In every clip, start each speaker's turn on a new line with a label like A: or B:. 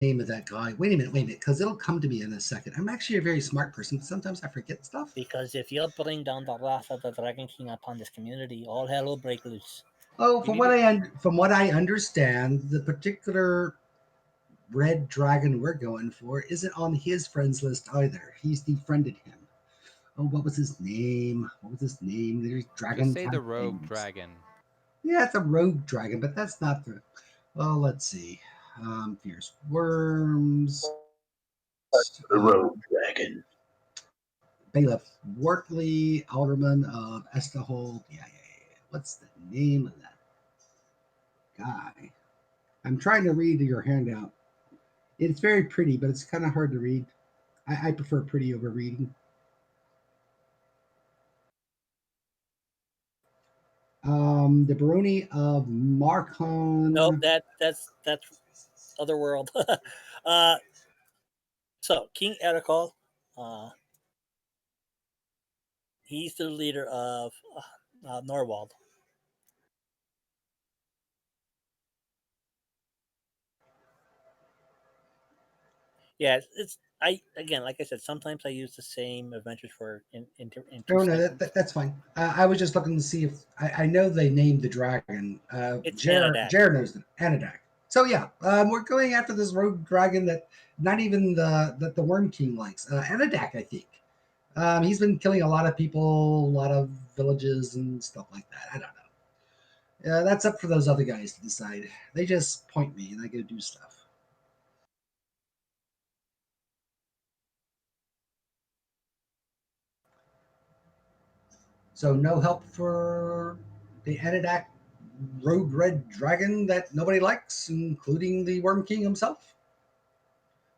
A: name of that guy. Wait a minute, because it'll come to me in a second. I'm actually a very smart person, but sometimes I forget stuff.
B: Because if you bring down the wrath of the Dragon King upon this community, all hell will break loose.
A: Oh,
C: You need to.
A: from what I understand, the particular red dragon we're going for isn't on his friends list either. He's defriended him. Oh, what was his name? What was his name? There's
C: Just
A: dragon
C: say the
A: type
C: rogue
A: things.
C: dragon.
A: Yeah, it's a rogue dragon, but that's not the. Well, let's see. Fierce worms.
D: The road dragon.
A: Bailiff Workley, Alderman of Estahold. Yeah. What's the name of that guy? I'm trying to read your handout. It's very pretty, but it's kind of hard to read. I prefer pretty over reading. The Baroni of
B: Nope,
A: Marcon.
B: that's otherworld. uh, so King Ericol, uh, he's the leader of Norwald. Yeah, it's I again, like I said, sometimes I use the same adventures for in two
A: Oh no,
B: seconds.
A: that's fine. I was just looking to see if I know they named the dragon.
B: It's Anadak.
A: Jared knows it. Anadak. So yeah, we're going after this rogue dragon that not even the Worm King likes. Anadak, I think. He's been killing a lot of people, a lot of villages and stuff like that. I don't know. That's up for those other guys to decide. They just point me and I go do stuff. So no help for the Anadak rogue red dragon that nobody likes, including the Worm King himself.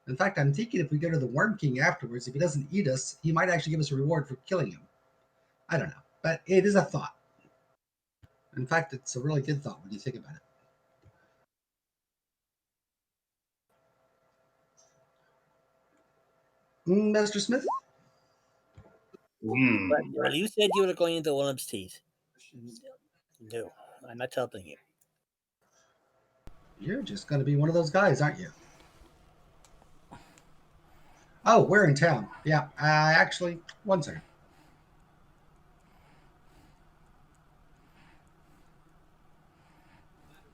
A: In fact, I'm thinking if we go to the Worm King afterwards, if he doesn't eat us, he might actually give us a reward for killing him. I don't know, but it is a thought. In fact, it's a really good thought when you think about it. Mr. Smith,
B: Well, you said you were going into Willem's teeth. No, I'm not helping you.
A: you're just going to be one of those guys, aren't you? Oh, we're in town. Yeah, actually, one second.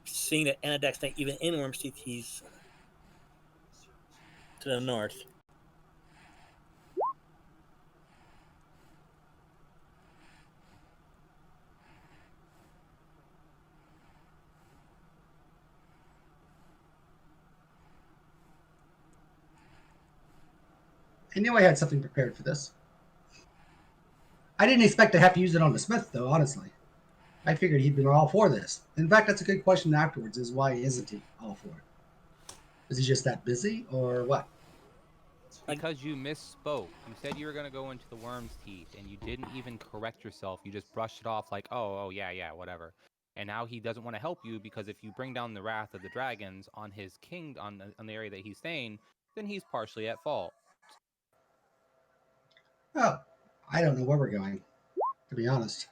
B: Seeing that Anadak's not even in Worm's teeth, he's to the north.
A: I knew I had something prepared for this. I didn't expect to have to use it on the Smith, though, honestly. I figured he'd been all for this. In fact, that's a good question afterwards is why isn't he all for it? Is he just that busy or what?
B: Like,
C: Because you misspoke. You said you were going to go into the worm's teeth and you didn't even correct yourself. You just brushed it off like, oh, yeah, whatever. And now he doesn't want to help you because if you bring down the wrath of the dragons on his king, on the area that he's staying, then he's partially at fault.
A: Oh, I don't know where we're going, to be honest.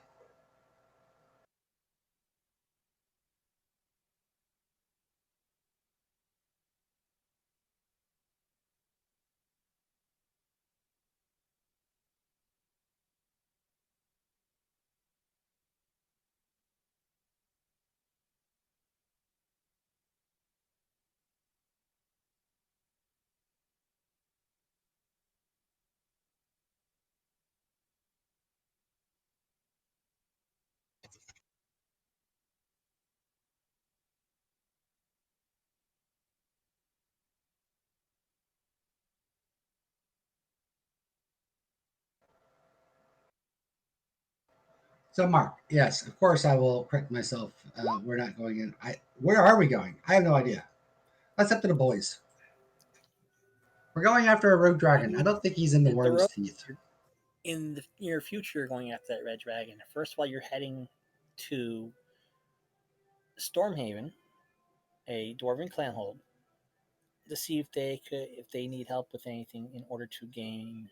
A: So, Mark, yes, of course I will correct myself. We're not going in. Where are we going? I have no idea. That's up to the boys. We're going after a rogue dragon. I
B: you,
A: don't think he's in the
B: the
A: worm's
B: road
A: teeth.
B: in the near future, going after that red dragon. First of all, you're heading to Stormhaven, a dwarven clan hold, to see if they need help with anything in order to gain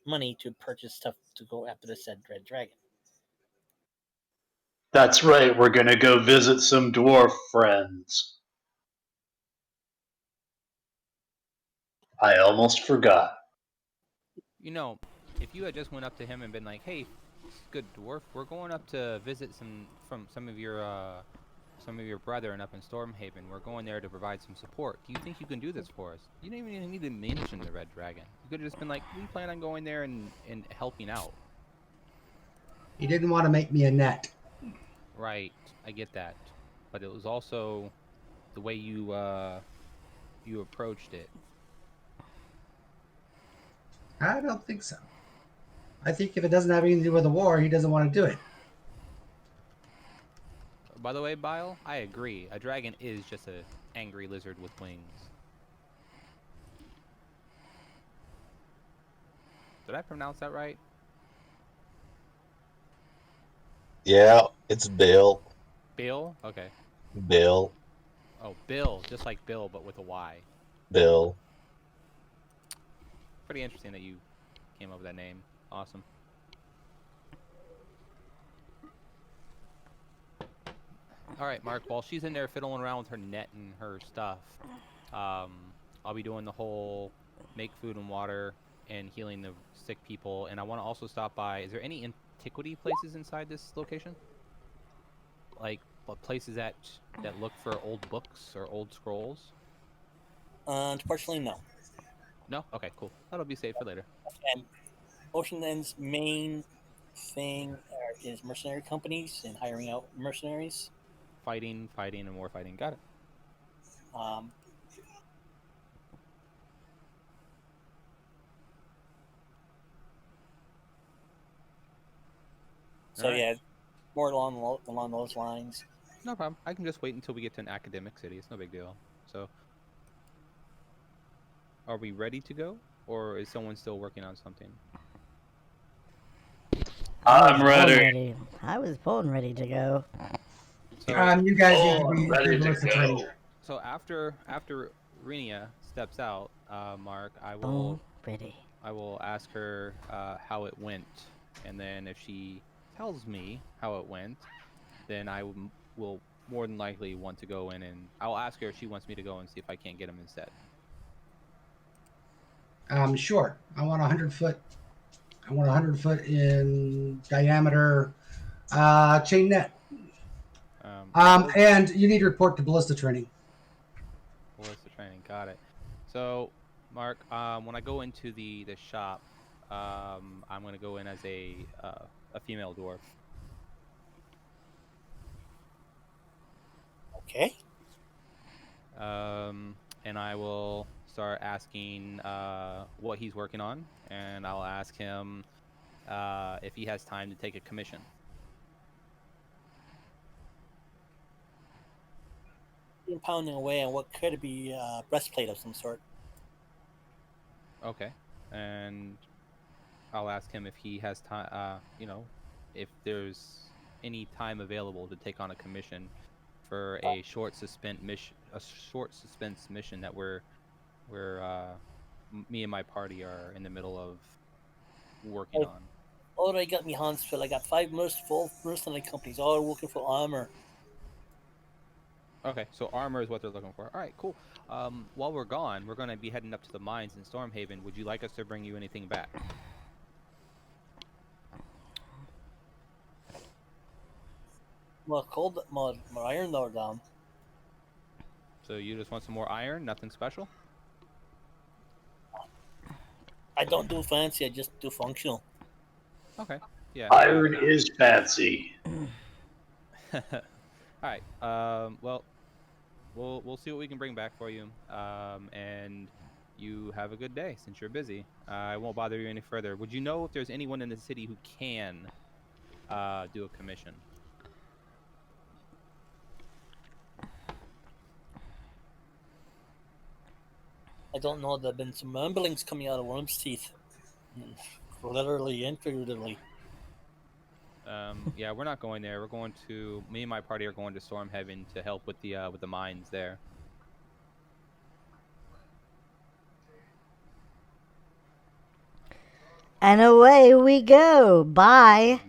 B: money to purchase stuff to go after the said red dragon.
D: That's right, we're gonna go visit some dwarf friends. I almost forgot.
C: You know, if you had just went up to him and been like, "Hey, good dwarf, we're going up to visit some of your brethren up in Stormhaven. We're going there to provide some support. Do you think you can do this for us?" You didn't even need to mention the Red Dragon. You could have just been like, "We plan on going there and helping out."
A: He didn't want to make me a net.
C: Right, I get that, but it was also the way you approached it.
A: I don't think so. I think if it doesn't have anything to do with the war, he doesn't want to do it.
C: By the way, Bile, I agree. A dragon is just a angry lizard with wings. Did I pronounce that right?
E: Yeah, it's Bill.
C: Bill? Okay.
E: Bill.
C: Oh, Bill, just like Bill, but with a Y.
E: Bill.
C: Pretty interesting that you came up with that name. Awesome. All right, Mark. While she's in there fiddling around with her net and her stuff, I'll be doing the whole make food and water and healing the sick people. And I want to also stop by. Is there any antiquity places inside this location? Like places that look for old books or old scrolls?
B: Unfortunately, no.
C: No. Okay. Cool. That'll be saved for later.
B: And Ocean End's main thing is mercenary companies and hiring out mercenaries.
C: Fighting, and more fighting. Got it.
B: Um, so
C: Alright.
B: yeah, more along those lines.
C: No problem. I can just wait until we get to an academic city. It's no big deal. So, are we ready to go, or is someone still working on something?
D: I'm ready.
F: I was born ready to go.
C: So,
A: You guys need
D: Oh,
A: to
D: I'm
A: be
D: ready to
A: ballistic
D: go.
A: training.
C: so after Renia steps out, Mark,
F: Born ready.
C: I will ask her how it went, and then if she tells me how it went, then I will more than likely want to go in, and I'll ask her if she wants me to go and see if I can't get him instead.
A: Sure. I want 100 foot. I want 100 foot in diameter chain net. And you need to report to ballista training.
C: Ballista training, got it. So, Mark, when I go into the shop, I'm gonna go in as a female dwarf.
B: Okay.
C: And I will start asking what he's working on, and I'll ask him if he has time to take a commission.
B: You're pounding away on what could be a breastplate of some sort.
C: Okay, and I'll ask him if he has time. If there's any time available to take on a commission for a short suspense mission that me and my party are in the middle of working on.
B: Already got me hands full. I got 5 full mercenary companies all working for armor.
C: Okay, so armor is what they're looking for. All right, cool. While we're gone, we're going to be heading up to the mines in Stormhaven. Would you like us to bring you anything back?
B: More cold, more iron though down.
C: So you just want some more iron? Nothing special?
B: I don't do fancy. I just do functional.
C: Okay. Yeah.
D: Iron is fancy.
C: All right. Well, we'll see what we can bring back for you. And you have a good day since you're busy. I won't bother you any further. Would you know if there's anyone in the city who can do a commission?
B: I don't know. There've been some rumblings coming out of Worm's Teeth, literally and figuratively.
C: Yeah, we're not going there. We're going to. Me and my party are going to Stormhaven to help with the mines there.
F: And away we go. Bye.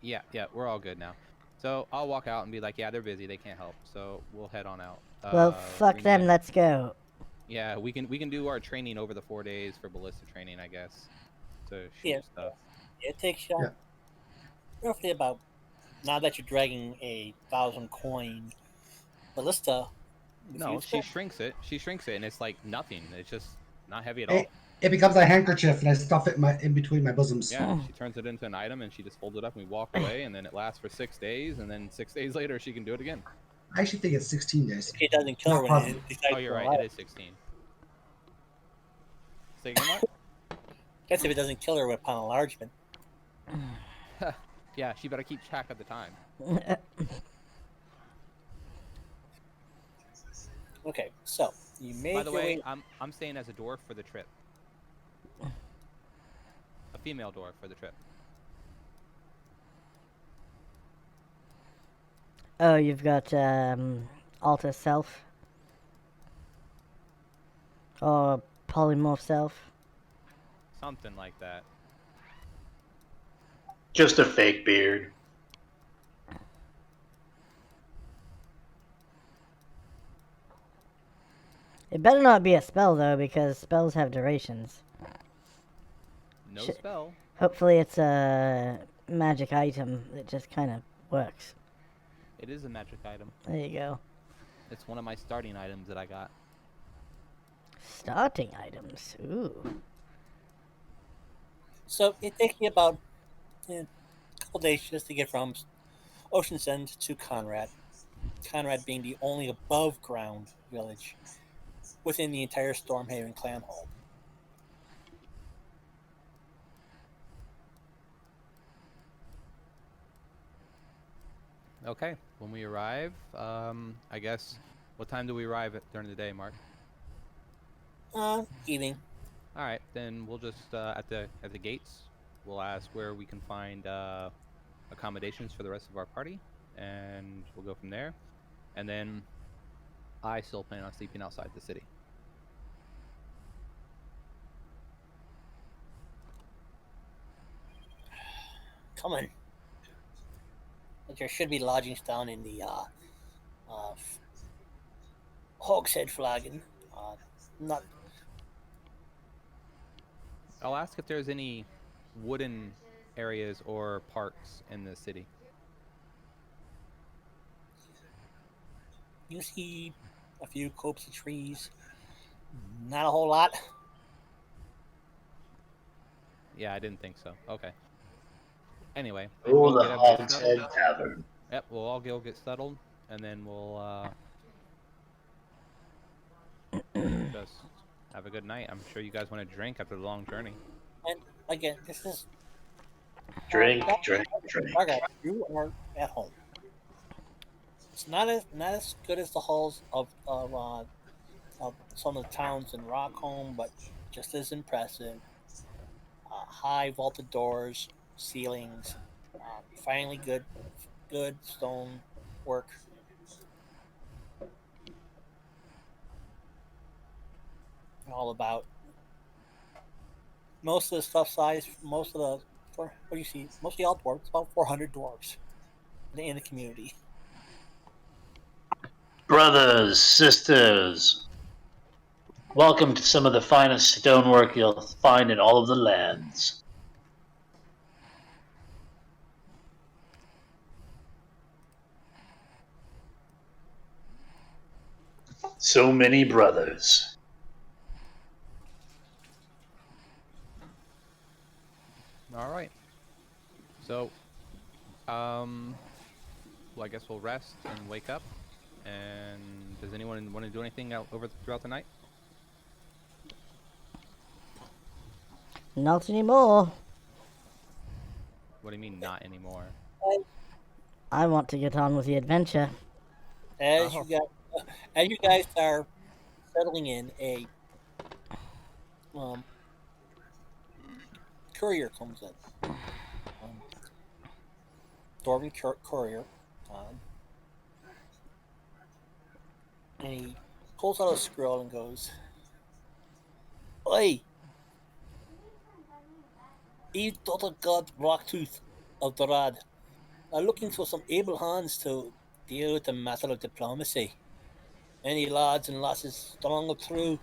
C: Yeah, we're all good now. So I'll walk out and be like, yeah, they're busy. They can't help. So we'll head on out.
F: Well, fuck them.
C: Renia,
F: Let's go.
C: Yeah, we can do our training over the 4 days for ballista training, I guess, to shoot
B: Yeah.
C: stuff.
B: It takes
A: Yeah.
B: roughly about, now that you're dragging a 1,000 coin ballista. If you
C: No, she
B: spend,
C: shrinks it. She shrinks it, and it's like nothing. It's just not heavy at
A: It,
C: all.
A: it becomes a handkerchief, and I stuff it in between my bosoms.
C: Yeah, she turns it into an item, and she just folds it up, and we walk away, and then it lasts for 6 days, and then 6 days later she can do it again.
A: I actually think it's 16 days.
B: if it doesn't kill her
A: Not
B: when
A: positive.
B: it decides
C: Oh, you're
B: to
C: right.
B: alive,
C: It is 16. Say again, Mark?
B: that's if it doesn't kill her upon enlargement.
C: Yeah, she better keep track of the time.
B: Okay, so you make
C: By the
B: your
C: way,
B: way.
C: I'm staying as a dwarf for the trip. A female dwarf for the trip.
F: Oh, you've got alter self or polymorph self.
C: Something like that.
D: Just a fake beard.
F: It better not be a spell though, because spells have durations.
C: No
F: Sh-
C: spell.
F: Hopefully, it's a magic item that just kind of works.
C: It is a magic item.
F: There you go.
C: It's one of my starting items that I got.
F: Starting items. Ooh.
B: So it takes you about a couple days just to get from Ocean's End to Conrad. Conrad being the only above ground village within the entire Stormhaven clanhold.
C: Okay, when we arrive, I guess, what time do we arrive at during the day, Mark?
B: Evening.
C: All right, then we'll just at the gates, we'll ask where we can find accommodations for the rest of our party, and we'll go from there. And then I still plan on sleeping outside the city.
B: Come on. There should be lodgings down in the Hogshead Flagon. Not
C: I'll ask if there's any wooden areas or parks in the city.
B: You see a few copses of trees. Not a whole lot.
C: Yeah, I didn't think so. Okay. Anyway,
D: Oh,
C: we'll
D: the
C: get everything
D: Hogshead
C: settled.
D: Tavern.
C: Yep, we'll all go get settled, and then we'll just have a good night. I'm sure you guys want to drink after the long journey.
B: And again, this is
D: Drink, drink, drink.
B: Margaret, you are at home. It's not as good as the halls of some of the towns in Rockholm, but just as impressive. High vaulted doors, ceilings, finally good stone work. All about most of the stuff size. Most of the what do you see? Mostly all dwarves. About 400 dwarves in the community.
D: Brothers, sisters, welcome to some of the finest stonework you'll find in all of the lands. So many brothers.
C: All right. So, well, I guess we'll rest and wake up. And does anyone want to do anything throughout the night?
F: Not anymore.
C: What do you mean, not anymore?
F: I want to get on with the adventure.
B: As
C: Oh.
B: as you guys are settling in, a courier comes in. Dwarven courier. And he pulls out a scroll and goes, "Oi, you daughter god Blacktooth of Dorad are looking for some able hands to deal with the matter of diplomacy. Any lads and lasses strong or true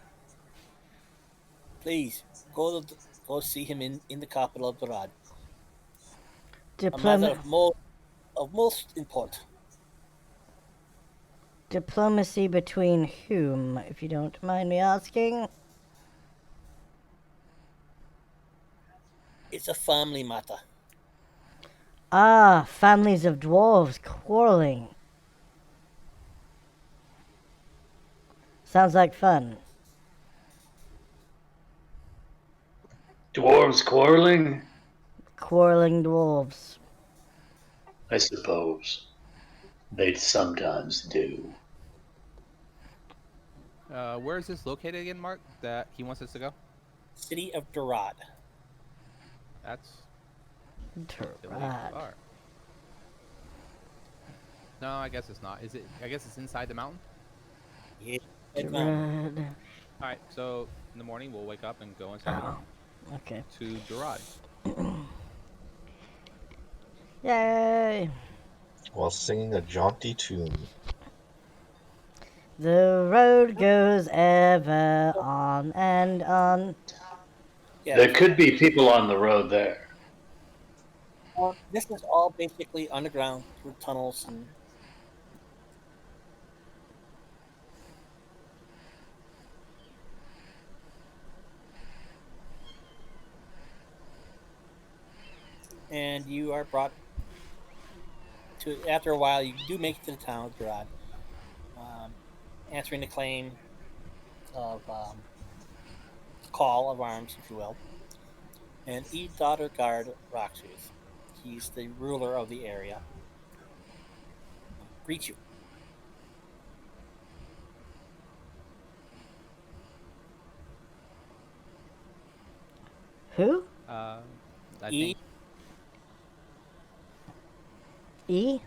B: Please go see him in the capital of Durad. A matter
F: Diplom-
B: of most import.
F: Diplomacy between whom, if you don't mind me asking?
B: It's a family matter.
F: Ah, families of dwarves quarreling. Sounds like fun.
D: Dwarves quarreling?
F: Quarreling dwarves.
D: I suppose. They sometimes do.
C: Where is this located again, Mark? That he wants us to go?
B: City of Durad.
C: That's relatively
F: Durad.
C: far. No, I guess it's not. Is it? I guess it's inside the mountain.
B: Yeah, Red Mountain.
F: Durad.
C: All right. So in the morning we'll wake up and go inside the
F: Oh,
C: mountain
F: okay.
C: to Durad.
F: Yay!
E: While singing a jaunty tune.
F: The road goes ever on and on.
B: Yeah,
D: There could be people on the road there.
B: this is all basically underground through tunnels and you are brought to. After a while, you do make it to the town of Durad, um, answering the claim of call of arms, if you will. And daughter guard Roxuth. He's the ruler of the area. Greet you.
F: Who?
C: I
B: E
C: think
F: E?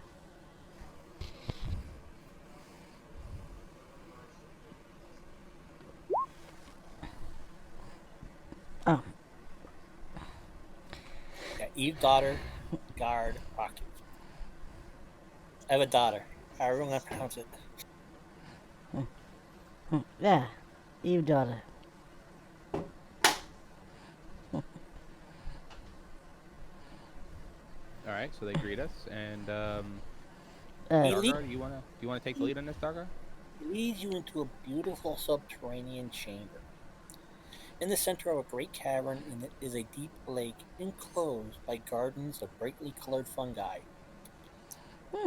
F: Oh,
B: Yeah, Eve daughter guard Roxuth. I have a daughter. However I'm gonna pronounce it.
F: yeah. Eve daughter.
C: all right. So they greet us, and
B: He,
F: Uh,
B: lead,
C: Dargar, do you wanna take the lead in this, Dargar?
B: he leads you into a beautiful subterranean chamber. In the center of a great cavern is a deep lake enclosed by gardens of brightly colored fungi.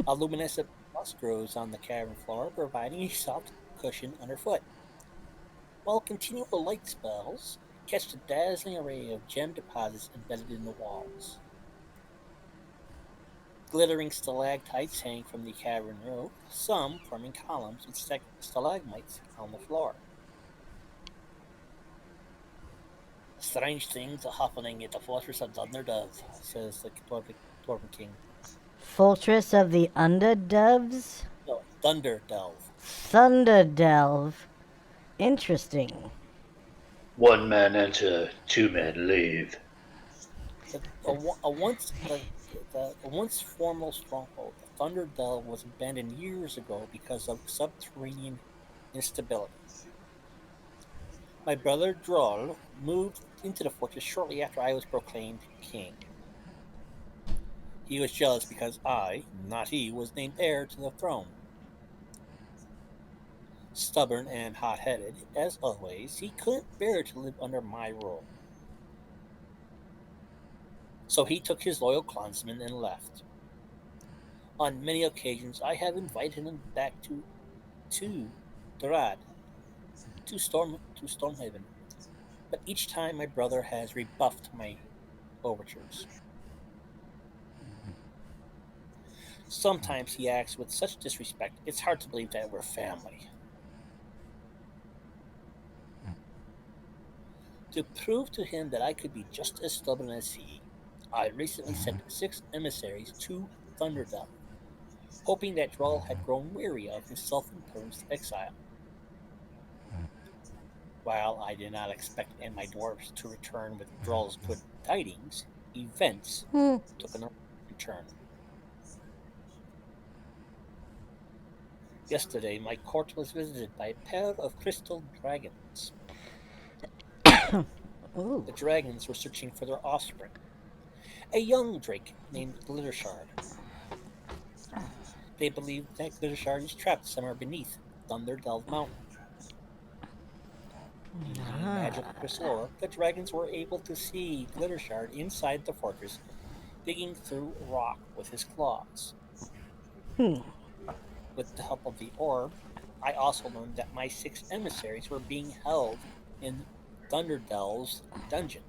B: A luminescent moss grows on the cavern floor, providing a soft cushion underfoot, while continual light spells catch the dazzling array of gem deposits embedded in the walls. Glittering stalactites hang from the cavern roof, some forming columns with stalagmites on the floor. Strange things are happening at the fortress of Thunderdove, says the Dwarven King.
F: Fortress of the Underdoves?
B: No, Thunderdove.
F: Thunderdelve. Interesting.
D: One man enter, two men leave.
B: A once formal stronghold, the Thunderdove was abandoned years ago because of subterranean instability. My brother Droll moved into the fortress shortly after I was proclaimed king. He was jealous because I, not he, was named heir to the throne. Stubborn and hot headed, as always, he couldn't bear to live under my rule. So he took his loyal clansmen and left. On many occasions, I have invited him back to Durad, to Stormhaven, but each time my brother has rebuffed my overtures. Sometimes he acts with such disrespect, it's hard to believe that we're family. To prove to him that I could be just as stubborn as he, I recently sent 6 emissaries to Thunderdell, hoping that Droll had grown weary of his self imposed exile. While I did not expect my dwarves to return with Droll's good tidings, events
F: Hmm.
B: took another turn. Yesterday, my court was visited by a pair of crystal dragons.
F: Ooh.
B: The dragons were searching for their offspring, a young drake named Glittershard. They believe that Glittershard is trapped somewhere beneath Thunderdelve Mountain. Using a magical crystal orb, the dragons were able to see Glittershard inside the fortress, digging through rock with his claws.
F: Hmm.
B: With the help of the orb, I also learned that my 6 emissaries were being held in Thunderdelve's dungeon.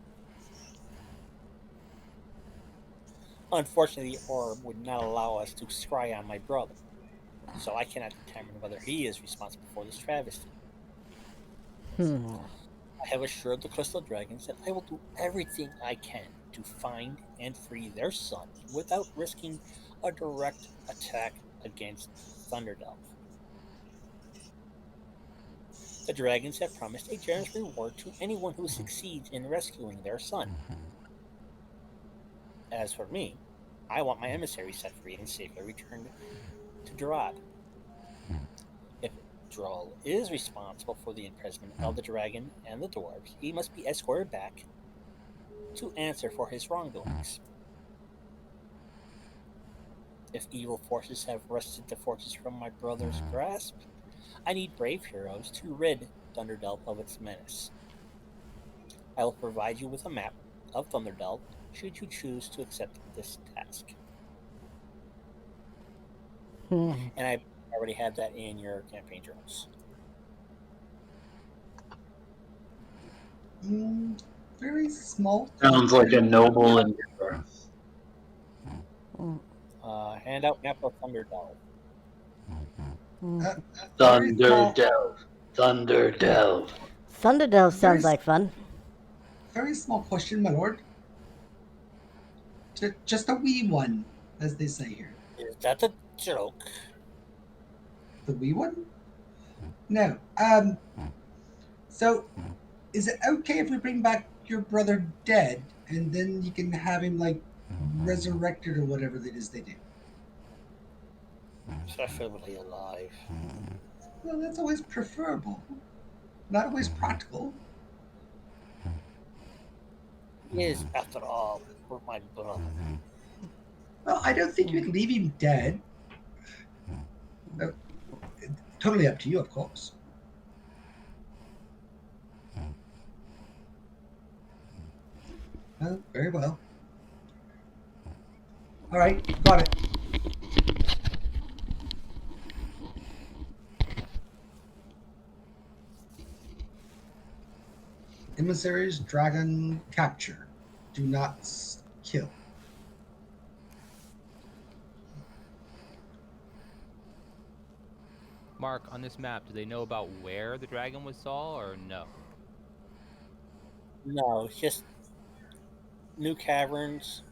B: Unfortunately, the orb would not allow us to scry on my brother, so I cannot determine whether he is responsible for this travesty.
F: Hmm.
B: I have assured the Crystal Dragons that I will do everything I can to find and free their son without risking a direct attack against Thunderdelve. The dragons have promised a generous reward to anyone who succeeds in rescuing their son. As for me, I want my emissary set free and safely returned to Durad. If Droll is responsible for the imprisonment of the dragon and the dwarves, he must be escorted back to answer for his wrongdoings. If evil forces have wrested the fortress from my brother's grasp, I need brave heroes to rid Thunderdelve of its menace. I will provide you with a map of Thunderdelve should you choose to accept this task.
F: Hmm.
B: And I already have that in your campaign journals.
A: Mm, very small
D: Sounds like a
A: question.
D: noble endeavor.
B: Handout map of Thunderdelve.
A: Uh, very
D: Thunder
A: small,
D: Delve. Thunder Delve.
F: Thunderdell
A: very,
F: sounds like fun.
A: very small question, my lord. Just a wee one, as they say here.
B: Is that a joke?
A: The wee one? No. So is it okay if we bring back your brother dead, and then you can have him like resurrected or whatever it is they do?
B: Preferably alive.
A: Well, that's always preferable, not always practical.
B: He is, after all, my brother.
A: Well, I don't think you can leave him dead. Uh, totally up to you, of course. Very well. All right, got it. Emissaries, dragon capture. Do not kill.
C: Mark, on this map, do they know about where the dragon was saw or no?
B: No, it's just new caverns.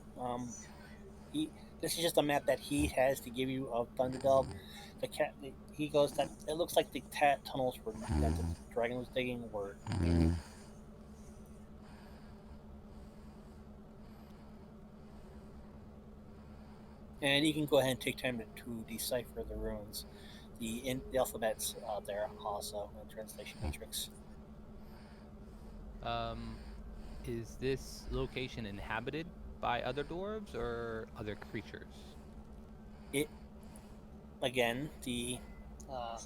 B: He. This is just a map that he has to give you of Thunderdome. He goes that it looks like the tunnels were that the dragon was digging were new. And you can go ahead and take time to decipher the runes. The alphabets there also in the translation matrix.
C: Um, is this location inhabited by other dwarves or other creatures?
B: It again uh,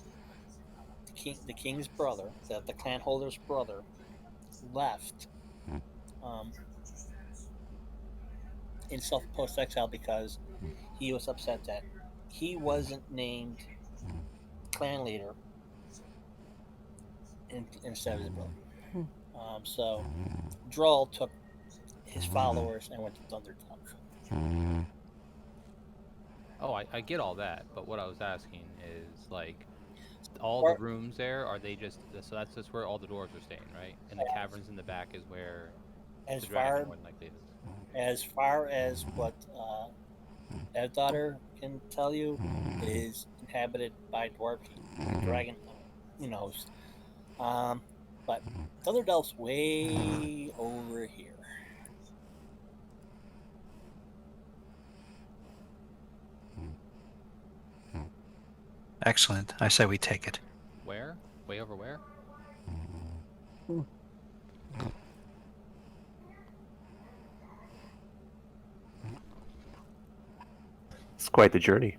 B: the king's brother, the clan holder's brother, left um, in self-imposed exile because he was upset that he wasn't named clan leader instead of his brother. So Droll took his followers and went to Thunderdelve.
C: Oh, I get all that, but what I was asking is like all the
B: Or
C: rooms there are they just so that's just where all the dwarves are staying, right? And the caverns in the back is where
B: as
C: the dragon
B: far
C: more than likely is.
B: as far as what Ev daughter can tell you, it is inhabited by dwarves. Dragon, who knows? Um, but Thunderdelve's way over here.
G: Excellent. I say we take it.
C: Where? Way over where?
G: It's quite the journey.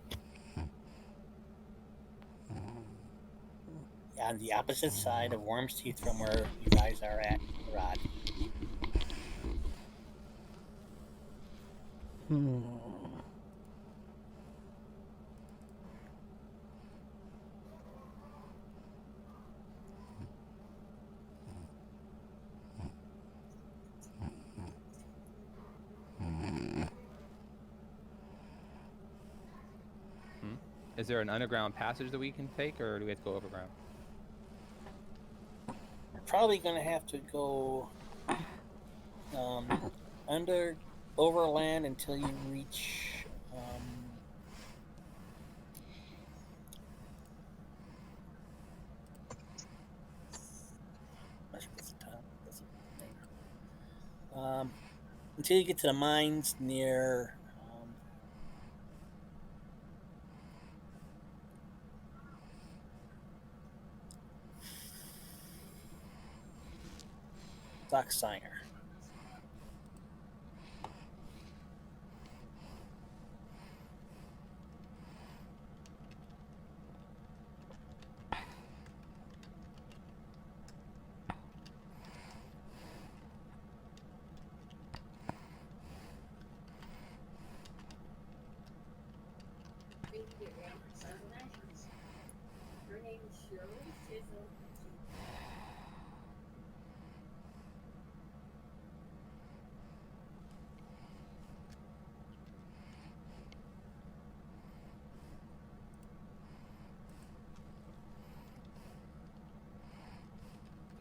B: On the opposite side of Worm's Teeth from where you guys are at, Rod.
C: Is there an underground passage that we can take, or do we have to go overground?
B: We're probably going to have to go under overland until you reach until you get to the mines near Doc Signer.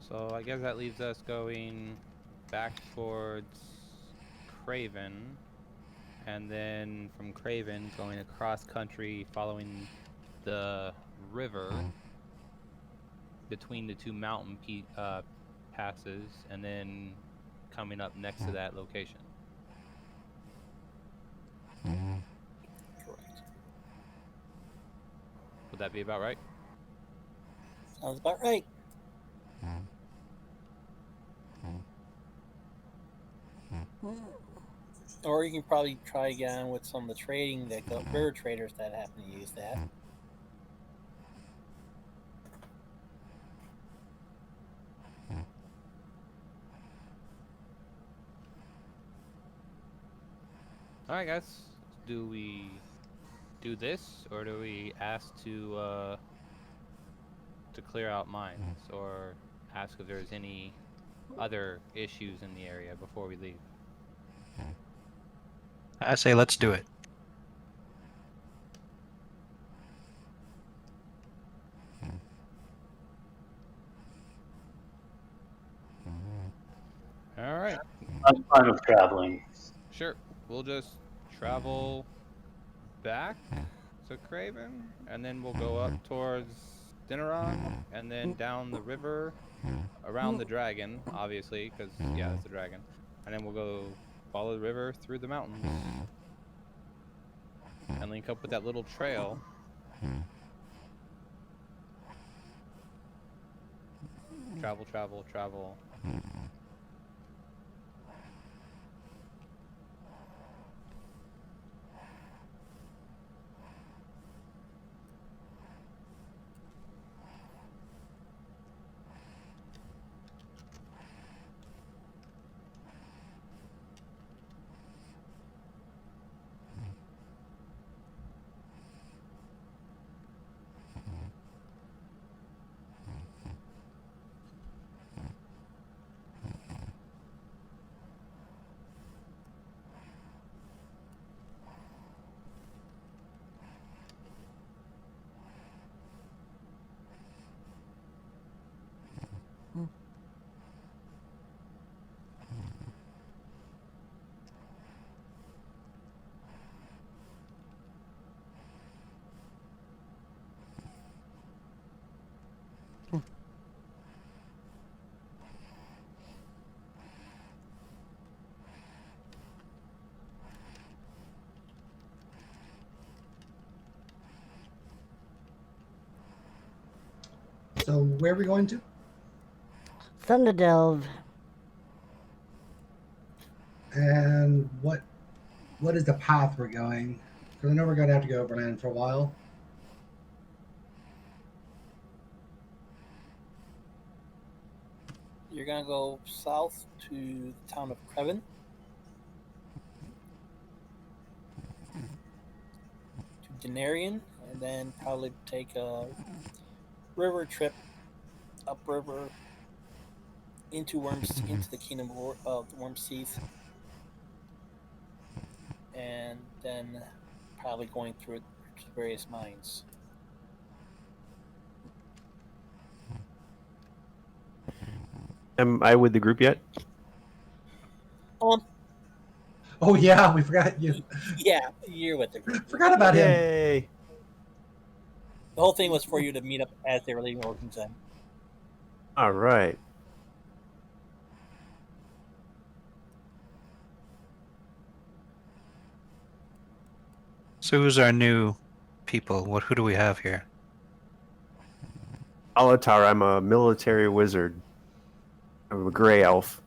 C: So I guess that leaves us going back towards Craven, and then from Craven going across country, following the river between the two mountain passes, and then coming up next to that location.
B: Correct.
C: Would that be about right?
B: Sounds about right. Or you can probably try again with some of the trading that river traders that happen to use that.
C: All right, guys. Do we do this, or do we ask to clear out mines, or ask if there's any other issues in the area before we leave?
H: I say let's do it.
C: All right.
D: I'm fine with traveling.
C: Sure. We'll just travel back to Craven, and then we'll go up towards Dinneron, and then down the river around the dragon, obviously, because, yeah, it's the dragon. And then we'll go follow the river through the mountains and link up with that little trail. Travel, travel, travel.
A: So where are we going to?
F: Thunderdelve.
A: And what is the path we're going? Because I know we're going to have to go overland for a while.
B: You're gonna go south to the town of Creven, to Denarian, and then probably take a river trip upriver into the kingdom of the Wormseath, and then probably going through it to the various mines.
G: Am I with the group yet?
B: Um,
A: Oh yeah, we forgot you.
B: yeah, you're with the group.
A: Forgot about him.
G: Yay!
B: The whole thing was for you to meet up as they were leaving Orphan's End.
G: All right.
H: So who's our new people? Who do we have here?
G: Alatar, I'm a military wizard. I'm a gray elf.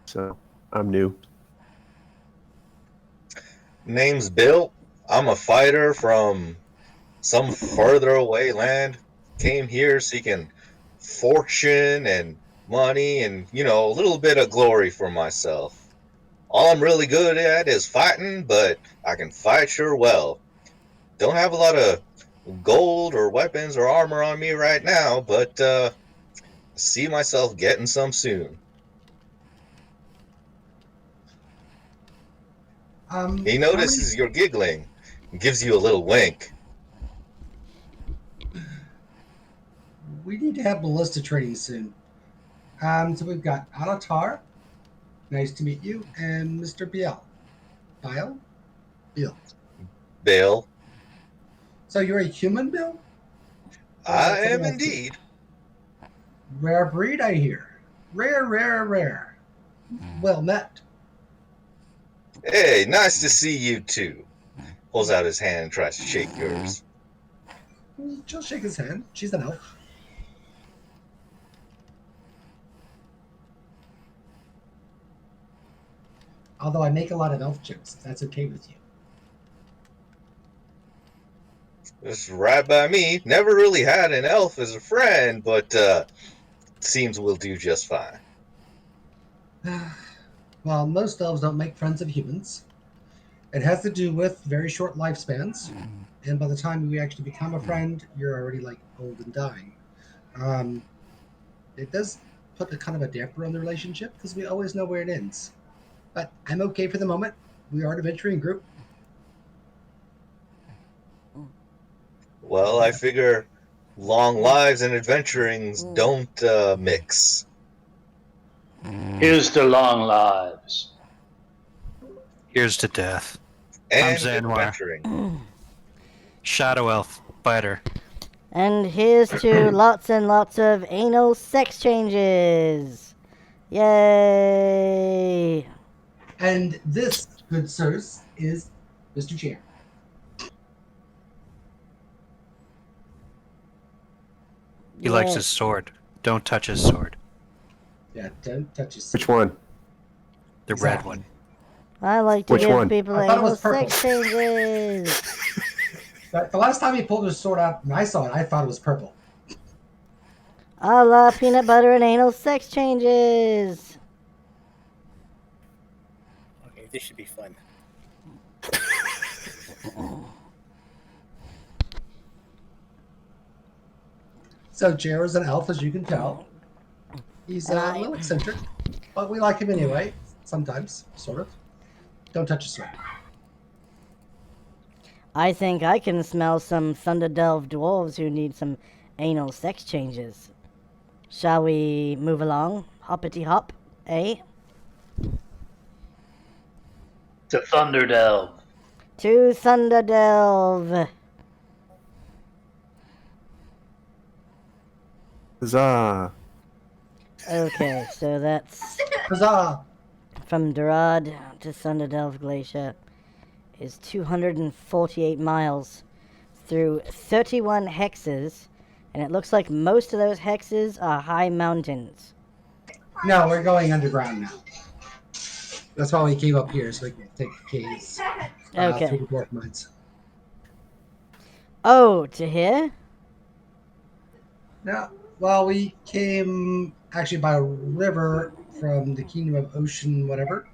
G: So, I'm new.
E: Name's Bill. I'm a fighter from some further away land. Came here seeking fortune and money and, a little bit of glory for myself. All I'm really good at is fighting, but I can fight sure well. Don't have a lot of gold or weapons or armor on me right now, but see myself getting some soon. He
A: How many?
E: notices you're giggling and gives you a little wink.
A: We need to have ballista training soon. So we've got Alatar. Nice to meet you, and Mr. Biel. Biel? Bill.
E: Bill,
A: So you're a human, Bill?
E: I
A: something
E: am
A: else?
E: indeed.
A: Rare breed, I hear. Rare, rare, rare. Well met.
E: Hey, nice to see you too. Pulls out his hand and tries to shake yours.
A: She'll shake his hand. She's an elf. Although I make a lot of elf jokes, if that's okay with you.
E: It's right by me. Never really had an elf as a friend, but seems we'll do just fine.
A: Well, most elves don't make friends of humans. It has to do with very short lifespans, and by the time you actually become a friend, you're already like old and dying. Um, it does put a kind of a damper on the relationship because we always know where it ends. But I'm okay for the moment. We are an adventuring group.
E: Well, I figure long lives and adventurings don't mix.
D: Here's to long lives.
H: Here's to death.
E: And
H: Zanwar.
E: adventuring.
H: Shadow Elf, Biter.
F: And here's to lots and lots of anal sex changes. Yay!
A: And this, good sirs, is Mr. Chair.
H: He likes his sword. Don't touch his sword.
A: Yeah, don't touch his.
G: Which one?
H: The red one.
F: I like to
G: Which
F: give
G: one?
F: people
A: I thought it
F: anal
A: was purple.
F: sex changes.
A: The last time he pulled his sword out and I saw it, I thought it was purple.
F: I love peanut butter and anal sex changes.
B: Okay, this should be fun.
A: So Jer is an elf, as you can tell. He's a little eccentric, but we like him anyway. Sometimes, sort of. Don't touch his sword.
F: I think I can smell some Thunderdelve dwarves who need some anal sex changes. Shall we move along? Hoppity hop, eh?
D: To Thunderdelve.
F: To Thunderdelve.
G: Huzzah!
F: Okay, so that's
A: Huzzah!
F: from Durad to Thunderdelve Glacier is 248 miles through 31 hexes, and it looks like most of those hexes are high mountains.
A: No, we're going underground now. That's why we came up here, so we can take the keys. through
F: Okay.
A: the dwarf mines.
F: Oh, to here?
A: Yeah. Well, we came actually by a river from the Kingdom of Ocean, whatever.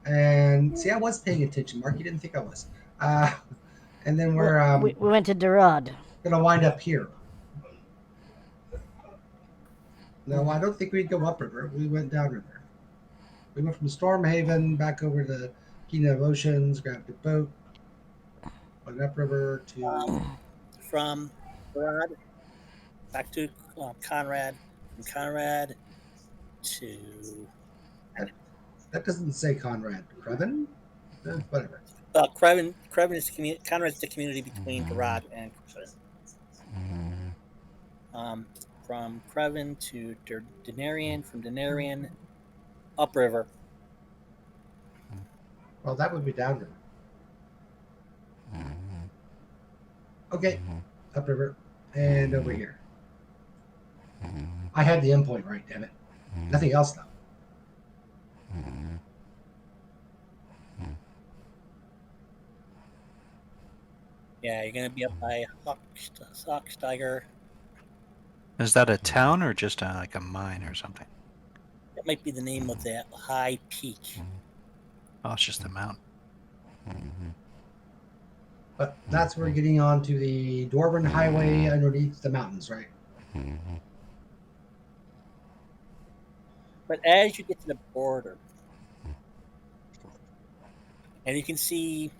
A: And see, I was paying attention, Mark. You didn't think I was. Uh, and then
F: Well,
A: we're
F: we went to Durad.
A: gonna wind up here. No, I don't think we'd go upriver. We went downriver. We went from Stormhaven back over to Kingdom of Oceans, grabbed a boat, went upriver to.
B: From Rod back to Conrad. From Conrad to
A: That doesn't say Conrad. Creven? Whatever.
B: Creven. Creven is Conrad's the community between Dorad and Creven. Um, from Creven to Denarian. From Denarian upriver.
A: Well, that would be downriver. Okay, upriver. And over here. I had the endpoint right, damn it. Nothing else, though.
B: Yeah, you're gonna be up by Hochsteiger.
H: Is that a town or just like a mine or something?
B: That might be the name of that high peak.
H: Oh, it's just a mountain.
A: But that's where we're getting on to the Dwarven Highway underneath the mountains, right?
B: But as you get to the border, and you can see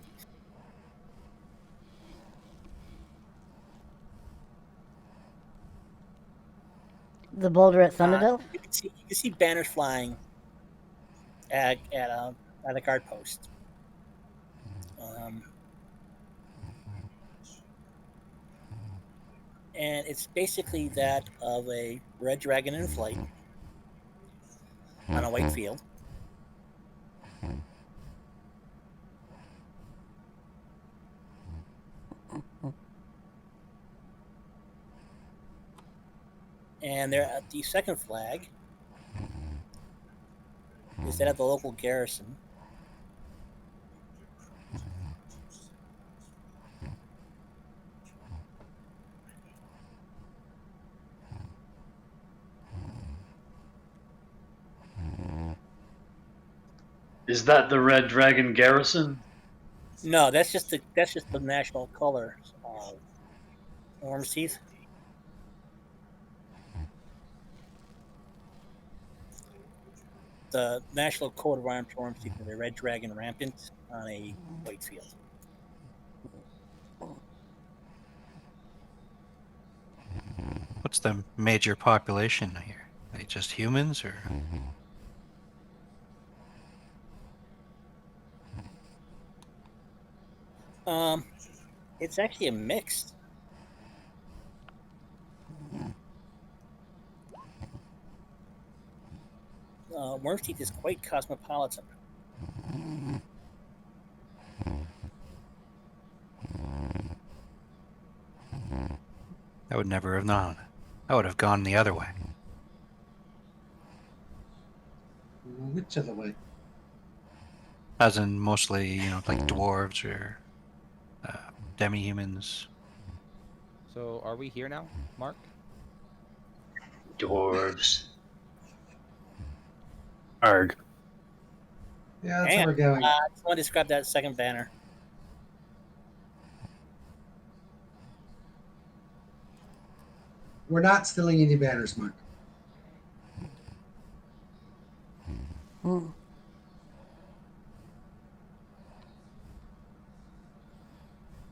F: The boulder at Thunderdale?
B: you can see banners flying at a guard post. Um, and it's basically that of a red dragon in flight on a white field. And there, the second flag is that of the local garrison.
D: Is that the Red Dragon Garrison?
B: No, that's just the national color of Orange Teeth. The national coat of arms for Orange Teeth is a red dragon rampant on a white field.
H: What's the major population here? Are they just humans or?
B: Um, it's actually a mix. Worm's Teeth is quite cosmopolitan.
H: I would never have known. I would have gone the other way.
A: Which other way?
H: As in mostly, like dwarves or demi-humans.
C: So are we here now, Mark?
D: Dwarves.
G: Arg.
A: Yeah, that's
B: Hang
A: where
B: on.
A: we're going.
B: I just want to describe that second banner.
A: We're not stealing any banners, Mark.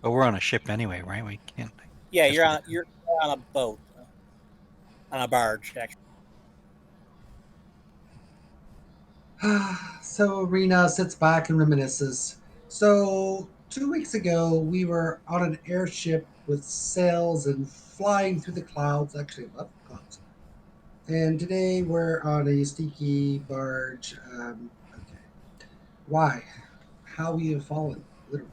H: But we're on a ship anyway, right? We can't.
B: Yeah,
H: guess
B: you're on a boat, on a barge. Actually,
A: So Rena sits back and reminisces. So 2 weeks ago, we were on an airship with sails and flying through the clouds, actually above the clouds. And today we're on a sneaky barge. Okay. Why? How we have fallen, literally.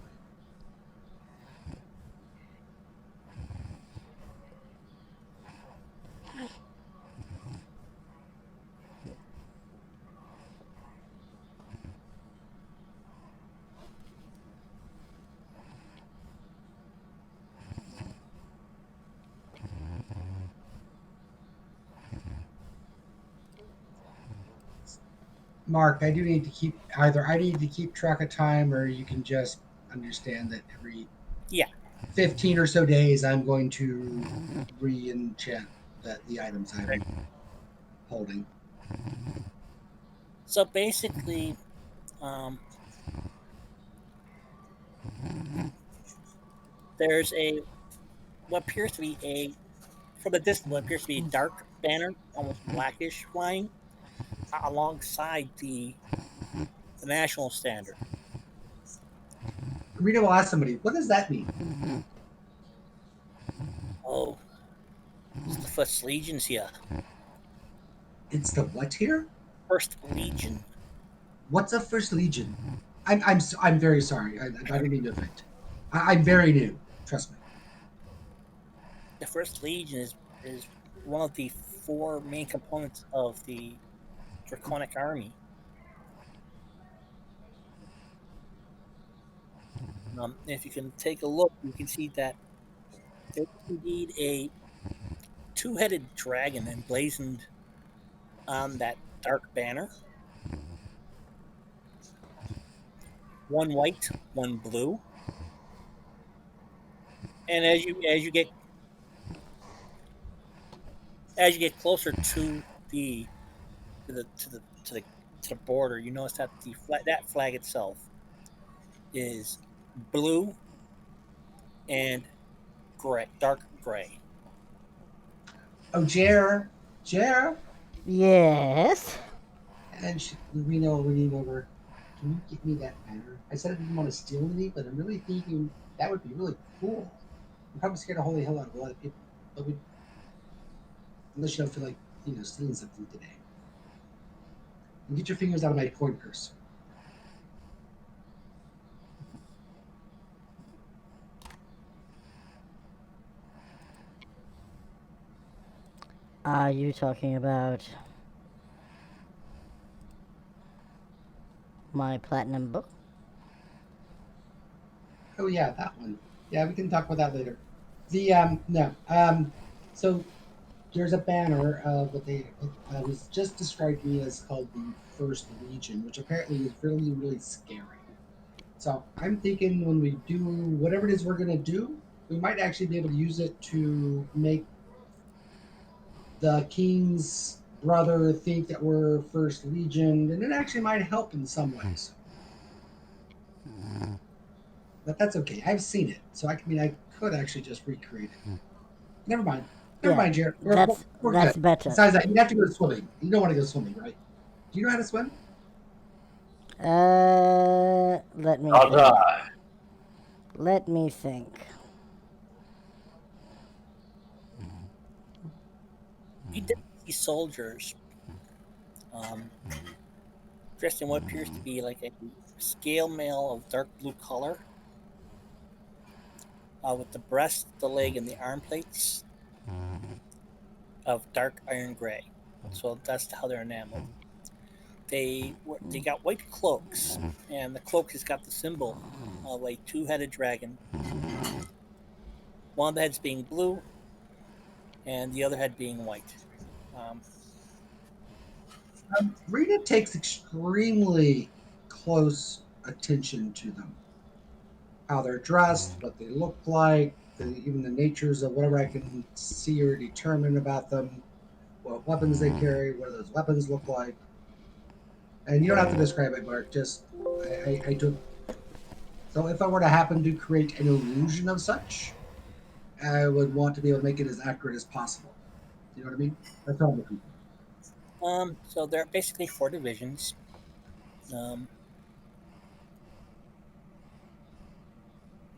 A: Mark, I do need to keep either I need to keep track of time, or you can just understand that every
B: Yeah.
A: 15 or so days I'm going to re-enchant the items I'm holding.
B: So basically, um, there's a what appears to be a from a distance what appears to be a dark banner, almost blackish, flying alongside the national standard.
A: Rita will ask somebody, what does that mean?
B: Oh, it's the First Legion's here.
A: It's the what here?
B: First Legion.
A: What's a first legion? I'm very sorry. I don't mean to offend. I'm very new. Trust me.
B: The First Legion is one of the four main components of the Draconic Army. If you can take a look, you can see that there is indeed a two-headed dragon emblazoned on that dark banner. One white, one blue. And as you get closer to the to the to the to the to the border, you notice that that flag itself is blue and gray, dark gray.
A: Oh, Jer,
F: Yes.
A: and we know we need over. Can you get me that banner? I said I didn't want to steal any, but I'm really thinking that would be really cool. I'm probably scared the holy hell out of a lot of people, but we unless you don't feel like stealing something today. And get your fingers out of my coin purse.
F: Are you talking about my platinum book?
A: Oh yeah, that one. Yeah, we can talk about that later. The no so there's a banner of what they was just described to me as called the First Legion, which apparently is really scary. So I'm thinking when we do whatever it is we're gonna do, we might actually be able to use it to make the king's brother think that we're First Legion, and it actually might help in some ways. But that's okay. I've seen it, so I could actually just recreate it. Never mind. Never
F: Yeah,
A: mind, Jared. We're good.
F: that's better.
A: Besides that, you have to go swimming. You don't want to go swimming, right? Do you know how to swim?
F: Let me
D: Not
F: think.
D: I.
F: Let me think.
B: You did see soldiers um, dressed in what appears to be like a scale mail of dark blue color, with the breast, the leg, and the arm plates of dark iron gray. So that's how they're enameled. They got white cloaks, and the cloak has got the symbol of a two-headed dragon. One of the heads being blue, and the other head being white. Um,
A: Rita takes extremely close attention to them. How they're dressed, what they look like, even the natures of whatever I can see or determine about them, what weapons they carry, what those weapons look like. And you don't have to describe it, Mark. Just I took. So if I were to happen to create an illusion of such, I would want to be able to make it as accurate as possible. You know what I mean? That's all I'm looking for.
B: so they're basically four divisions. Um,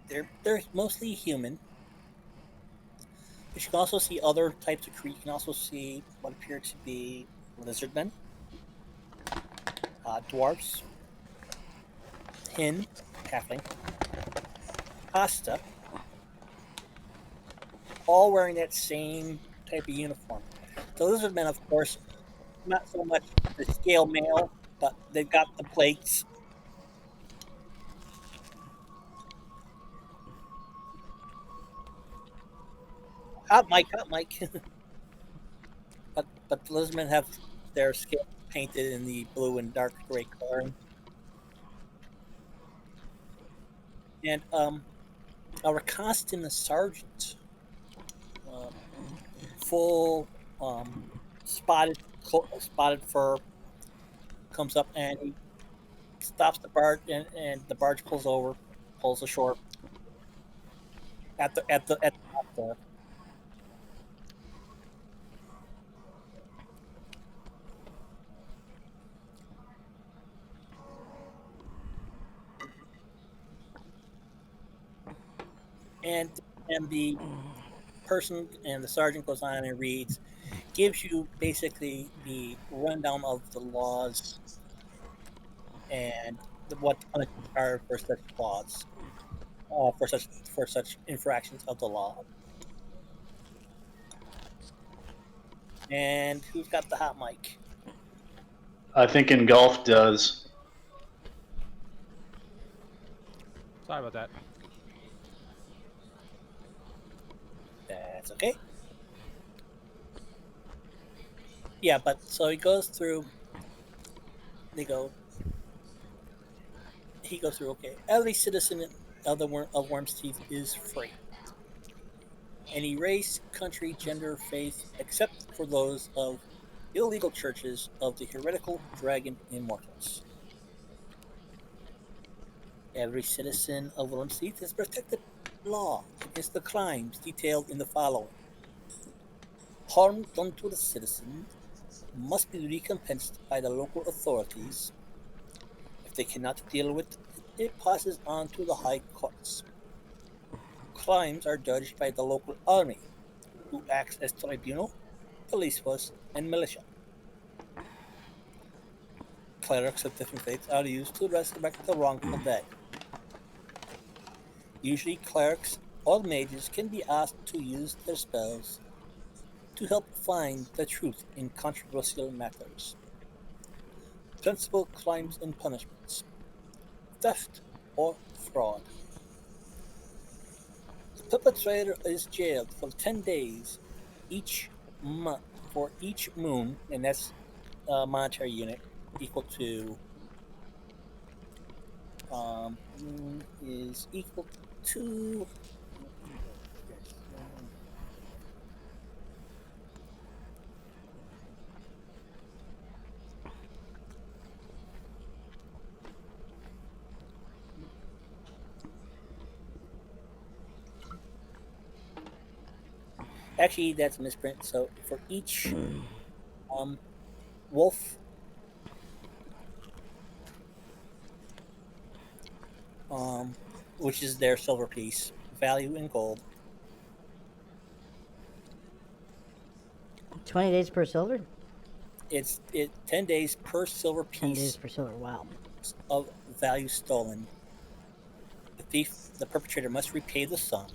B: they're mostly human, but you can also see other types of creatures. You can also see what appear to be lizardmen, dwarves, hin, halfling, pasta, all wearing that same type of uniform. The lizardmen, of course, not so much the scale mail, but they've got the plates. Hot Mike. But the lizardmen have their scale painted in the blue and dark gray coloring. And our constant sergeant, uh, full spotted spotted fur, comes up and he stops the barge, and the barge pulls over, pulls ashore at the dock there. And the person and the sergeant goes on and reads, gives you basically the rundown of the laws and what the punishments are for such laws, for such infractions of the law. And who's got the hot mic?
D: I think in golf does.
C: Sorry about that.
B: That's okay. Yeah, but so he goes through. They go. He goes through. Okay, every citizen of of Worm's Teeth is free. Any race, country, gender, faith, except for those of illegal churches of the heretical dragon immortals. Every citizen of Worm's Teeth is protected by law against the crimes detailed in the following. Harm done to the citizen must be recompensed by the local authorities. If they cannot deal with it, it passes on to the high courts. Crimes are judged by the local army, who acts as tribunal, police force, and militia. Clerics of different faiths are used to resurrect the wrongful dead. Usually, clerics or mages can be asked to use their spells to help find the truth in controversial matters. Principal crimes and punishments: theft or fraud. The perpetrator is jailed for 10 days each month for each moon, and that's a monetary unit equal to moon is equal to yes, actually that's a misprint. So for each um, wolf, um, which is their silver piece value in gold,
F: 20 days per silver?
B: it's 10 days per silver
F: 10 days
B: piece
F: per silver. Wow.
B: of value stolen. The perpetrator must repay the sum.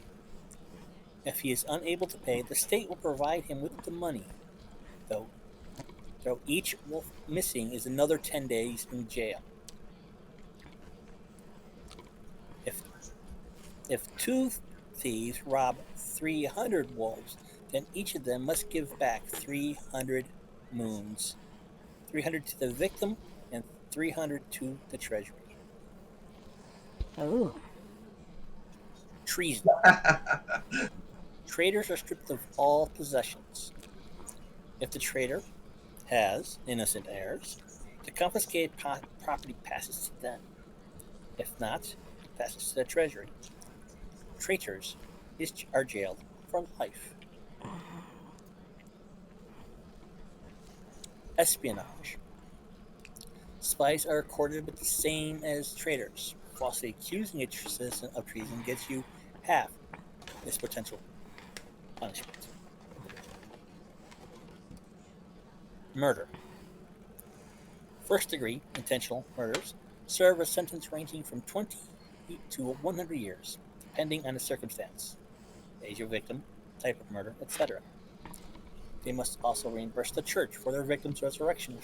B: If he is unable to pay, the state will provide him with the money. Though, though each wolf missing is another 10 days in jail. If if two thieves rob 300 wolves, then each of them must give back 300 moons. 300 to the victim and 300 to the treasury.
F: Oh.
B: Treason. Traitors are stripped of all possessions. If the traitor has innocent heirs, the confiscated property passes to them. If not, it passes to the treasury. Traitors are jailed for life. Espionage. Spies are accorded with the same as traitors. Falsely accusing a citizen of treason gets you half its potential punishment. Murder. First degree intentional murders serve a sentence ranging from 20 to 100 years, depending on the circumstance, age of victim, type of murder, etc. They must also reimburse the church for their victim's resurrection.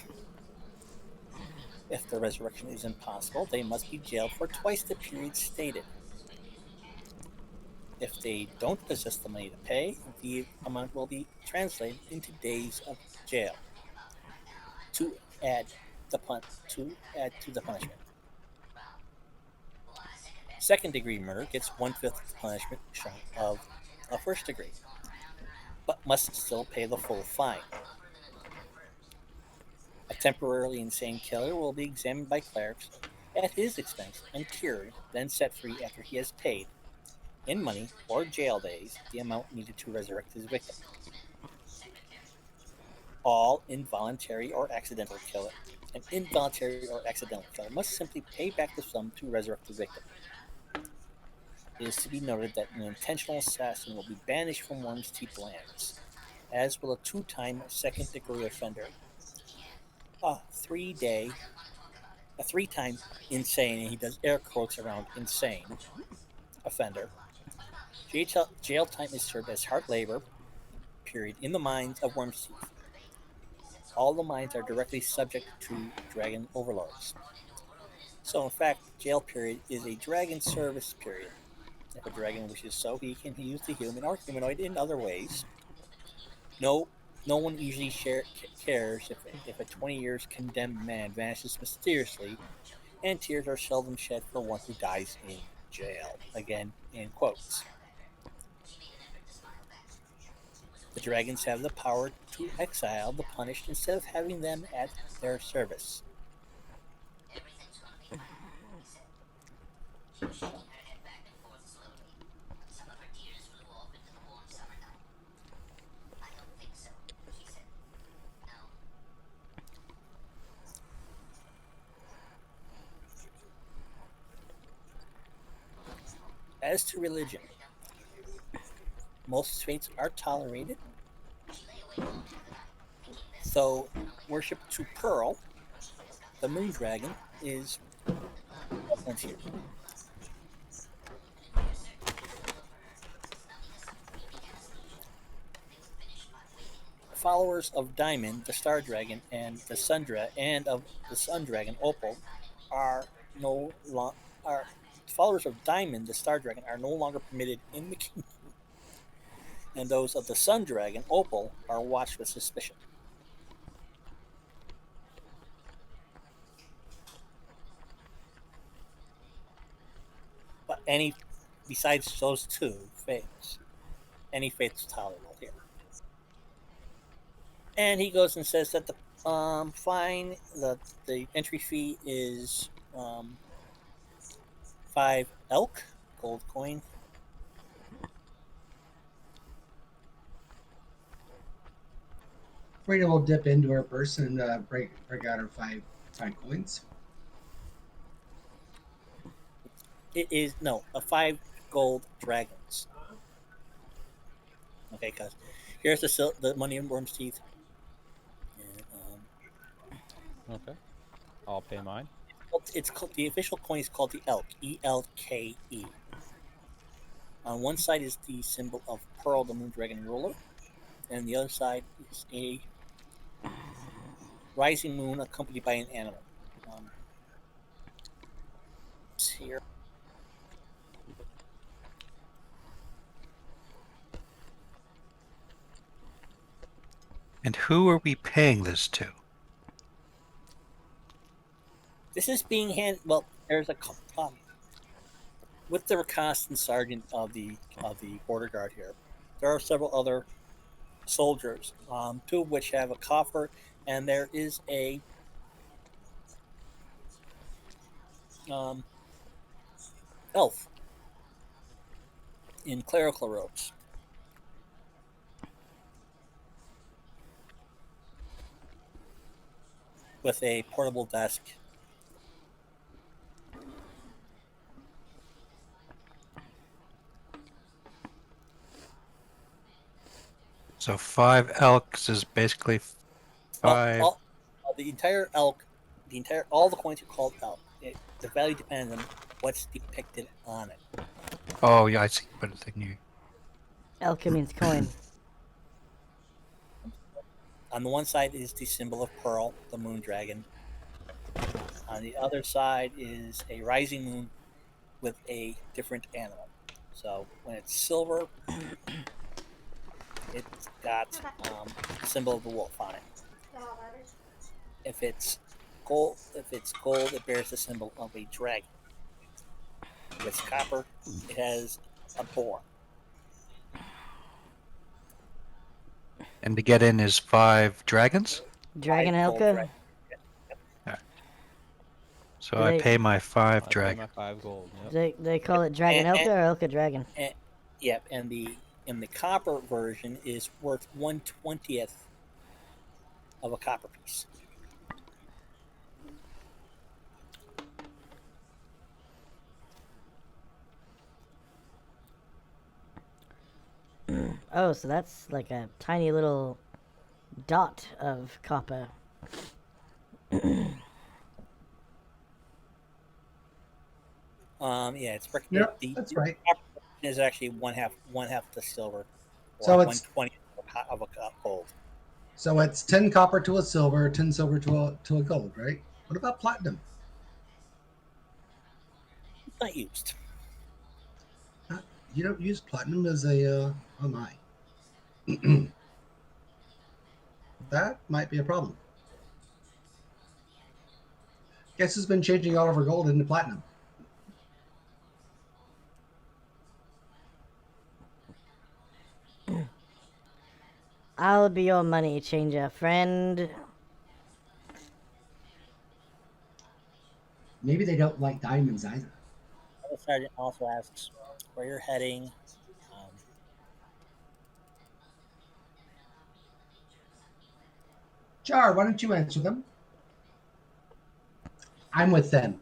B: If the resurrection is impossible, they must be jailed for twice the period stated. If they don't possess the money to pay, the amount will be translated into days of jail. To add to the punishment. Second degree murder gets 1/5 the punishment of a first degree, but must still pay the full fine. A temporarily insane killer will be examined by clerics at his expense and cured, then set free after he has paid, in money or jail days, the amount needed to resurrect his victim. All involuntary or accidental killer An involuntary or accidental killer must simply pay back the sum to resurrect the victim. It is to be noted that an intentional assassin will be banished from Worm's Teeth lands, as will a two-time second-degree offender. A three-day, a three-time insane, and he does air quotes around insane, offender. Jail time is served as hard labor, period, in the mines of Worm's Teeth. All the mines are directly subject to dragon overlords. So, in fact, jail period is a dragon service period. If a dragon wishes so, he can use the human or humanoid in other ways. No, no one usually cares if a 20 years condemned man vanishes mysteriously, and tears are seldom shed for one who dies in jail. Again, in quotes. The dragons have the power to exile the punished instead of having them at their service. As to religion, most faiths are tolerated, though worship to Pearl, the moon dragon, is prevalent here. Followers of Diamond, the Star Dragon, and of the Sun Dragon Opal are no lo- are followers of Diamond, the Star Dragon, are no longer permitted in the kingdom, and those of the Sun Dragon Opal are watched with suspicion. But any besides those two faiths, any faith is tolerable here. And he goes and says that the fine the entry fee is 5 elk gold coin.
A: Rita will dip into her purse and break out her five coins.
B: It is no a 5 gold dragons. Okay, because here's the money in Worm's Teeth. And,
C: Okay. I'll pay mine.
B: it's called the official coin is called the elk. ELKE. On one side is the symbol of Pearl, the Moon Dragon ruler, and the other side is a rising moon accompanied by an animal. Um, here,
H: And who are we paying this to?
B: this is being handed. Well, there's a with the recastant sergeant of the border guard here. There are several other soldiers, two of which have a coffer, and there is a um, elf in clerical robes with a portable desk.
H: So 5 elks is basically
B: Well,
H: 5.
B: the entire elk, all the coins are called elk. The value depends on what's depicted on it.
H: Oh, yeah, I see. But the new.
F: Elka means coin.
B: On the one side is the symbol of Pearl, the moon dragon. On the other side is a rising moon with a different animal. So when it's silver, it's got the symbol of the wolf on it. If it's gold, it bears the symbol of a dragon. If it's copper, it has a boar.
H: And to get in is 5 dragons?
F: Dragon
B: Five gold
F: Elka?
B: dragons.
H: So
F: Do
H: I
F: they-
H: pay my 5
C: I pay
H: dragon.
C: my 5 gold. Yep.
F: They call it Dragon
B: And,
F: Elka or Elka Dragon?
B: and, yep, and the copper version is worth 1/20th of a copper piece.
F: Oh, so that's like a tiny little dot of copper.
B: Yeah, it's
A: Yep,
B: the
A: that's right.
B: copper version is actually one half the silver, or
A: So
B: one
A: it's
B: twentieth of a gold.
A: so it's 10 copper to a silver, 10 silver to a gold, right? What about platinum?
B: It's not used.
A: Uh, You don't use platinum as a oh my. That might be a problem. Guess who's been changing all of our gold into platinum?
F: I'll be your money changer, friend.
A: Maybe they don't like diamonds either.
B: The sergeant also asks where you're heading. Um,
A: Jar, why don't you answer them? I'm with them.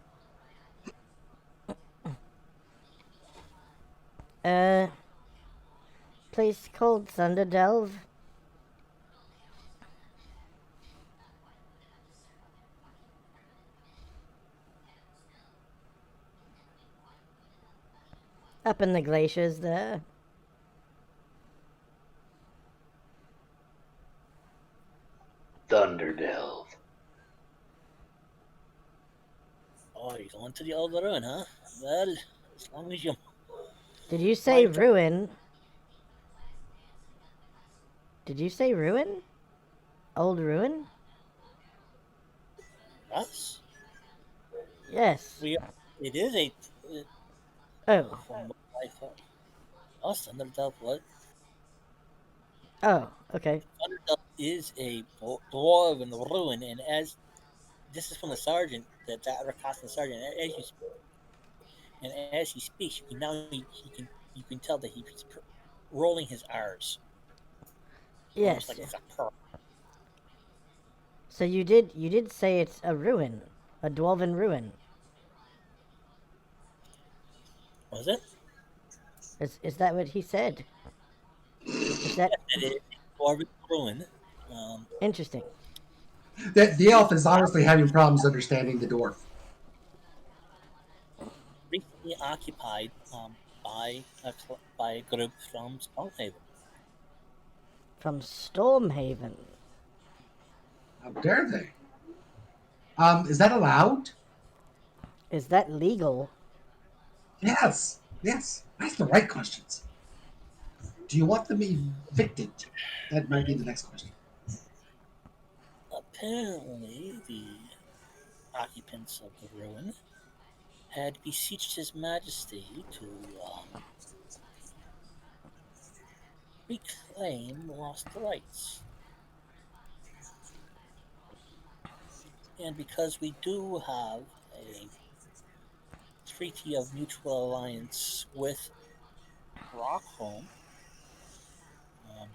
F: Uh, place called Thunderdelve. Up in the glaciers there.
D: Thunderdelve.
B: oh, you're going to the old ruin, huh? Well, as long as you
F: Did you say
B: mind
F: ruin? Did you say ruin? Old ruin?
B: us,
F: Yes.
B: it is a
F: Oh.
B: from what I thought. Us Thunderdelt, what?
F: Oh, okay.
B: Thunderdelt is a dwarf in the ruin, and as this is from the sergeant, that constant sergeant. As he speaks, you can tell that he's rolling his R's, almost
F: Yes.
B: like it's a purr.
F: So you did say it's a ruin, a dwarven ruin.
B: Was it?
F: Is that what he said? Is that
B: It is a dwarven ruin.
F: interesting?
A: The elf is
B: Recently,
A: honestly having problems understanding the dwarf.
B: recently occupied by a group from Stonehaven.
F: From Stormhaven.
A: How dare they? Is that allowed?
F: Is that legal?
A: Yes. Yes. Ask the right questions. Do you want them evicted? That might be the next question.
B: Apparently, the occupants of the ruin had beseeched His Majesty to reclaim lost rights. And because we do have a treaty of mutual alliance with Rockholm, um,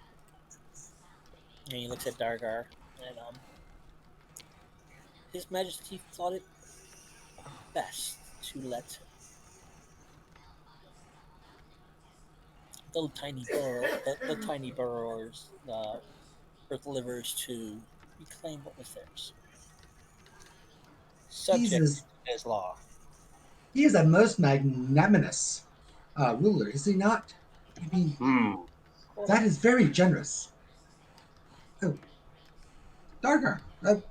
B: and he looks at Dargar, and His Majesty thought it best to let the tiny burrowers, earth livers, to reclaim what was theirs,
A: He's
B: subject
A: this,
B: to his law.
A: he is a most magnanimous ruler, is he not? I mean, that is very generous. Oh, Dargar, come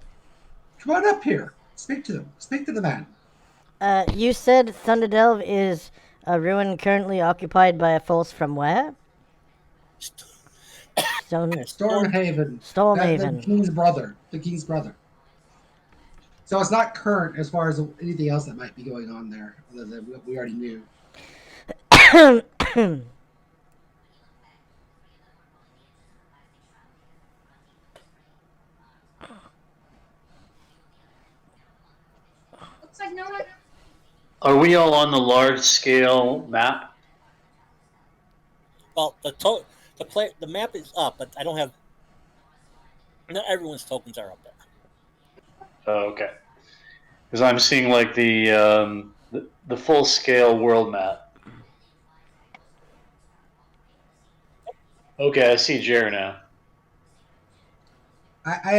A: on up here. Speak to them. Speak to the man.
F: You said Thunderdelve is a ruin currently occupied by a force from where? Stone.
A: Stormhaven. The
F: Stormhaven.
A: king's brother. The king's brother. So it's not current as far as anything else that might be going on there, other than what we already knew.
D: Are we all on the large scale map?
B: Well, the map is up, but I don't have. Not everyone's tokens are up there.
D: Oh, okay. Because I'm seeing like the full scale world map. Okay, I see Jer now.
A: I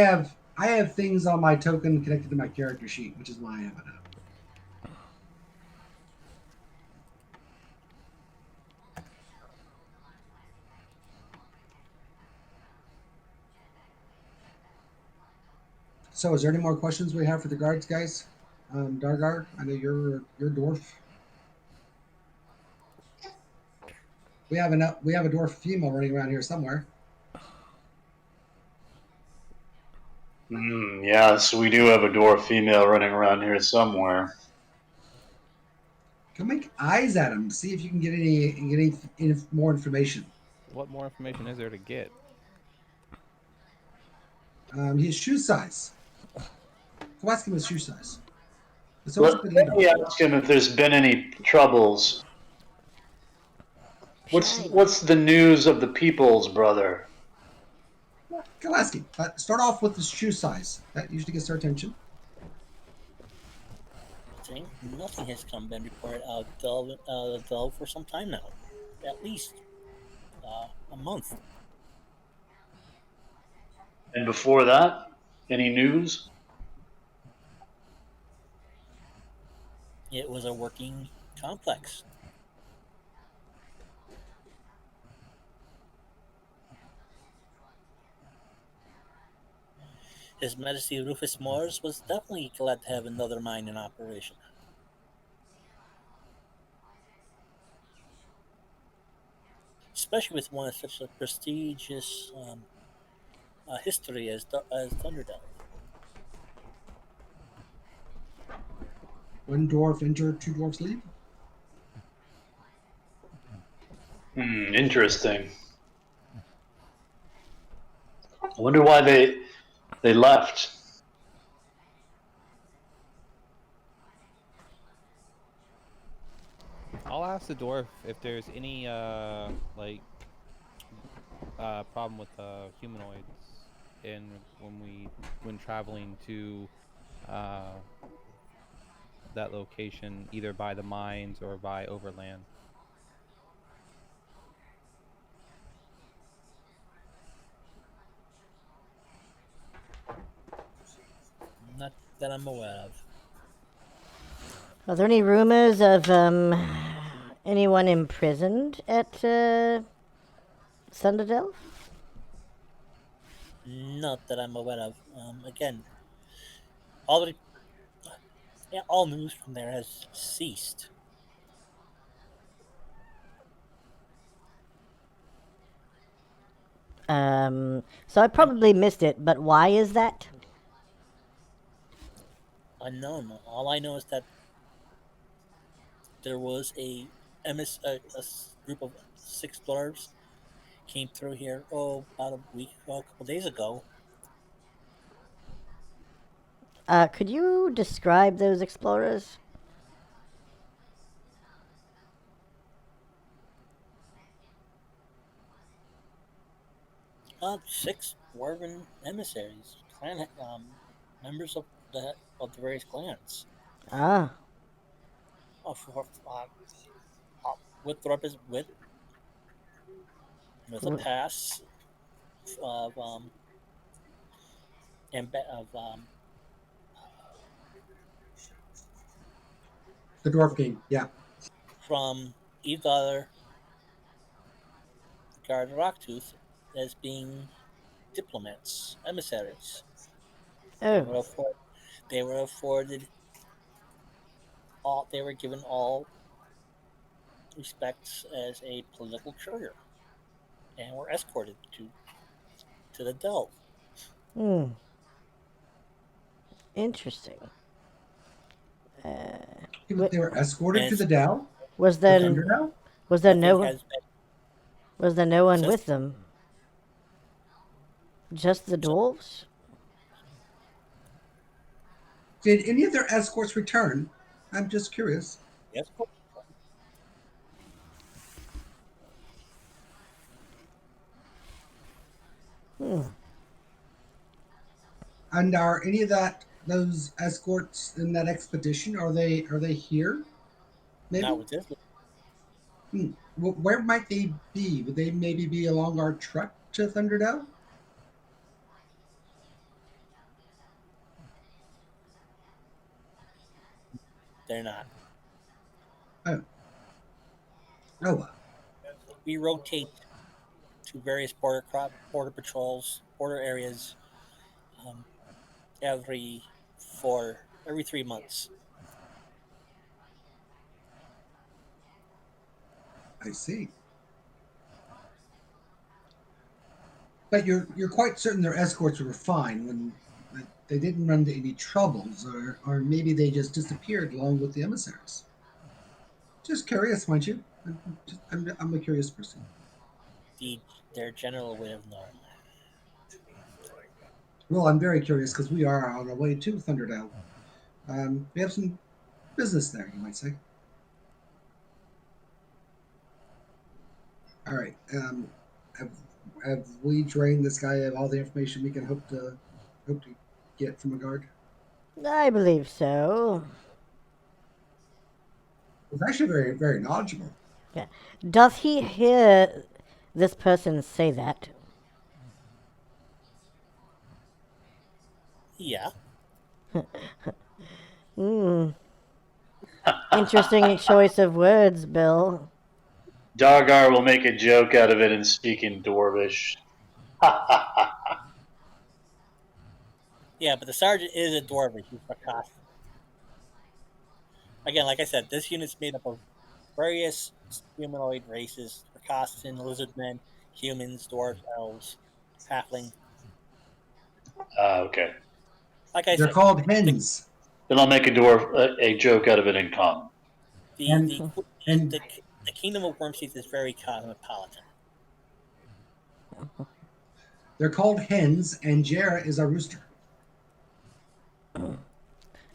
A: have things on my token connected to my character sheet, which is why I have it up. So, is there any more questions we have for the guards, guys? Dargar, I know you're a dwarf. We have a dwarf female running around here somewhere.
D: Yes, we do have a dwarf female running around here somewhere.
A: Go make eyes at him. See if you can get any more information.
C: What more information is there to get?
A: His shoe size. Go ask him his shoe size. It's always
D: Let,
A: a good
D: let
A: lead-off.
D: me ask him if there's been any troubles.
F: Shine.
D: What's the news of the peoples, brother?
A: Go ask him. Start off with his shoe size. That usually gets their attention.
B: Thing. Nothing has been reported out of Delve for some time now, at least a month.
D: And before that, any news?
B: It was a working complex. His Majesty Rufus Mars was definitely glad to have another mine in operation, especially with one of such a prestigious history as Thunderdell.
A: One dwarf enter, two dwarfs leave.
D: Interesting. I wonder why they left.
C: I'll ask the dwarf if there's any like problem with humanoids in when traveling to uh that location, either by the mines or by overland.
B: Not that I'm aware of.
F: Are there any rumors of anyone imprisoned at Thunderdell?
B: Not that I'm aware of. Again, all the, yeah, all news from there has ceased.
F: So I
B: And
F: probably missed it, but why is that?
B: unknown. All I know is that there was a group of six dwarves came through here about a week ago, a couple days ago.
F: Could you describe those explorers?
B: Six dwarven emissaries, members of the various clans.
F: Ah,
B: For, with with a
F: w-
B: pass of of
A: The dwarf king. Yeah.
B: from either Guard Rocktooth as being diplomats, emissaries. They
F: oh,
B: were afforded, they were afforded all. They were given all respects as a political courier, and were escorted to the Delve.
F: hmm, interesting.
A: They were escorted
B: And
A: to the Dow,
F: Was
A: the
F: there
A: Thunder Dow.
F: was there
B: nothing
F: no
B: has been
F: was there no one
B: since.
F: with them? Just the
B: So,
F: dwarves?
A: Did any of their escorts return? I'm just curious.
B: yes,
F: Hmm.
A: And are any of those escorts in that expedition? Are they here?
B: not
A: Maybe.
B: with this.
A: Where might they be? Would they maybe be along our trek to Thunderdell?
B: They're not.
A: Oh, oh well.
B: We rotate to various border patrols, border areas, um, every every 3 months.
A: I see. But you're quite certain their escorts were fine when that they didn't run into any troubles, or maybe they just disappeared along with the emissaries. Just curious, mind you. I'm a curious person.
B: The their general would have known.
A: Well, I'm very curious because we are on our way to Thunderdell. We have some business there, you might say. All right. Have have we drained this guy of all the information we can hope to get from a guard?
F: I believe so.
A: It's actually very knowledgeable.
F: Yeah. Does he hear this person say that?
B: Yeah,
F: Hmm. Interesting choice of words, Bill.
D: Dargar will make a joke out of it and speak in Dwarvish.
B: yeah, but the sergeant is a dwarven. He's Rakastan. Again, like I said, this unit's made up of various humanoid races: Rakastan, lizardmen, humans, dwarves, elves, halfling.
D: Okay.
B: Like I
A: They're
B: said,
A: called
B: the
A: hens,
D: Then I'll make a joke out of it in common.
B: the
A: and
B: the
A: and
B: the, the kingdom of Wormseed is very cosmopolitan.
A: they're called hens, and Jera is a rooster.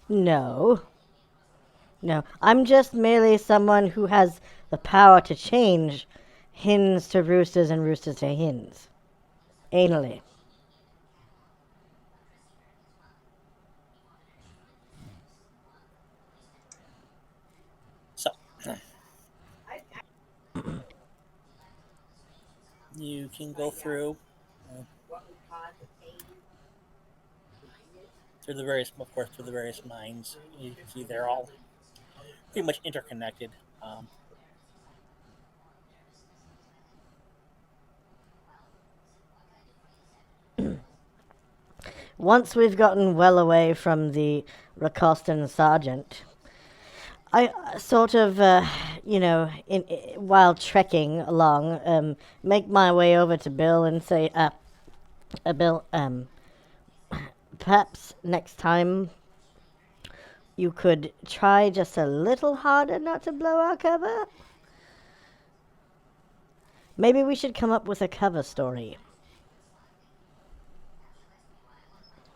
F: No. No. I'm just merely someone who has the power to change hens to roosters and roosters to hens. Anally.
B: So you can go uh, through the various, of course, through the various mines. You can see they're all pretty much interconnected. Um,
F: Once we've gotten well away from the Rakostan sergeant, I sort of, while trekking along, make my way over to Bill and say, Bill, perhaps next time you could try just a little harder not to blow our cover? Maybe we should come up with a cover story.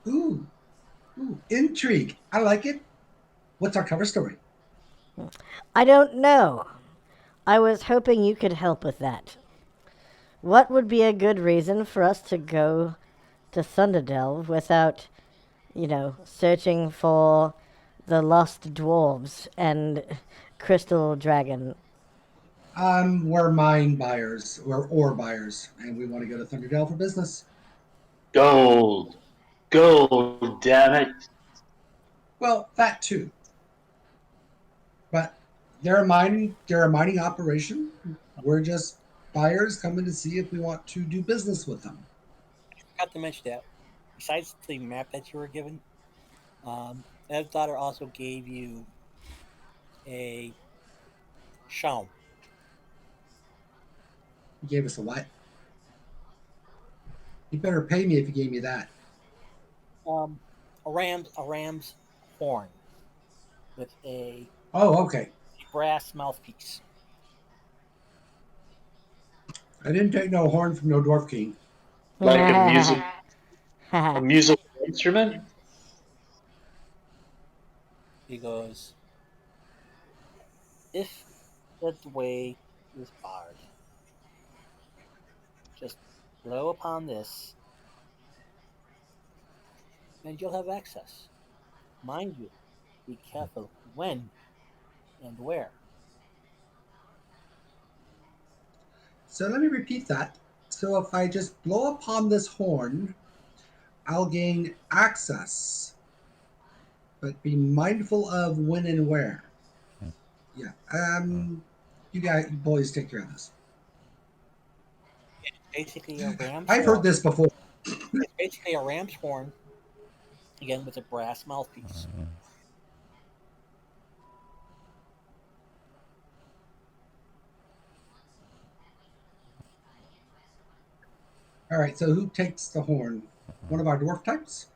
A: Ooh, intrigue. I like it. What's our cover story?
F: I don't know. I was hoping you could help with that. What would be a good reason for us to go to Thunderdelve without, searching for the lost dwarves and crystal dragon?
A: We're mine buyers, or ore buyers, and we want to go to Thunderdell for business.
D: Gold. Gold, damn it.
A: Well, that too. But they're a mining operation. We're just buyers coming to see if we want to do business with them.
B: forgot to mention that besides the map that you were given, Ed's daughter also gave you a shalm,
A: He gave us a what? You better pay me if you gave me that.
B: um, a ram's horn with a
A: Oh, okay.
B: A brass mouthpiece.
A: I didn't take no horn from no dwarf king.
D: Like a musical instrument?
B: He goes, if the way is barred, just blow upon this, and you'll have access. Mind you, be careful when and where.
A: So let me repeat that. So if I just blow upon this horn, I'll gain access, but be mindful of when and where. Yeah. You guys, you boys, take care of this.
B: Basically, a ram's
A: I've heard
B: horn.
A: this before.
B: It's basically a ram's horn, again with a brass mouthpiece.
A: All right. So who takes the horn? One of our dwarf types.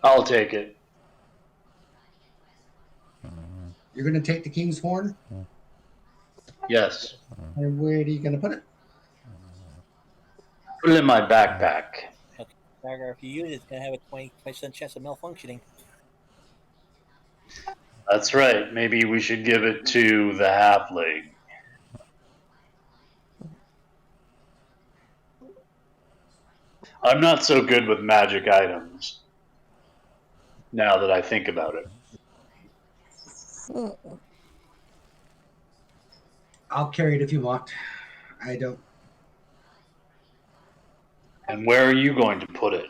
D: I'll take it.
A: You're going to take the king's horn,
D: Yes.
A: and where are you going to put it?
D: Put it in my backpack.
B: Okay, Dagger, if you use it, it's going to have a 20% chance of malfunctioning.
D: That's right. Maybe we should give it to the halfling. I'm not so good with magic items now that I think about it.
A: I'll carry it if you want. I don't.
D: And where are you going to put it?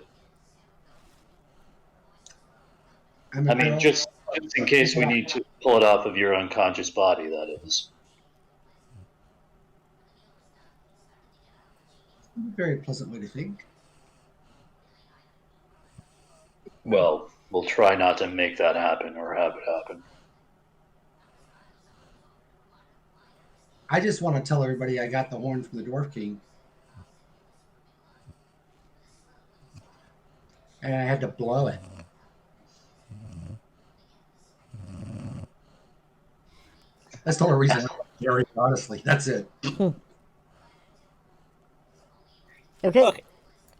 A: I'm a
D: I mean,
A: girl.
D: just in case we need to pull it off of your unconscious body, that is.
A: Very pleasant way to think.
D: Well, we'll try not to make that happen or have it happen.
A: I just want to tell everybody I got the horn from the dwarf king, and I had to blow it. That's the only reason I carry it, honestly. That's it.
F: Okay,
B: Okay,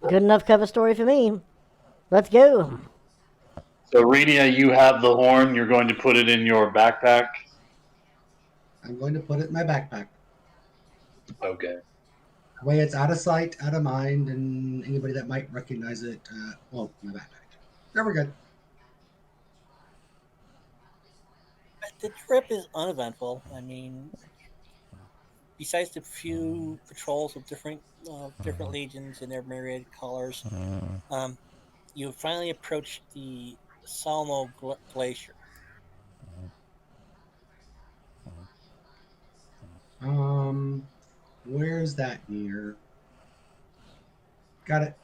F: good enough cover story for me. Let's go.
D: So, Renia, you have the horn. You're going to put it in your backpack.
A: I'm going to put it in my backpack.
D: Okay.
A: That way it's out of sight, out of mind, and anybody that might recognize it, well, my backpack. There we go.
B: the trip is uneventful. I mean, besides the few patrols of different legions in their myriad colors, um, you finally approach the Salmo Glacier.
A: Um, where's that near? Got it.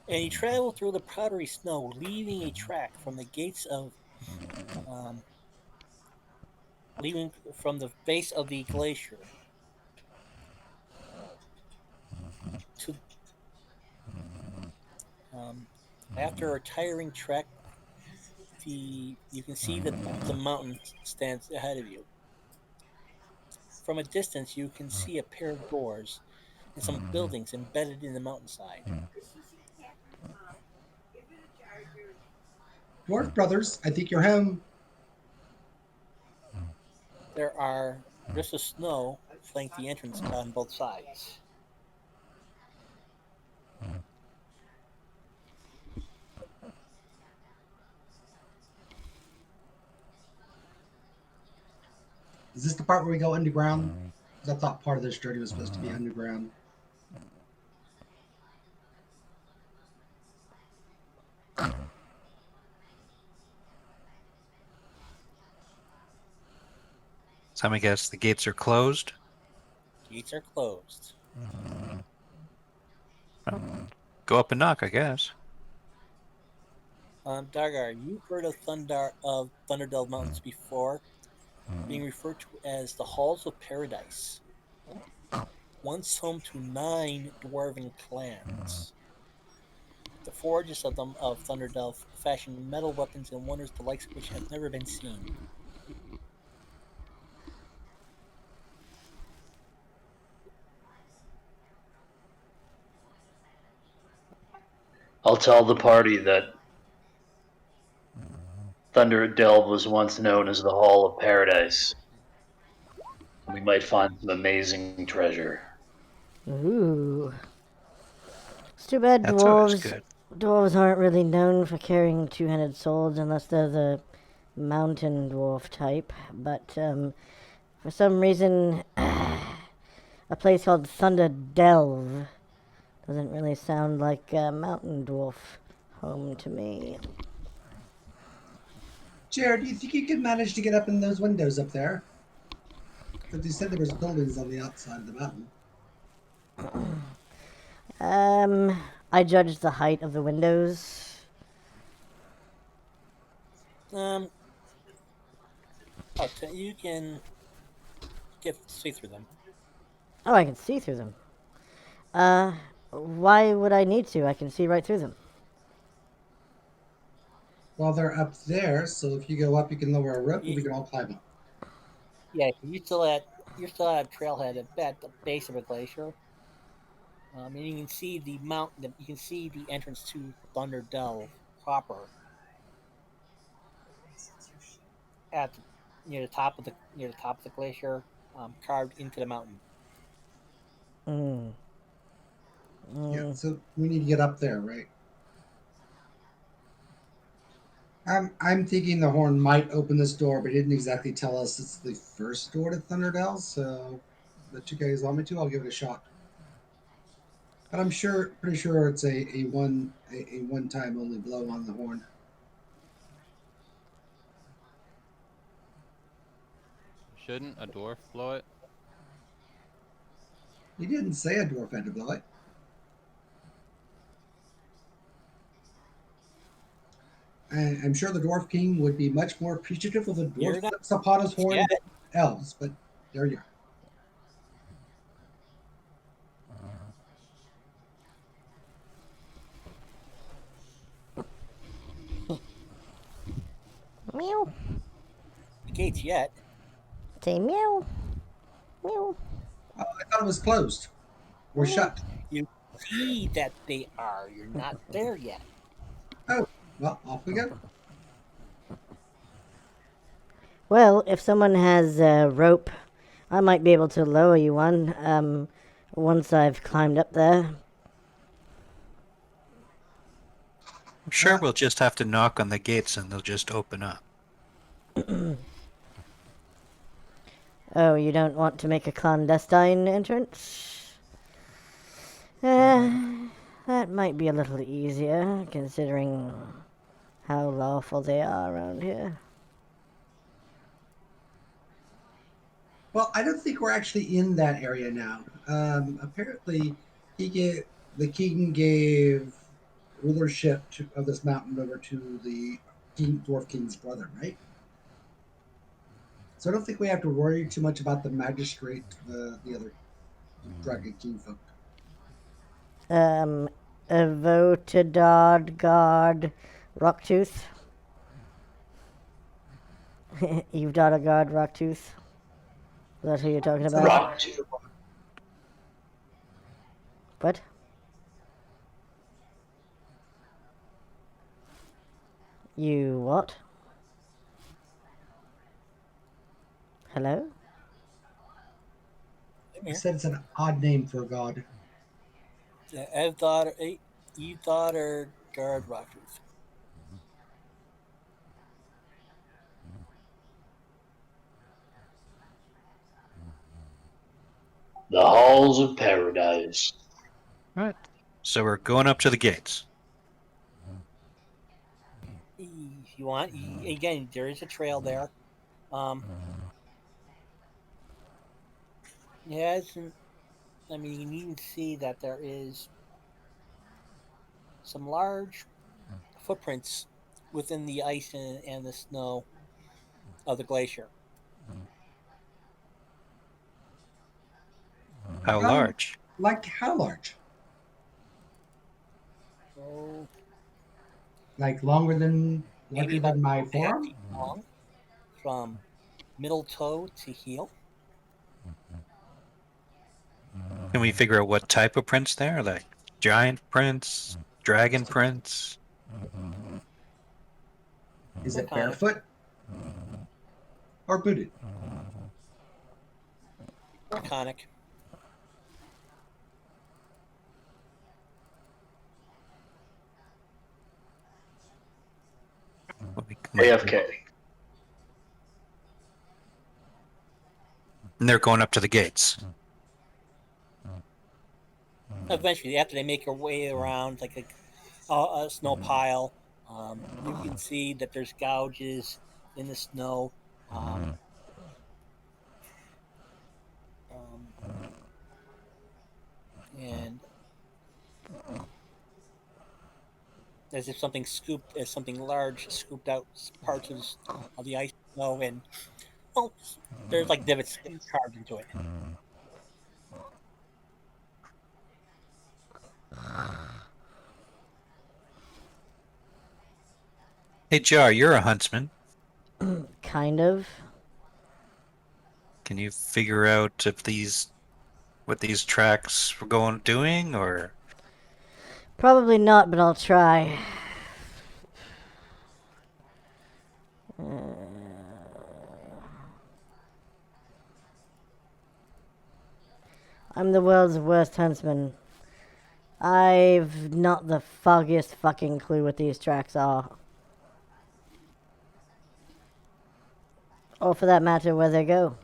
B: And you travel through the powdery snow, leaving a track from the gates of, um, leaving from the base of the glacier to, um, after a tiring trek, you can see the mountain stands ahead of you. From a distance, you can see a pair of doors and some buildings embedded in the mountainside.
A: Dwarf Brothers, I think you're home.
B: There are drifts of snow flank the entrance on both sides.
A: Is this the part where we go underground? 'Cause I thought part of this journey was supposed to be underground.
H: So I'm gonna guess the gates are closed.
B: Gates are closed.
H: Well, go up and knock, I guess.
B: Dargar, you've heard of Thunderdell Mountains before, being referred to as the Halls of Paradise, once home to 9 dwarven clans. The forges of Thunderdelve fashion metal weapons and wonders the likes of which have never been seen.
D: I'll tell the party that Thunder Delve was once known as the Hall of Paradise. We might find some amazing treasure.
F: Ooh. It's too bad
H: That's always
F: dwarves
H: good.
F: dwarves aren't really known for carrying two-handed swords unless they're the mountain dwarf type. But for some reason, a place called Thunder Delve doesn't really sound like a mountain dwarf home to me.
A: Jared, do you think you could manage to get up in those windows up there? Because you said there was buildings on the outside of the mountain.
F: I judge the height of the windows.
B: Um, you can see through them.
F: Oh, I can see through them. Uh, why would I need to? I can see right through them.
A: Well, they're up there, so if you go up, you can lower a rope and
B: You,
A: we can all climb up.
B: yeah, you're still at a trailhead at the base of a glacier. And you can see the mountain. You can see the entrance to Thunder Delve proper at the, near the top of the glacier, carved into the mountain.
F: Mm.
A: Yeah,
F: Mm.
A: so we need to get up there, right? I'm thinking the horn might open this door, but it didn't exactly tell us it's the first door to Thunderdell, so that you guys want me to, I'll give it a shot. But I'm pretty sure it's a one time only blow on the horn.
C: Shouldn't a dwarf blow it?
A: He didn't say a dwarf had to blow it. And I'm sure the dwarf king would be much more appreciative of the dwarf
B: You're not
A: flips upon his horn
B: yet.
A: than elves, but there you are.
F: Meow.
B: The gates yet.
F: Say meow. Meow.
A: Oh, I thought it was closed or
F: Meow.
A: shut.
B: You see that they are. You're not there yet.
A: Oh, well, off we go.
F: Well, if someone has a rope, I might be able to lower you one. Once I've climbed up there.
H: I'm sure
A: Uh,
H: we'll just have to knock on the gates and they'll just open up.
F: Oh, you don't want to make a clandestine entrance? That might be a little easier, considering how lawful they are around here.
A: well, I don't think we're actually in that area now. Apparently, the king gave rulership of this mountain over to the dwarf king's brother, right? So I don't think we have to worry too much about the magistrate, the other dragon king folk.
F: Um, Evotadod God Rocktooth. Evdodagard Rocktooth. Is that who you're talking about?
D: Rock.
F: What? You what? Hello?
B: Come
A: I
B: here.
A: said it's an odd name for a god.
B: You thought or guard rockers.
D: The Halls of Paradise.
H: Right. So we're going up to the gates.
B: If you want, again, there is a trail there. Um, yeah, I mean, you can see that there is some large footprints within the ice and the snow of the glacier.
H: How
A: Um,
H: large?
A: like how large?
B: Oh,
A: Like larger
B: maybe about
A: than my
B: 2.5
A: forearm.
B: feet long, from middle toe to heel.
H: Can we figure out what type of prints there? Like giant prints, dragon prints?
A: Is it
B: Draconic.
A: barefoot or booted?
B: Draconic.
D: AFK.
H: And they're going up to the gates.
B: Eventually, after they make their way around like a snow pile, you can see that there's gouges in the snow. Um, and as if something large scooped out parts of the ice snow, and well, there's like divots carved into it.
H: Hey, Jar, you're a huntsman.
F: Kind of.
H: Can you figure out if what these tracks were doing, or
F: Probably not, but I'll try. I'm the world's worst huntsman. I've not the foggiest fucking clue what these tracks are. Or for that matter, where they go.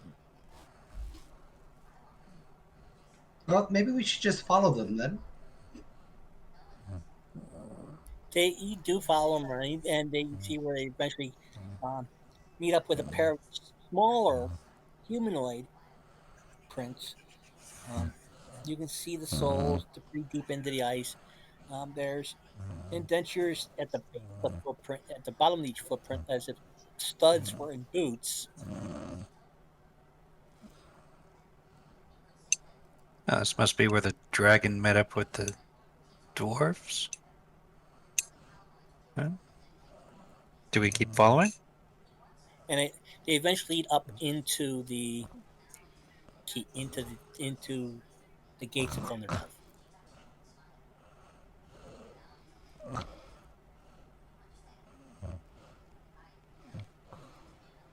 A: Well, maybe we should just follow them then.
B: You do follow them, right? And they see where they eventually um, meet up with a pair of smaller humanoid prints. Um, you can see the soles pretty deep into the ice. There's indentures at the base of the footprint, at the bottom of each footprint, as if studs were in boots.
H: this must be where the dragon met up with the dwarves? Huh? Do we keep following?
B: And they eventually lead up into into the gates of Thunderdove.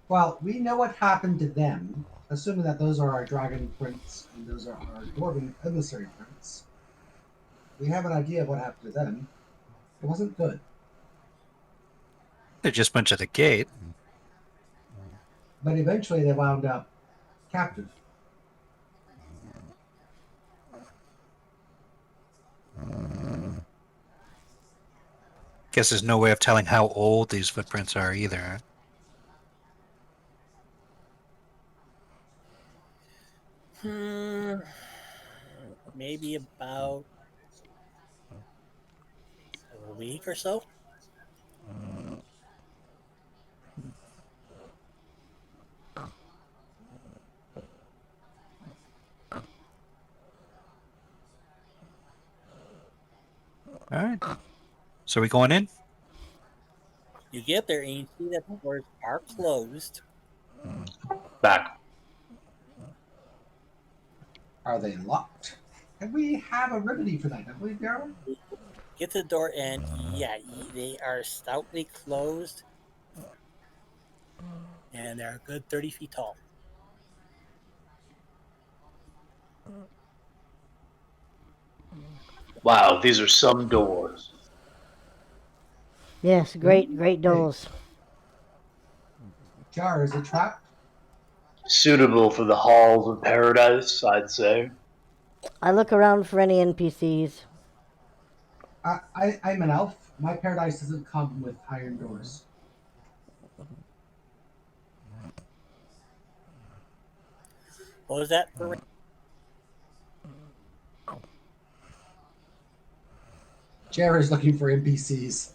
A: Well, we know what happened to them, assuming that those are our dragon prince and those are our dwarven emissary prince. We have an idea of what happened to them. It wasn't good.
H: They just went to the gate.
A: But eventually they wound up captive.
H: Guess there's no way of telling how old these footprints are either. Huh?
B: Maybe about a week or so.
H: All right. So we going in?
B: You get there and you see that the doors are closed.
D: Back.
A: Are they locked? And we have a remedy for that, don't we, Darren?
B: Get to the door and yeah, they are stoutly closed, and they're a good 30 feet tall.
D: Wow, these are some doors.
F: Yes, great, great
A: Hey,
F: doors.
A: Jar, is it trapped?
D: Suitable for the halls of paradise, I'd say.
F: I look around for any NPCs.
A: I'm an elf. My paradise doesn't come with iron doors.
B: What was that for?
A: Jar is looking for NPCs.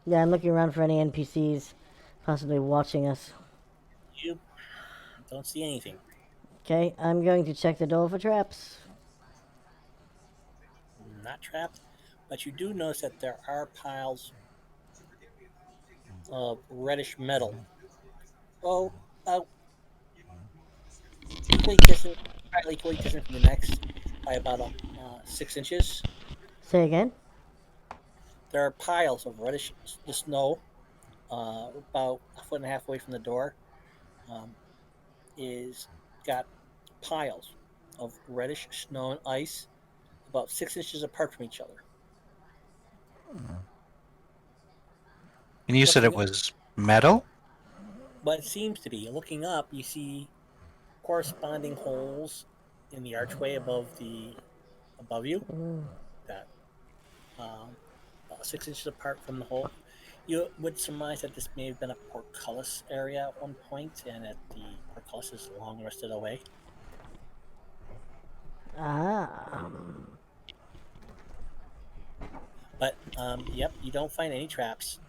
F: Yeah, I'm looking around for any NPCs possibly watching us.
B: You don't see anything.
F: Okay, I'm going to check the door for traps.
B: Not trapped, but you do notice that there are piles of reddish metal. Oh, about equally distant, probably equally distant from the next by about 6 inches.
F: Say again?
B: There are piles of reddish the snow, about a foot and a half away from the door. Um, is got piles of reddish snow and ice about 6 inches apart from each other.
H: And you said it
B: Looking,
H: was metal?
B: but it seems to be. Looking up, you see corresponding holes in the archway above you that about 6 inches apart from the hole. You would surmise that this may have been a portcullis area at one point, and that the portcullis is long rusted away.
F: Ah.
B: But yep, you don't find any traps.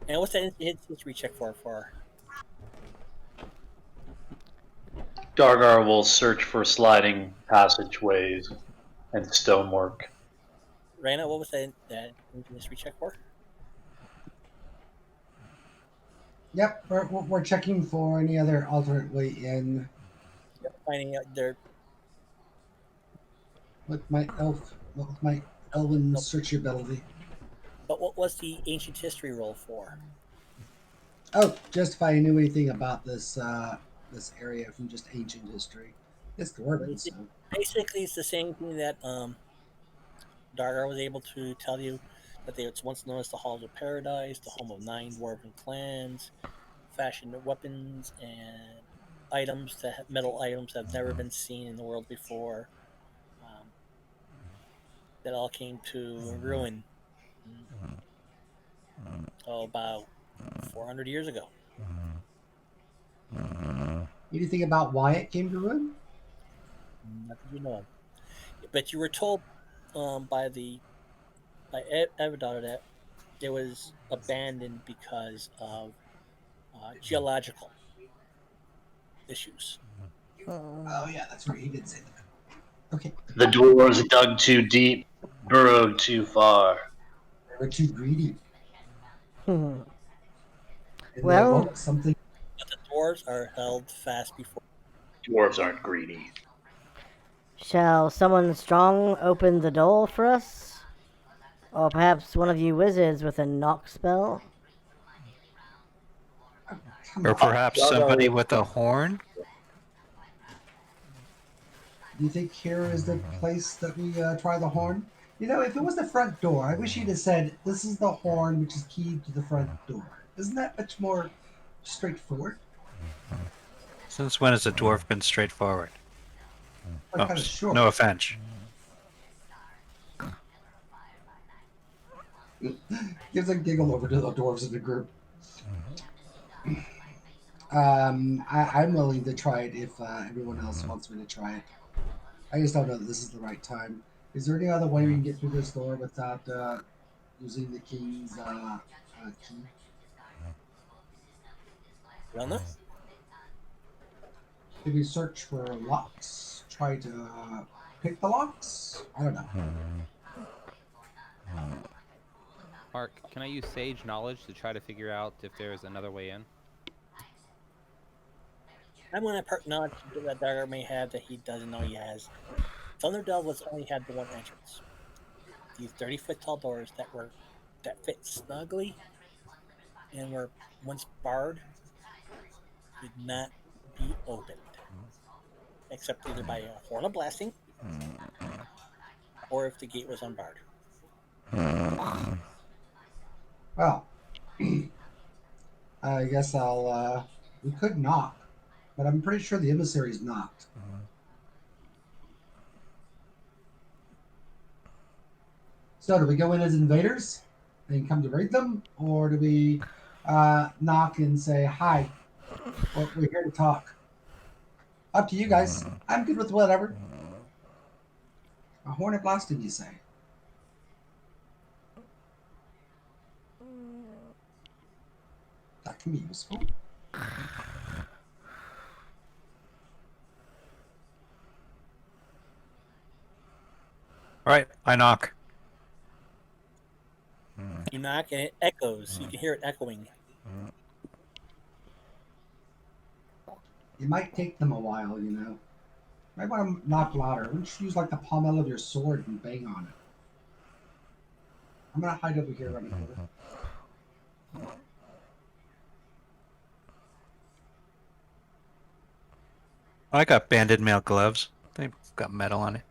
B: And what's that history check for?
D: Dargar will search for sliding passageways and stonework.
B: Raina, what was that history check for?
A: Yep, we're checking for any other alternate way in
B: Finding out there.
A: with my elven
B: Nope.
A: search ability.
B: But what was the ancient history roll for?
A: Oh, just if I knew anything about this area from just ancient history. It's dwarven, so
B: Basically, it's the same thing that Dargar was able to tell you that they was once known as the Halls of Paradise, the home of 9 dwarven clans, fashioned weapons and metal items that have never been seen in the world before. Um, that all came to ruin about 400 years ago.
A: anything about why it came to ruin?
B: Not that you know of. But you were told by Everdottir that it was abandoned because of geological issues.
A: Oh yeah, that's right. He did say that. Okay,
D: The dwarves dug too deep, burrowed too far.
A: they were too greedy, and they
F: Well,
A: awoke something.
B: But the dwarves are held fast before.
D: Dwarves aren't greedy.
F: shall someone strong open the door for us? Or perhaps one of you wizards with a knock spell?
A: Oh, come
H: Or
A: on.
H: perhaps somebody with a horn?
A: Do you think here is the place that we try the horn? You know, if it was the front door, I wish he'd have said, "This is the horn, which is keyed to the front door." Isn't that much more straightforward?
H: Since when has a dwarf been straightforward?
A: Or
H: Oh,
A: kind of short.
H: no offense.
A: Gives a giggle over to the dwarves in the group. I'm willing to try it if everyone else wants me to try it. I just don't know that this is the right time. Is there any other way we can get through this door without using the king's key?
B: Well, no.
A: Did we search for locks? Try to pick the locks? I don't know.
C: Mark, can I use sage knowledge to try to figure out if there's another way in?
B: I'm going to acknowledge that Dargar may have that he doesn't know he has. Thunderdell was only had the one entrance. These 30-foot tall doors that fit snugly and were once barred could not be opened, except either by a horn of blasting or if the gate was unbarred.
A: Well, I guess I'll. We could knock, but I'm pretty sure the emissary's knocked. So, do we go in as invaders and come to raid them, or do we knock and say hi? We're here to talk. Up to you guys. I'm good with whatever. A hornet blasting, you say? That can be useful.
H: All right, I knock.
B: You knock and it echoes. You can hear it echoing.
A: It might take them a while, you know. Might want to knock louder. Why don't you use like the pommel of your sword and bang on it? I'm gonna hide over here on the corner.
H: I got banded mail gloves. They've got metal on it.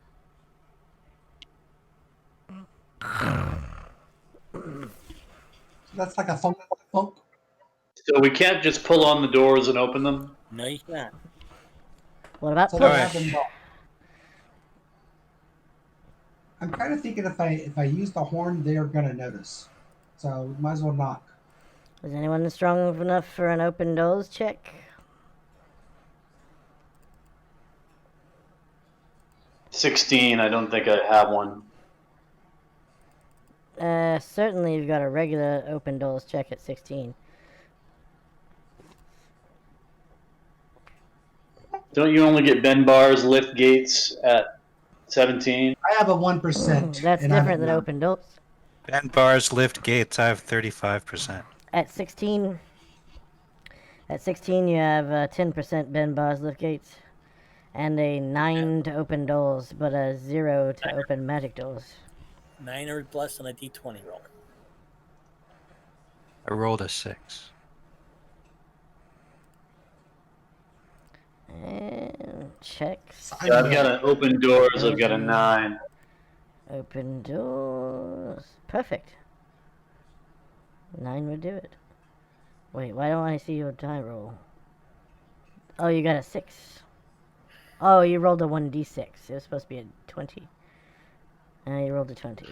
A: That's like a thunk, thunk.
D: So we can't just pull on the doors and open them?
B: No, you can't.
F: What about
A: So
F: push?
A: they have them. I'm kind of thinking if I use the horn, they are gonna notice. So might as well knock.
F: Is anyone strong enough for an open doors check?
D: 16, I don't think I have one.
F: Certainly you've got a regular open doors check at 16.
D: Don't you only get bend bars, lift gates at 17?
A: I have a 1%,
F: That's
A: and I'm
F: different
A: at
F: than
A: none.
F: open doors.
H: Bend bars, lift gates. I have 35%.
F: At 16, you have 10% bend bars, lift gates, and a 9 to open doors, but a 0 to open magic doors.
B: 9 or plus on a d20 roll.
H: I rolled a 6.
F: And checks.
D: Yeah, I've got an open doors, I've got a 9.
F: Open doors. Perfect. 9 would do it. Wait, why don't I see your die roll? Oh, you got a 6. Oh, you rolled a 1d6. It was supposed to be a 20. You rolled a 20.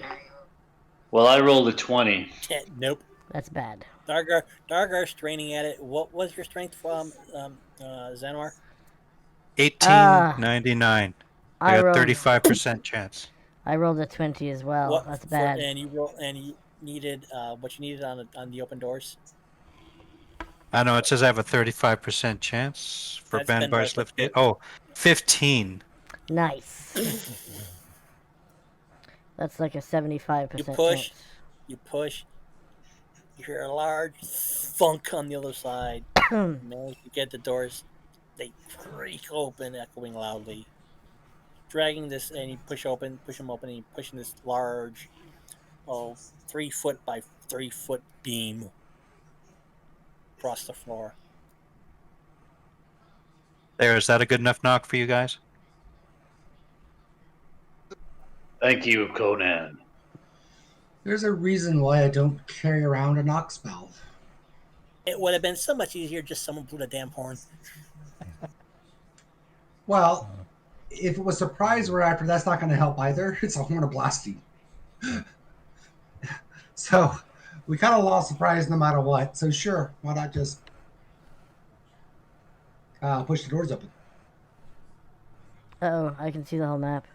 D: Well, I rolled a 20.
B: Nope.
F: That's bad.
B: Dargar's straining at it. What was your strength from Zanwar?
H: 1899. I
F: I
H: got
F: rolled
H: 35% chance.
F: I rolled a 20 as well. That's bad.
B: And you needed what you needed on the open doors.
H: I know it says I have a 35% chance for
B: That's
H: bend
B: bend
H: bars,
B: bars,
H: lift gate. Oh, 15.
F: Nice. That's like a 75%
B: You push,
F: chance.
B: you push. You hear a large thunk on the other side. Manage to get the doors. They creak open, echoing loudly. Dragging this, and you push them open, and you're pushing this large, 3 foot by 3 foot beam across the floor.
H: There, is that a good enough knock for you guys?
D: Thank you, Conan.
A: There's a reason why I don't carry around a knock spell.
B: It would have been so much easier just someone blew the damn horn.
A: Well, if it was surprise we're after, that's not going to help either. It's a horn of blasting. So we kind of lost surprise no matter what. So sure, why not just push the doors open?
F: Uh-oh, I can see the whole map.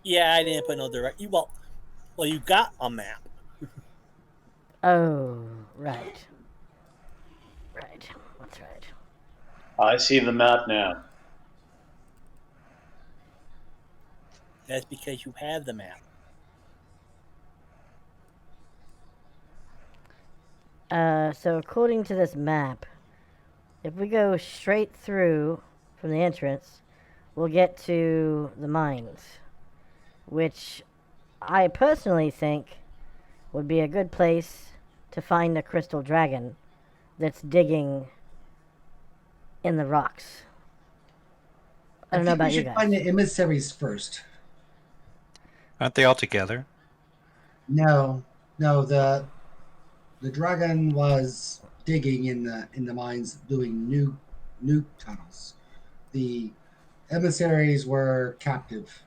B: Yeah, I didn't put no direct. Well, you got a map.
F: Oh, right. Right. That's right.
D: I see the map now.
B: That's because you have the map.
F: So according to this map, if we go straight through from the entrance, we'll get to the mines, which I personally think would be a good place to find a crystal dragon that's digging in the rocks. I don't know about you
A: we should find
F: guys.
A: the emissaries first.
H: Aren't they all together?
A: No, the dragon was digging in the mines, doing new tunnels. The emissaries were captive.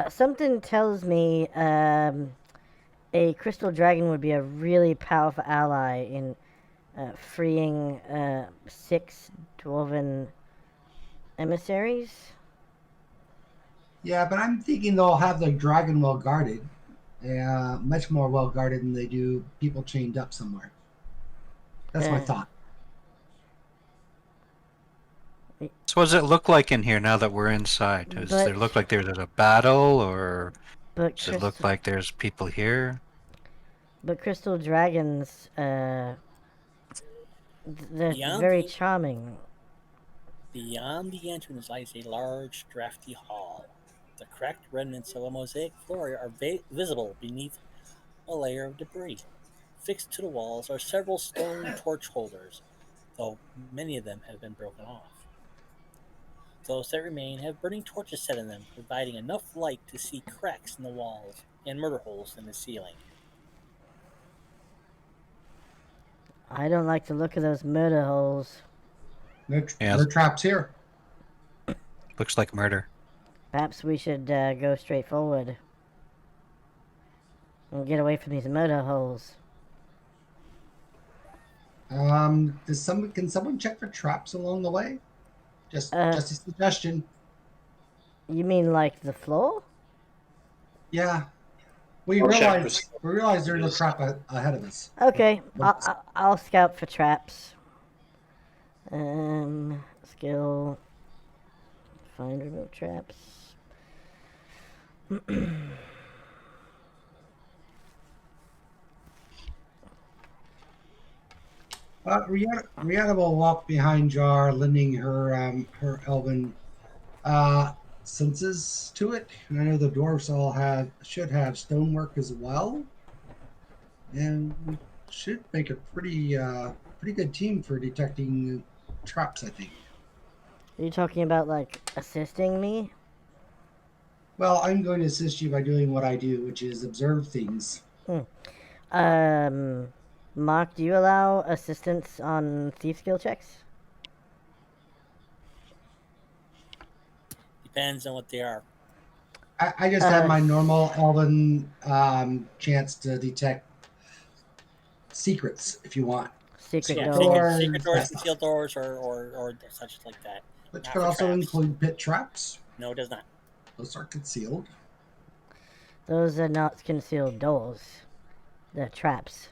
F: Something tells me a crystal dragon would be a really powerful ally in freeing 6 dwarven emissaries.
A: Yeah, but I'm thinking they'll have the dragon well guarded. Much more well guarded than they do people chained up somewhere. That's my thought.
H: So what does it look like in here now that we're inside? Does
F: But-
H: there look like there's a battle, or
F: But
H: does it look like there's people here?
F: crystal dragons, they're
B: Beyond
F: very
B: the
F: charming.
B: Beyond the entrance lies a large, drafty hall. The cracked remnants of a mosaic floor are visible beneath a layer of debris. Fixed to the walls are several stone torch holders, though many of them have been broken off. Those that remain have burning torches set in them, providing enough light to see cracks in the walls and murder holes in the ceiling.
F: I don't like the look of those murder holes.
A: No,
H: Yeah.
A: no traps here.
H: Looks like murder.
F: Perhaps we should go straight forward and get away from these murder holes.
A: Can someone check for traps along the way? Just a suggestion.
F: You mean like the floor?
A: Yeah, we
D: I'll check
A: realize there's no trap ahead of us.
F: Okay,
A: But
F: I'll scout for traps. Skill. Find remove traps.
A: Rihanna will walk behind Jar, lending her elven senses to it. And I know the dwarves should have stonework as well, and we should make a pretty good team for detecting traps. I think.
F: Are you talking about like assisting me?
A: Well, I'm going to assist you by doing what I do, which is observe things.
F: Mark, do you allow assistance on thief skill checks?
B: Depends on what they are.
A: I just have my normal elven chance to detect secrets if you want.
F: Secret
B: Yeah,
F: doors.
B: secret doors, concealed doors, or such like that.
A: Which
B: Not
A: could
B: for
A: also
B: traps.
A: include pit traps.
B: No, it does not.
A: Those are concealed.
F: Those are not concealed doors. They're traps.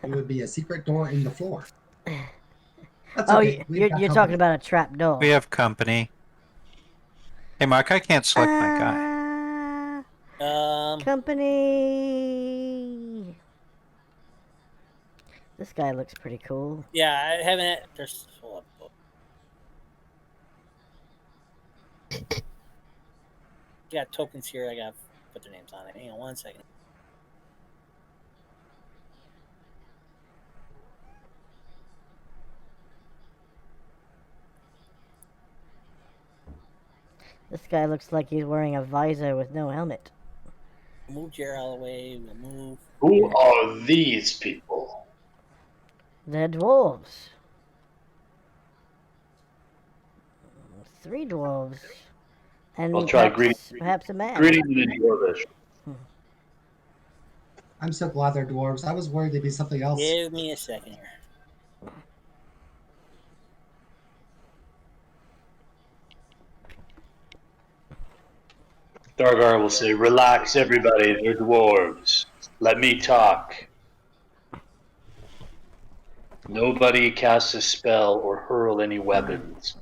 A: It would be a secret door in the floor. That's
F: Oh,
A: okay.
F: you're talking about a trap door.
H: We have company. Hey, Mark, I can't select my guy.
F: Company. This guy looks pretty cool.
B: Yeah, I haven't. There's. Got tokens here. I got to put their names on it. Hang on 1 second.
F: This guy looks like he's wearing a visor with no helmet.
B: Move Jared out of the way. We'll move.
D: Who are these people?
F: They're dwarves. 3 dwarves. And
D: I'll try
F: perhaps a man.
D: greeting in Dwarvish.
A: I'm so glad they're dwarves. I was worried they'd be something else.
B: Give me a second here.
D: Dargar will say, "Relax, everybody. They're dwarves. Let me talk. Nobody casts a spell or hurl any weapons.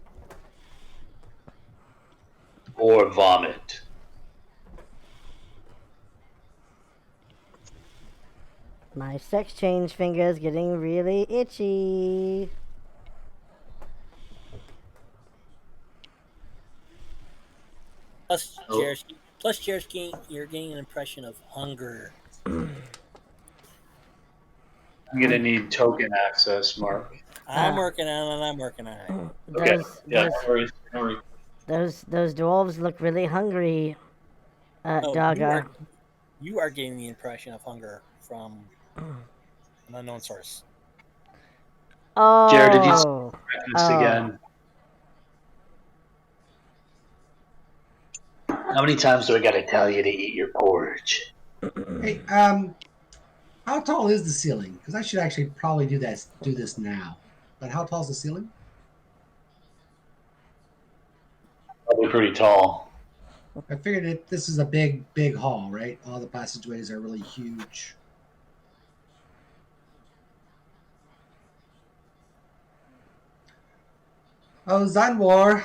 D: Or vomit.
F: My sex change finger's getting really itchy.
B: Plus, you're gaining an impression of hunger.
D: I'm gonna need token access, Mark.
B: I'm working on it.
D: Okay. Yeah, no worries.
F: Those dwarves look really hungry,
B: Oh,
F: Daga.
B: You are gaining the impression of hunger from an unknown source.
F: Oh.
D: Jared, did you see breakfast again? How many times do I gotta tell you to eat your porridge?
A: Hey, how tall is the ceiling? Because I should actually probably do this now. But how tall is the ceiling?
D: Probably pretty tall.
A: I figured this is a big hall, right? All the passageways are really huge. Oh, Zanwar.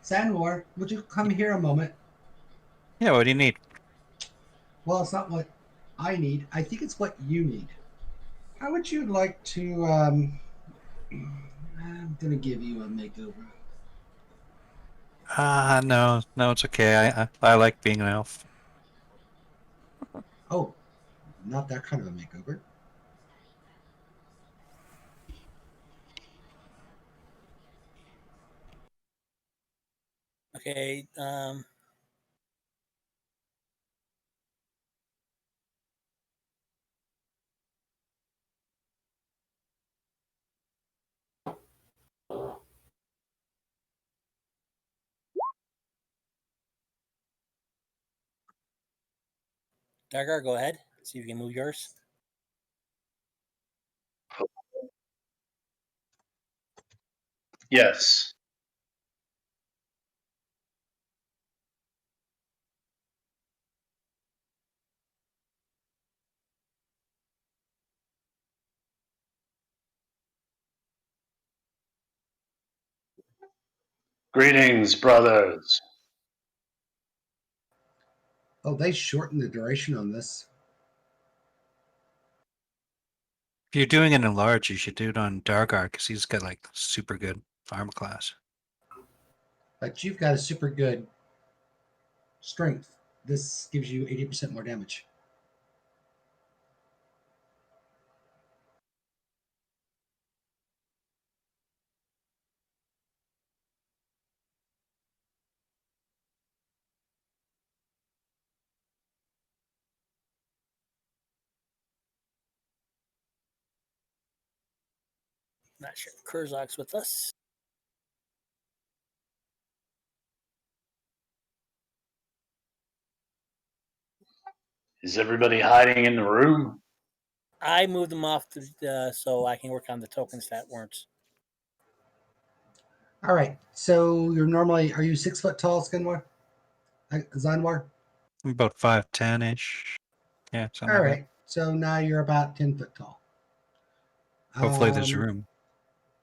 A: Zanwar, would you come here a moment?
H: Yeah, what do you need?
A: Well, it's not what I need. I think it's what you need. How would you like to? I'm gonna give you a makeover.
H: No, no, it's okay. I like being an elf.
A: Oh, not that kind of a makeover.
B: Okay. Dargar, go ahead. See if you can move yours.
D: Yes. Greetings, brothers.
A: Oh, they shortened the duration on this.
H: If you're doing it in large, you should do it on Dargar because he's got like super good armor class.
A: But you've got a super good strength. This gives you 80% more damage.
B: Not sure if Kurzak's with us.
D: Is everybody hiding in the room?
B: I moved them off so I can work on the tokens that weren't.
A: All right. So you're normally, are you 6 foot tall, Skinwar? Zanwar?
H: I'm about 5'10" ish. Yeah, something
A: All
H: like that.
A: right. So now you're about 10 foot tall.
H: Hopefully there's
A: Um,
H: room.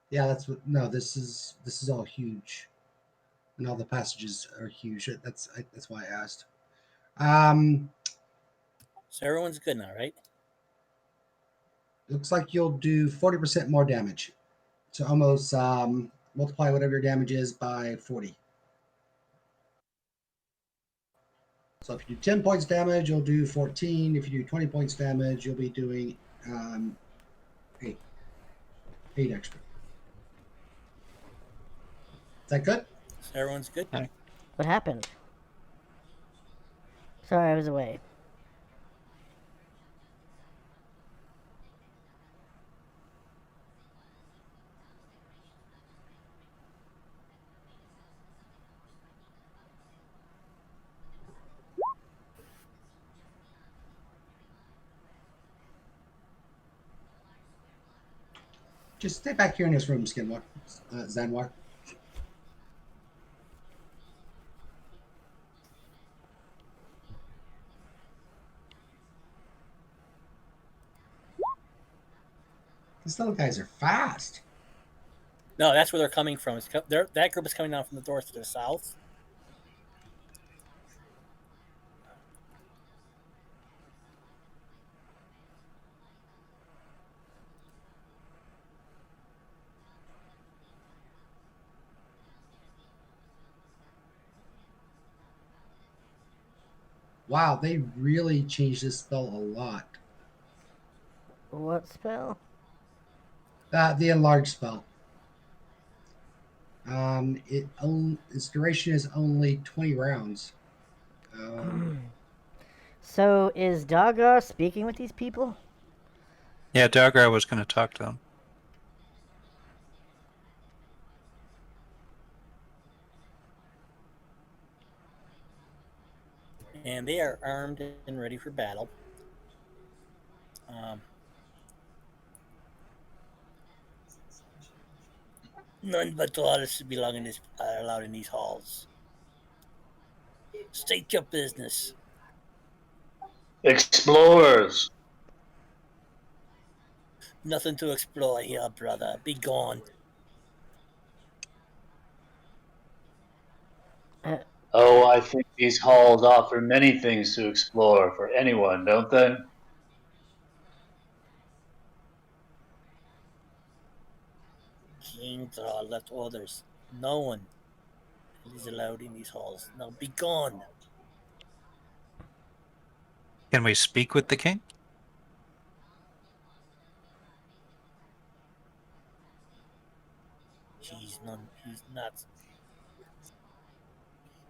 A: yeah, that's what. No, this is all huge, and all the passages are huge. That's why I asked. Um,
B: So everyone's good now, right?
A: looks like you'll do 40% more damage. So almost multiply whatever your damage is by 40. So if you do 10 points damage, you'll do 14. If you do 20 points damage, you'll be doing um, 8. 8 extra. Is that good?
B: So everyone's good.
H: Alright.
F: What happened? Sorry, I was away.
A: Just stay back here in this room, Skinwar. Zanwar. These little guys are fast.
B: No, that's where they're coming from. That group is coming down from the north to the south.
A: Wow, they really changed this spell a lot.
F: What spell?
A: The enlarged spell. Its duration is only 20 rounds.
F: So is Dagar speaking with these people?
H: Yeah, Dargar was going to talk to them.
B: And they are armed and ready for battle. None but daughters are allowed in these halls. State your business.
D: Explorers.
B: Nothing to explore here, brother. Be gone.
D: Oh, I think these halls offer many things to explore for anyone, don't they?
B: King Drah left orders. No one is allowed in these halls. Now be gone.
H: Can we speak with the king?
B: He's none. He's not.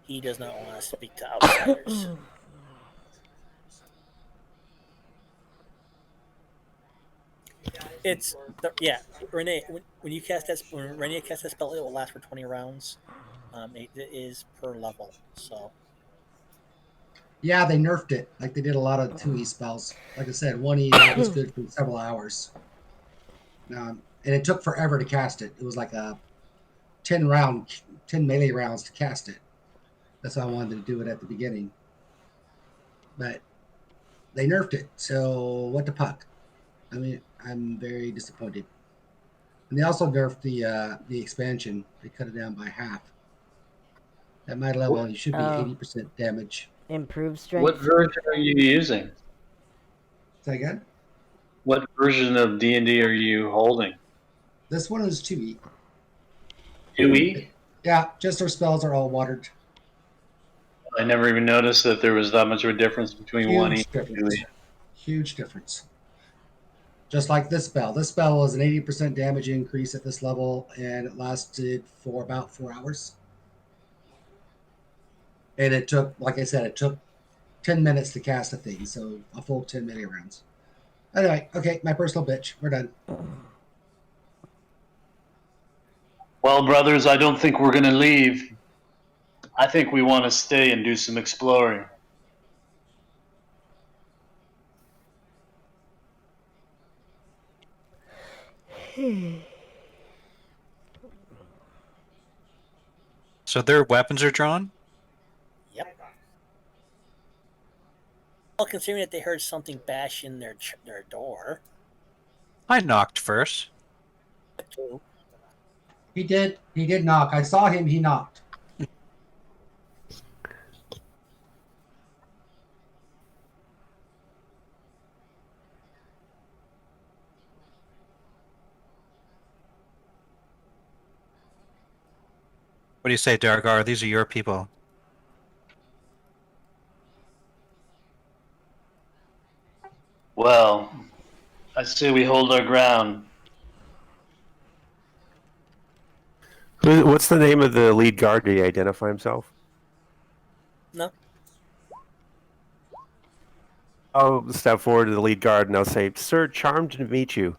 B: He does not want to speak to outsiders. It's yeah, Renee. When you cast that, when Renee casts that spell, it will last for 20 rounds. It is per level, so
A: Yeah, they nerfed it like they did a lot of 2E spells. Like I said, 1E that was good for several hours. And it took forever to cast it. It was like a 10 melee rounds to cast it. That's why I wanted to do it at the beginning. But they nerfed it. So what the puck? I mean, I'm very disappointed. And they also nerfed the expansion. They cut it down by half. At my level, you should be
F: Oh,
A: 80% damage.
F: improved
D: What
F: strength.
D: version are you using?
A: Say again?
D: What version of D&D are you holding?
A: This one is 2E.
D: 2E?
A: Yeah, just our spells are all watered.
D: I never even noticed that there was that much of a difference between 1E
A: Huge
D: and 2E.
A: difference. Huge difference. Just like this spell. This spell was an 80% damage increase at this level, and it lasted for about 4 hours. And it took, like I said, it took 10 minutes to cast a thing, so a full 10 melee rounds. Anyway, okay, my personal bitch. We're done.
D: Well, brothers, I don't think we're going to leave. I think we want to stay and do some exploring.
H: So their weapons are drawn?
B: yep. Well, considering that they heard something bash in their door.
H: I knocked first.
A: He did. He did knock. I saw him. He knocked.
H: What do you say, Dargar? These are your people.
D: Well, I say we hold our ground.
G: What's the name of the lead guard? Did he identify himself?
B: No.
G: I'll step forward to the lead guard and I'll say, "Sir, charmed to meet you."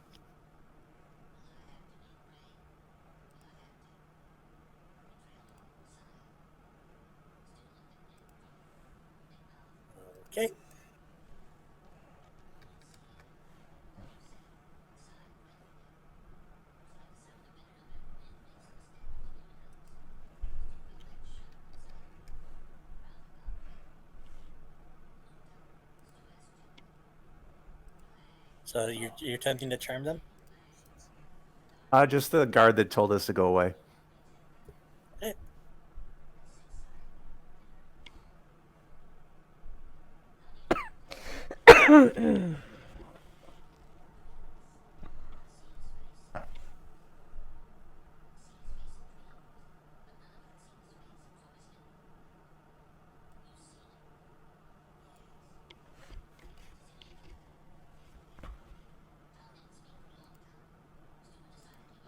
B: Okay. So you're attempting to charm them.
G: Just the guard that told us to go away.
B: Okay.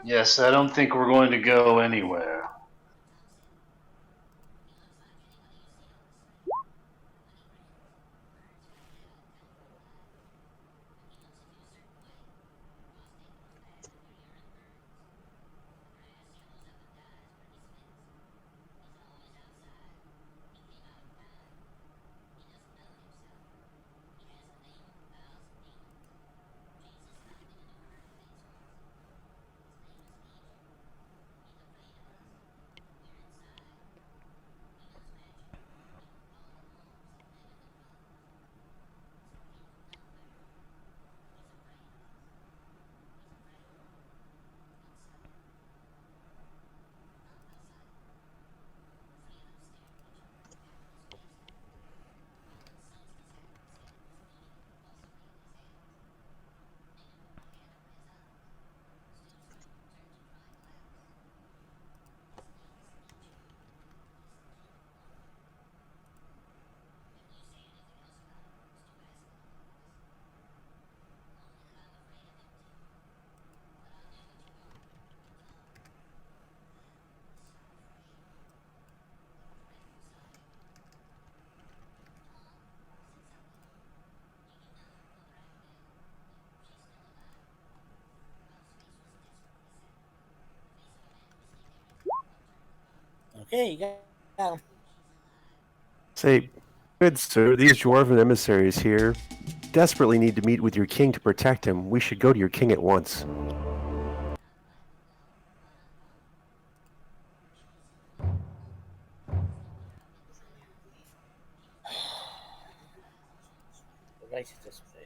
D: Yes, I don't think we're going to go anywhere.
B: Okay, you got him.
G: Say, good sir, these dwarven emissaries here desperately need to meet with your king to protect him. We should go to your king at once.
B: Right this way.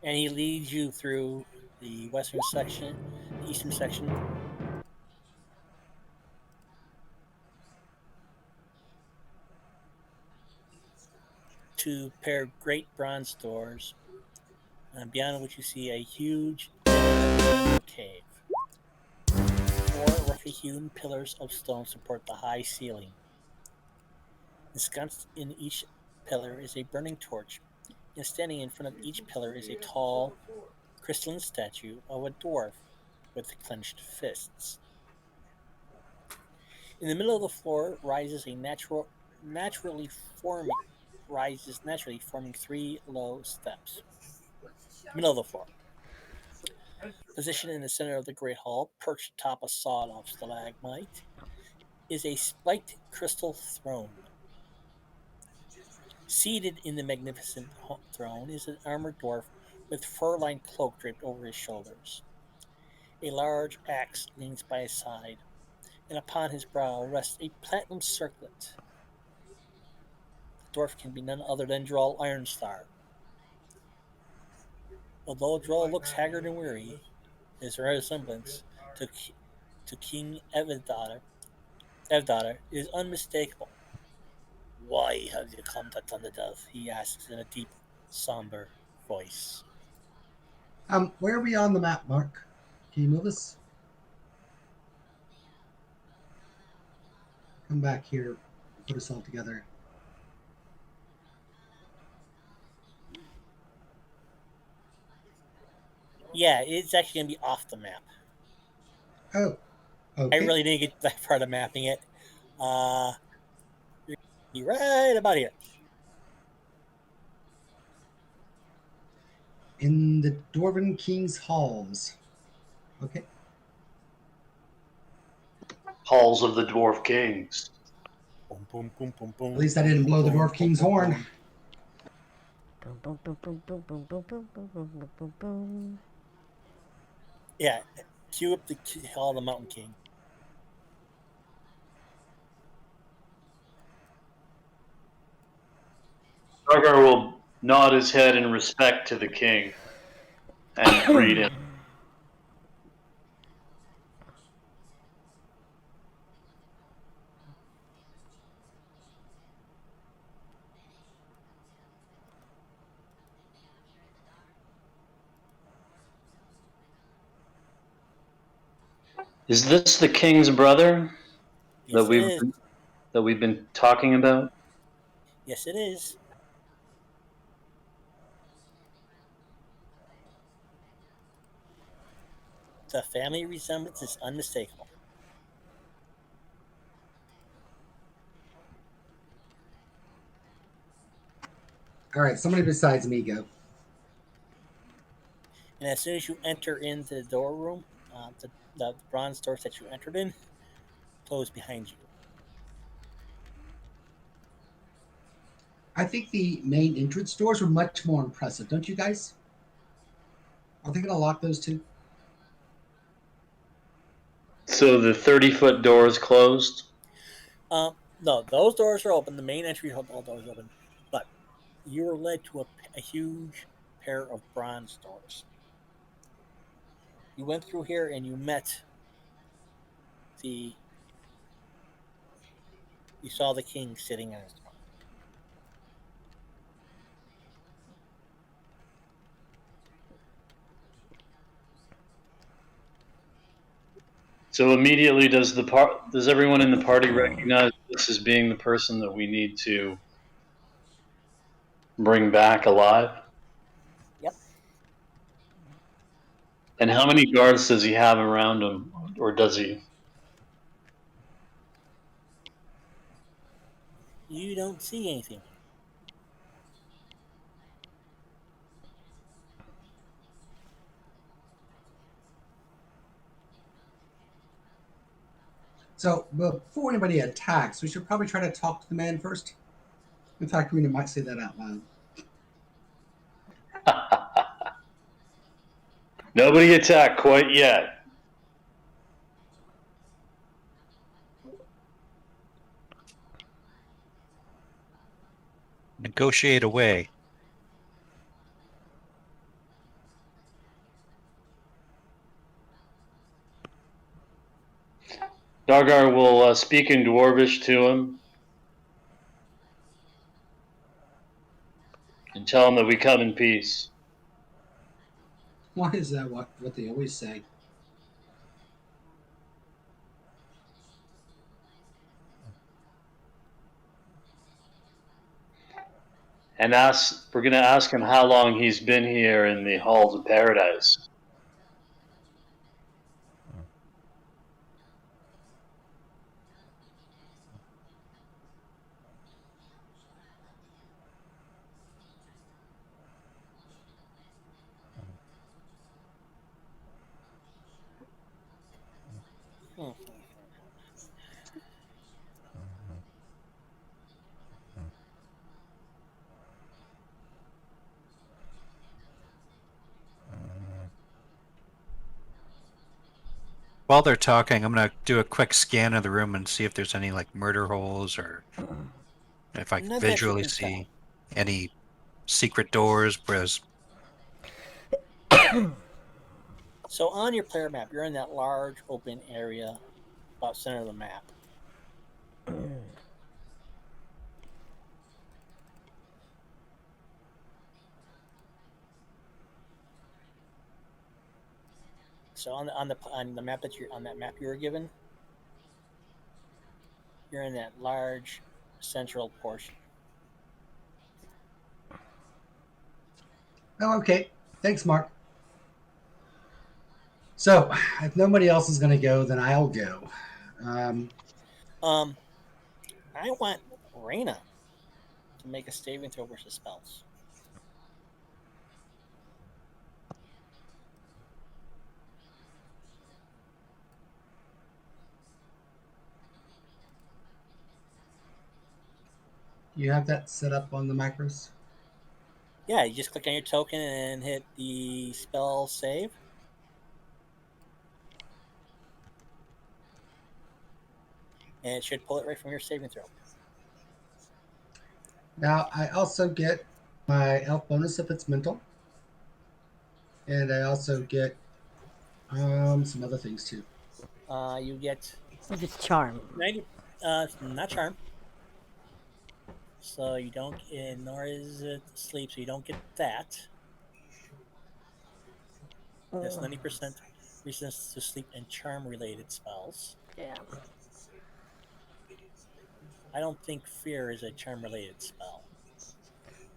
B: And he leads you through the western section, the eastern section, to a pair of great bronze doors, beyond which you see a huge cave. Four roughly hewn pillars of stone support the high ceiling. Ensconced in each pillar is a burning torch, and standing in front of each pillar is a tall, crystalline statue of a dwarf with clenched fists. In the middle of the floor naturally forming forming three low steps. Middle of the floor. Positioned in the center of the great hall, perched atop a sawed-off stalagmite, is a spiked crystal throne. Seated in the magnificent throne is an armored dwarf with fur-lined cloak draped over his shoulders. A large axe leans by his side, and upon his brow rests a platinum circlet. The dwarf can be none other than Droll Ironstar. Although Droll looks haggard and weary, his resemblance to, to King Evdottir is unmistakable. Why have you come to Thunderdove? He asks in a deep, somber voice.
A: Where are we on the map, Mark? Can you move us? Come back here. Put us all together.
B: Yeah, it's actually going to be off the map.
A: Oh,
B: I
A: okay.
B: really didn't get that part of mapping it. You're be right about here.
A: In the Dwarven King's halls. Okay.
D: Halls of the Dwarf Kings.
B: Boom, boom, boom, boom, boom.
A: At least I didn't blow the
B: boom,
A: Dwarf King's
B: boom,
A: horn.
B: boom.
F: Boom, boom, boom, boom, boom, boom, boom, boom, boom, boom, boom, boom, boom.
B: Yeah, cue up the Hall of the Mountain King.
D: Sargar will nod his head in respect to the king and greet him. Is this the king's brother that
B: Yes, it is.
D: we've been talking about?
B: Yes, it is. The family resemblance is unmistakable.
A: All right, somebody besides me go.
B: And as soon as you enter into the door room, the bronze doors that you entered in close behind you.
A: I think the main entrance doors were much more impressive, don't you guys? Are they going to lock those too?
D: So the 30-foot door is closed?
B: No, those doors are open. The main entry hall doors open, but you were led to a huge pair of bronze doors. You went through here and you met the. You saw the king sitting on his throne.
D: So immediately does everyone in the party recognize this as being the person that we need to bring back alive?
B: Yep.
D: And how many guards does he have around him, or does he?
B: You don't see anything.
A: So before anybody attacks, we should probably try to talk to the man first. In fact, we might say that out loud.
D: Nobody attacked quite yet.
H: Negotiate away.
D: Dargar will speak in Dwarvish to him and tell him that we come in peace.
A: Why is that what they always say?
D: And we're going to ask him how long he's been here in the halls of paradise.
B: Hmm.
H: While they're talking, I'm gonna do a quick scan of the room and see if there's any like murder holes or if I can
B: Not that you
H: visually
B: can tell.
H: see any secret doors. Whereas,
B: So on your player map, you're in that large open area about center of the map. So on the map that you're on that map you were given, you're in that large central portion.
A: Oh, okay. Thanks, Mark. So, if nobody else is going to go, then I'll go. Um,
B: Um, I want Reyna to make a saving throw versus spells.
A: you have that set up on the macros?
B: Yeah, you just click on your token and hit the spell save. And it should pull it right from your saving throw.
A: Now, I also get my elf bonus if it's mental. And I also get some other things too.
B: You get
F: If it's charm.
B: 90, not charm. So you don't, nor is it sleep, so you don't get that. That's 90% resistance to sleep and charm related spells.
F: Yeah.
B: I don't think fear is a charm related spell.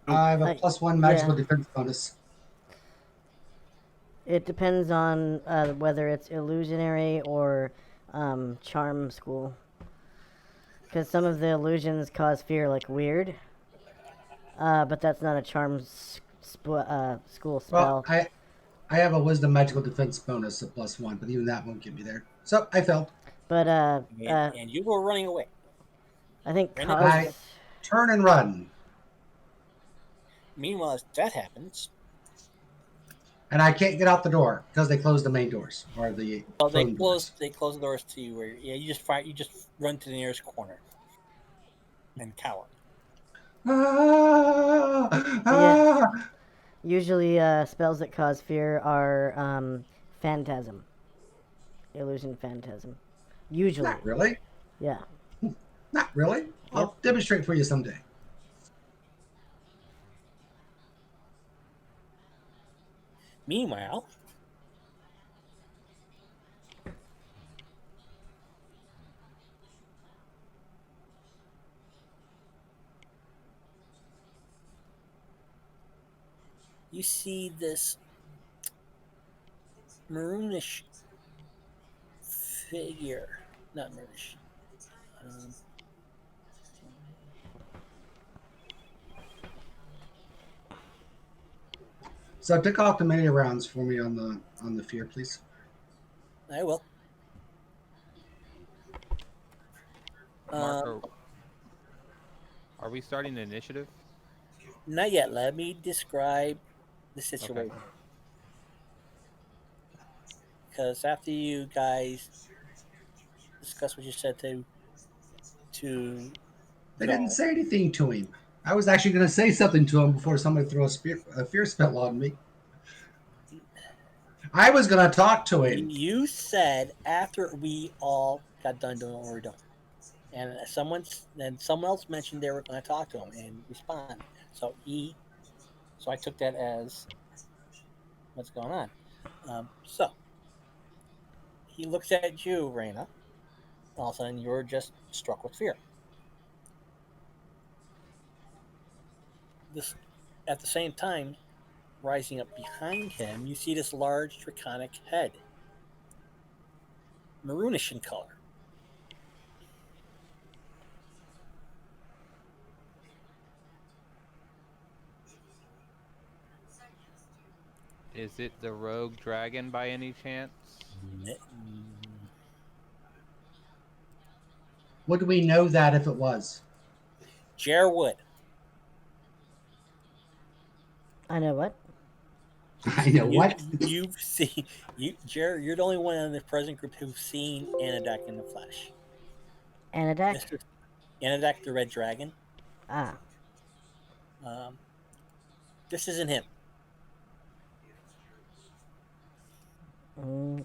A: I have a +1 magical
F: Yeah.
A: defense bonus.
F: It depends on whether it's illusionary or charm school. Because some of the illusions cause fear, like weird. But that's not a charm school
A: Well,
F: spell.
A: I have a wisdom magical defense bonus of +1, but even that won't get me there. So I failed.
F: But
B: And you were running away.
F: I think
B: Reyna
F: cause.
B: goes
A: I turn and run,
B: Meanwhile, as that happens,
A: and I can't get out the door because they closed the main doors or the
B: well, they
A: throne doors.
B: close the doors to you. Where you just run to the nearest corner and cower.
A: Ah,
F: Yeah.
A: ah.
F: Usually, spells that cause fear are phantasm, illusion phantasm. Usually,
A: Not really.
F: yeah.
A: Not really.
F: Yep.
A: I'll demonstrate for you someday.
B: Meanwhile, you see this maroonish figure. Not maroonish. Um,
A: So tick off the many rounds for me on the fear, please.
B: I will.
C: Mark,
B: Um,
C: are we starting an initiative?
B: Not yet. Let me describe the
C: Okay.
B: situation. Because after you guys discuss what you said to
A: They didn't
B: go,
A: say anything to him. I was actually going to say something to him before somebody threw a fear spell on me. I was going to talk to him.
B: you said after we all got done doing what we were doing, and someone else mentioned they were going to talk to him and respond. So I took that as what's going on. So he looks at you, Raina. All of a sudden, you're just struck with fear. This, at the same time, rising up behind him, you see this large draconic head, maroonish in color.
C: Is it the rogue dragon by any chance?
A: Would we know that if it was?
B: Jer Wood.
F: I know what.
A: I know what.
B: You've seen Jer. You're the only one in the present group who's seen Anadak in the flesh.
F: Anadak?
B: This is Anadak the Red Dragon.
F: Ah.
B: Um, this isn't him.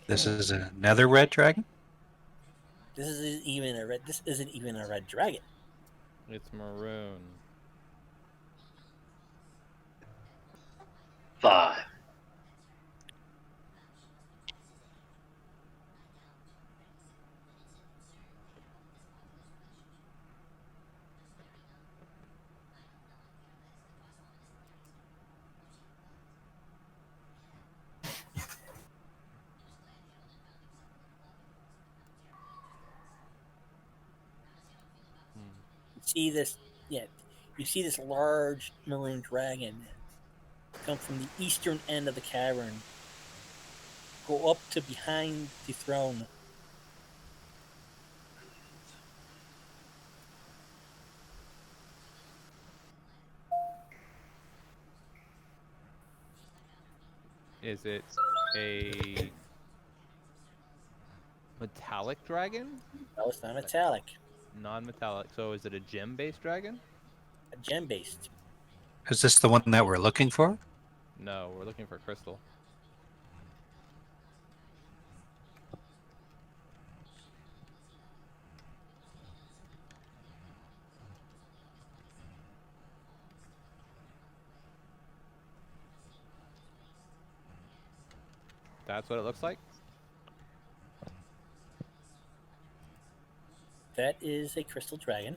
H: This
F: Okay.
H: is another red dragon?
B: This isn't even a red dragon.
C: It's maroon.
D: 5.
C: Hmm.
B: You see this, yeah. You see this large maroon dragon come from the eastern end of the cavern, go up to behind the throne.
C: Is it a metallic dragon?
B: No, it's not metallic.
C: Non-metallic. So is it a gem-based dragon?
B: A gem based.
H: Is this the one that we're looking for?
C: No, we're looking for crystal. That's what it looks like?
B: That is a crystal dragon.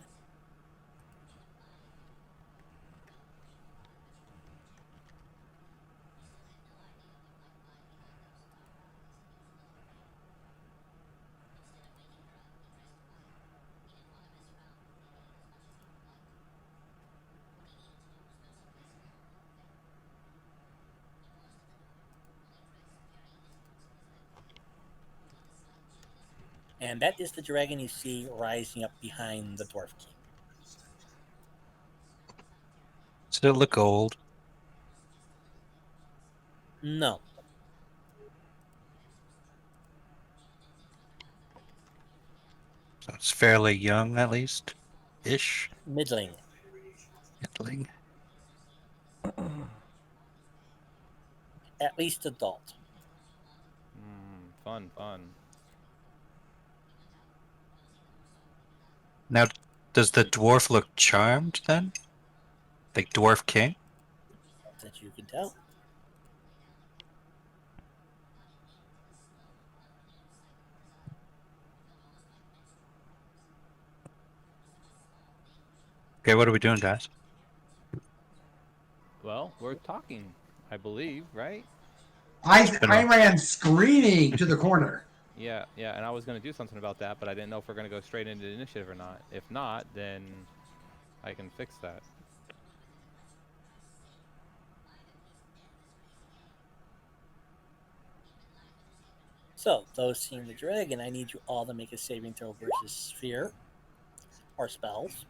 B: And that is the dragon you see rising up behind the dwarf king.
H: Does it look old?
B: No,
H: So it's fairly young, at least. Ish.
B: middling.
H: Middling.
B: At least adult.
C: Fun, fun.
H: Now, does the dwarf look charmed then? Like Dwarf King?
B: That you can tell.
H: Okay, what are we doing, guys?
C: Well, we're talking, I believe, right?
A: I ran screaming to the corner.
C: Yeah, yeah, and I was gonna do something about that, but I didn't know if we're gonna go straight into initiative or not. If not, then I can fix that.
B: So, those seeing the dragon, I need you all to make a saving throw versus fear or spells.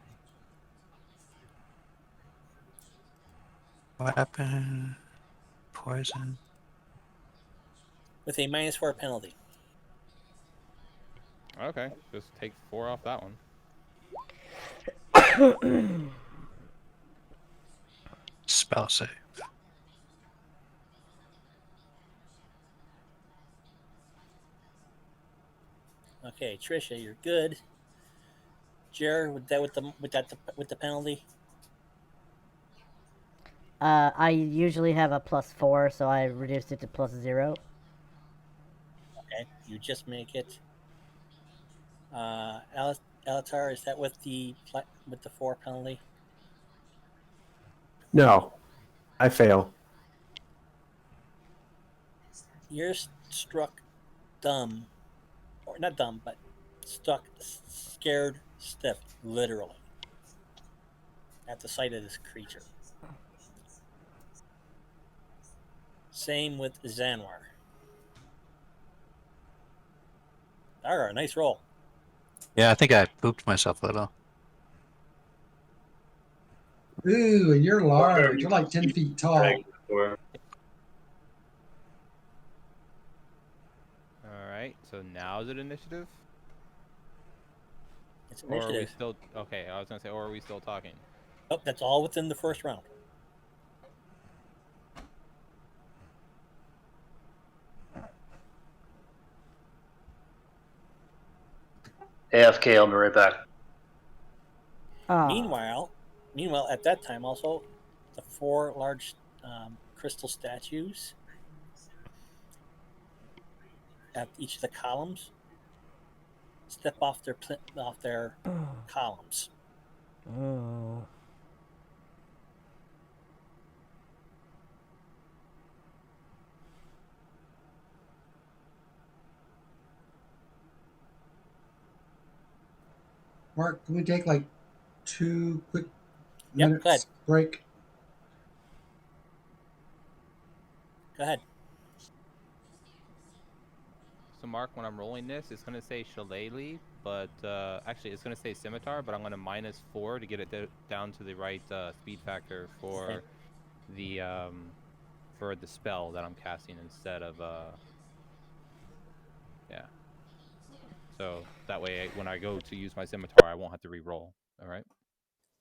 H: Weapon, poison.
B: With a -4 penalty.
C: Okay, just take 4 off that one.
H: Spell save.
B: Okay, Trisha, you're good. Jared, with the penalty.
F: I usually have a +4, so I reduced it to +0.
B: Okay, you just make it. Alatar, is that with the 4 penalty?
G: No, I fail.
B: You're struck dumb, or not dumb, but stuck, scared, stiff, literally, at the sight of this creature. Same with Zanwar. Dara, nice roll.
H: Yeah, I think I pooped myself a little.
A: Ooh, and you're large. You're like 10 feet tall.
C: All right, so now is it initiative?
B: It's
C: Or are we
B: initiative.
C: still okay? I was gonna say, or are we still talking?
B: Oh, that's all within the first round.
D: AFK, I'll be right back.
F: Ah.
B: Meanwhile, at that time, also, the 4 large crystal statues at each of the columns step off their columns.
F: Oh.
A: Mark, can we take like 2 quick
B: Yep, go ahead.
A: minutes break?
B: Go ahead.
C: So Mark, when I'm rolling this, it's gonna say shillelagh, but actually it's gonna say scimitar, but I'm gonna -4 to get it down to the right speed factor for the spell that I'm casting instead of yeah. So that way, when I go to use my scimitar, I won't have to re-roll. All right.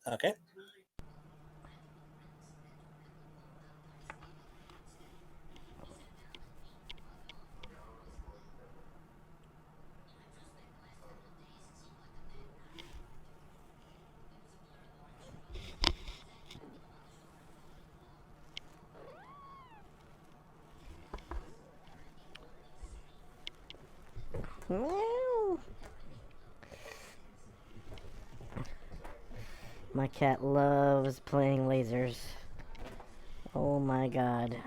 B: Okay.
F: Meow. My cat loves playing lasers. Oh my god.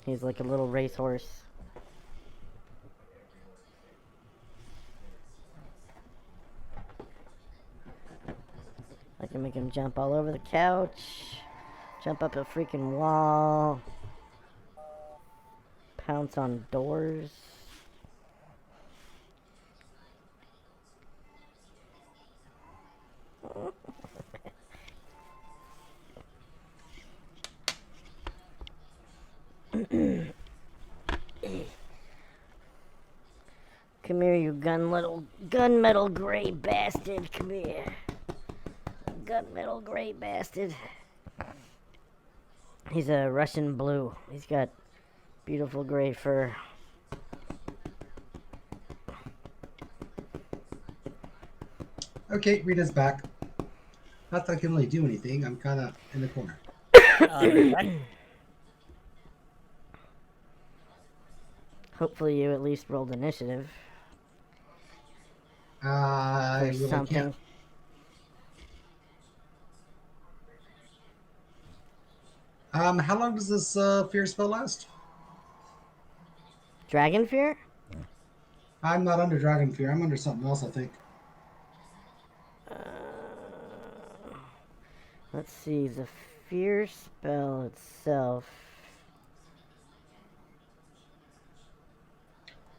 F: He's like a little racehorse. I can make him jump all over the couch, jump up a freaking wall, pounce on doors. Come here, you gunmetal gray bastard. Come here. Gunmetal gray bastard. He's a Russian blue. He's got beautiful gray fur.
A: Okay, Rita's back. Not that I can really do anything. I'm kind of in the corner.
F: Hopefully you at least rolled initiative.
A: I
F: For
A: really
F: something.
A: can't. How long does this fear spell last?
F: Dragon fear?
A: I'm not under dragon fear. I'm under something else, I think.
F: Uh, let's see. The fear spell itself.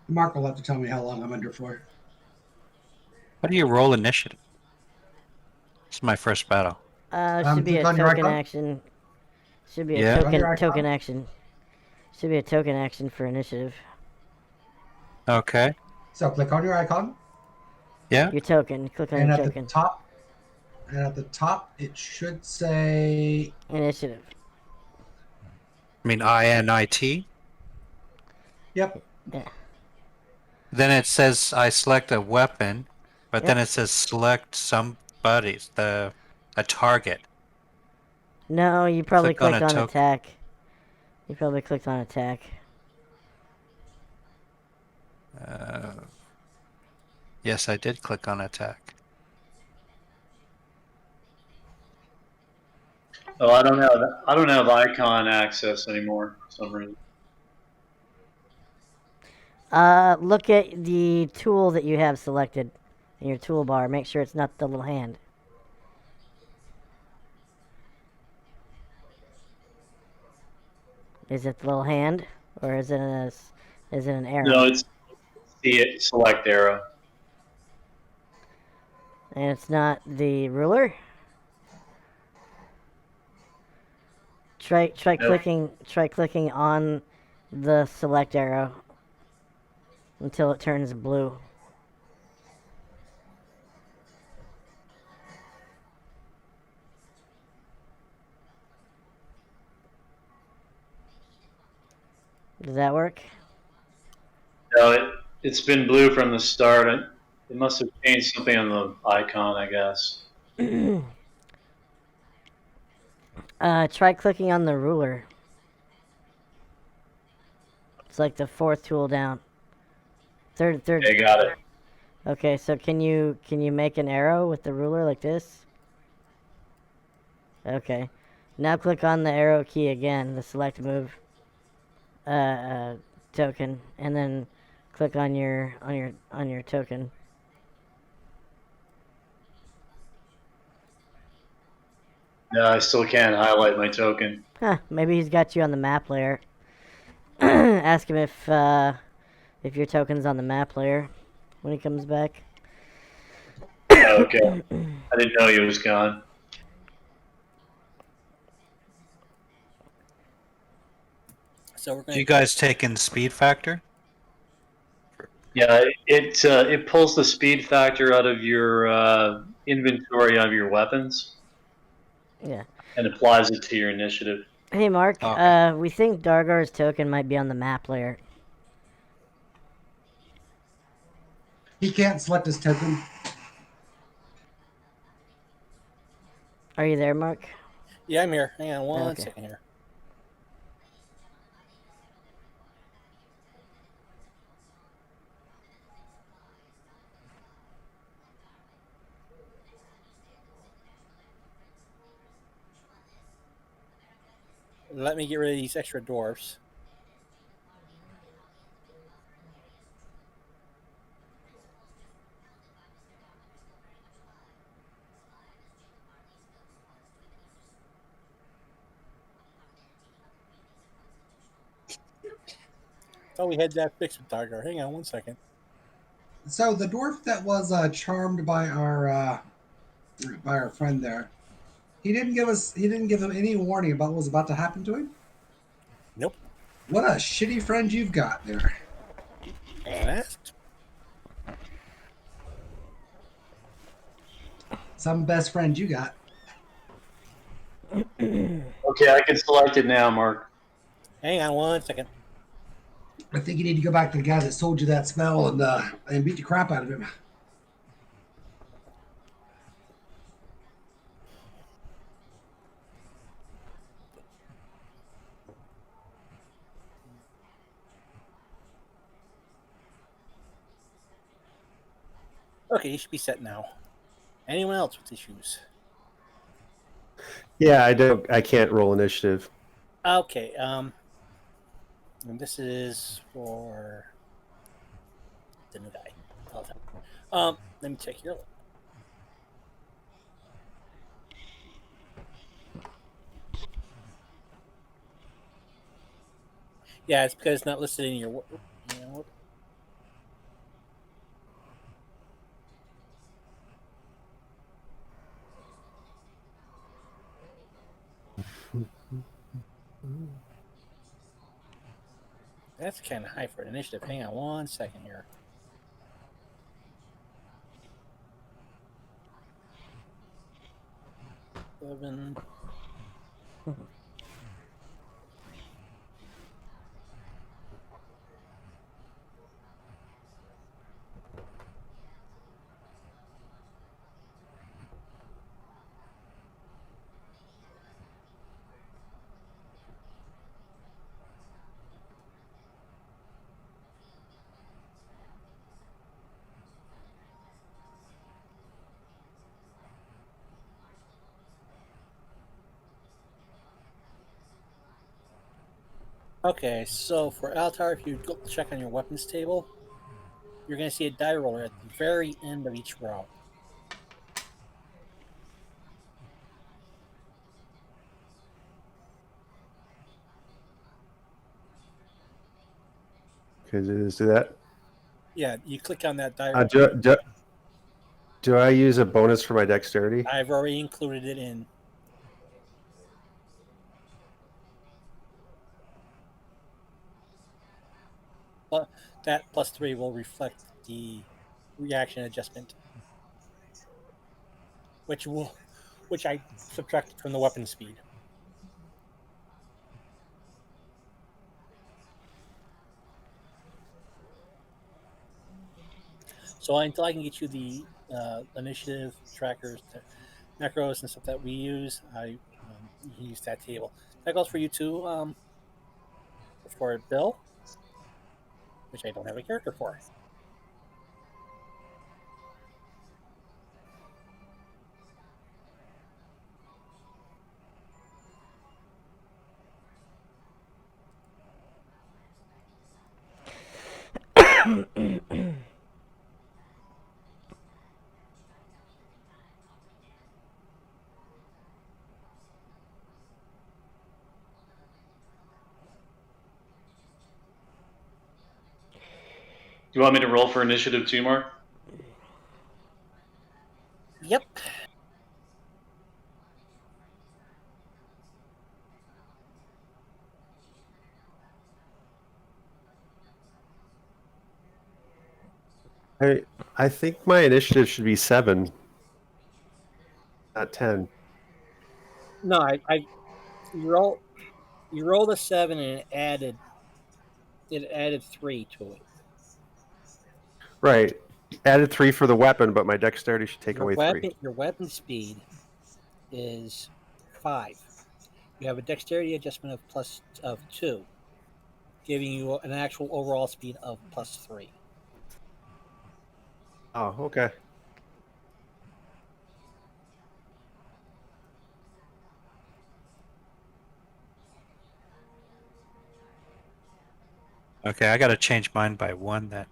A: Mark will have to tell me how long I'm under for.
H: How do you roll initiative? It's my first battle.
F: Should be
A: Click
F: a
A: on your
F: token
A: icon.
F: action. Should be a
H: Yeah.
A: On your icon.
F: token action. Should be a token action for initiative.
H: Okay.
A: So click on your icon,
H: Yeah.
F: Your token. Click on
A: and
F: your
A: at the
F: token.
A: top, it should say
F: Initiative.
H: I mean INIT.
A: Yep.
F: Yeah.
H: Then it says I select a weapon, but
F: Yep.
H: then it says select somebody's a target.
F: No, you probably
H: Click on
F: clicked
H: a
F: on
H: token.
F: attack. You probably clicked on attack.
H: Yes, I did click on attack.
D: Oh, I don't have icon access anymore for some reason.
F: Look at the tool that you have selected in your toolbar. Make sure it's not the little hand. Is it the little hand, or is it an arrow?
D: No, it's the select arrow.
F: And it's not the ruler. Try
D: Nope.
F: clicking on the select arrow until it turns blue. Does that work?
D: No, it's been blue from the start. It must have changed something on the icon, I guess.
F: Try clicking on the ruler. It's like the fourth tool down. Third.
D: Okay, got it.
F: Okay, so can you make an arrow with the ruler like this? Okay. Now click on the arrow key again, the select move token, and then click on your token.
D: No, I still can't highlight my token.
F: Huh, maybe he's got you on the map layer. Ask him if your token's on the map layer when he comes back.
D: Okay. I didn't know he was gone.
B: So we're
H: Do
B: going
H: you
B: to
H: guys take in speed factor?
D: Yeah, it pulls the speed factor out of your inventory of your weapons
F: Yeah.
D: and applies it to your initiative.
F: Hey Mark,
H: Okay.
F: we think Dargar's token might be on the map layer.
A: He can't select his token.
F: Are you there, Mark?
B: Yeah, I'm here. Hang on one
F: Okay.
B: second here. Let me get rid of these extra dwarfs. Thought we had that fixed with Dargar. Hang on one second.
A: So the dwarf that was charmed by our friend there, he didn't give him any warning about what was about to happen to him.
B: Nope.
A: What a shitty friend you've got there.
B: Wasn't asked.
A: Some best friend you got.
D: Okay, I can select it now, Mark.
B: Hang on one second.
A: I think you need to go back to the guy that sold you that spell and beat the crap out of him.
B: Okay, you should be set now. Anyone else with issues?
G: Yeah, I can't roll initiative.
B: Okay. And this is for the new guy. Let me check here. Yeah, it's because it's not listed in your. You know, that's kind of high for an initiative. Hang on 1 second here. Seven. Okay, so for Altar, if you go check on your weapons table, you're going to see a die roller at the very end of each row.
G: Okay, just do that.
B: Yeah, you click on that die
G: Uh,
B: roller.
G: do I use a bonus for my dexterity?
B: I've already included it in. But that +3 will reflect the reaction adjustment, which I subtracted from the weapon speed. So until I can get you the initiative trackers, macros, and stuff that we use, you can use that table. That goes for you too. For Bill, which I don't have a character for.
D: You want me to roll for initiative too, Mark?
B: Yep.
G: I think my initiative should be 7, not 10.
B: No, you roll you rolled a 7 and it added 3 to it.
G: Right. Added 3 for the weapon, but my dexterity should take away 3.
B: Your weapon speed is 5. You have a dexterity adjustment of 2, giving you an actual overall speed of +3.
G: Oh, okay.
H: Okay, I got to change mine by 1. That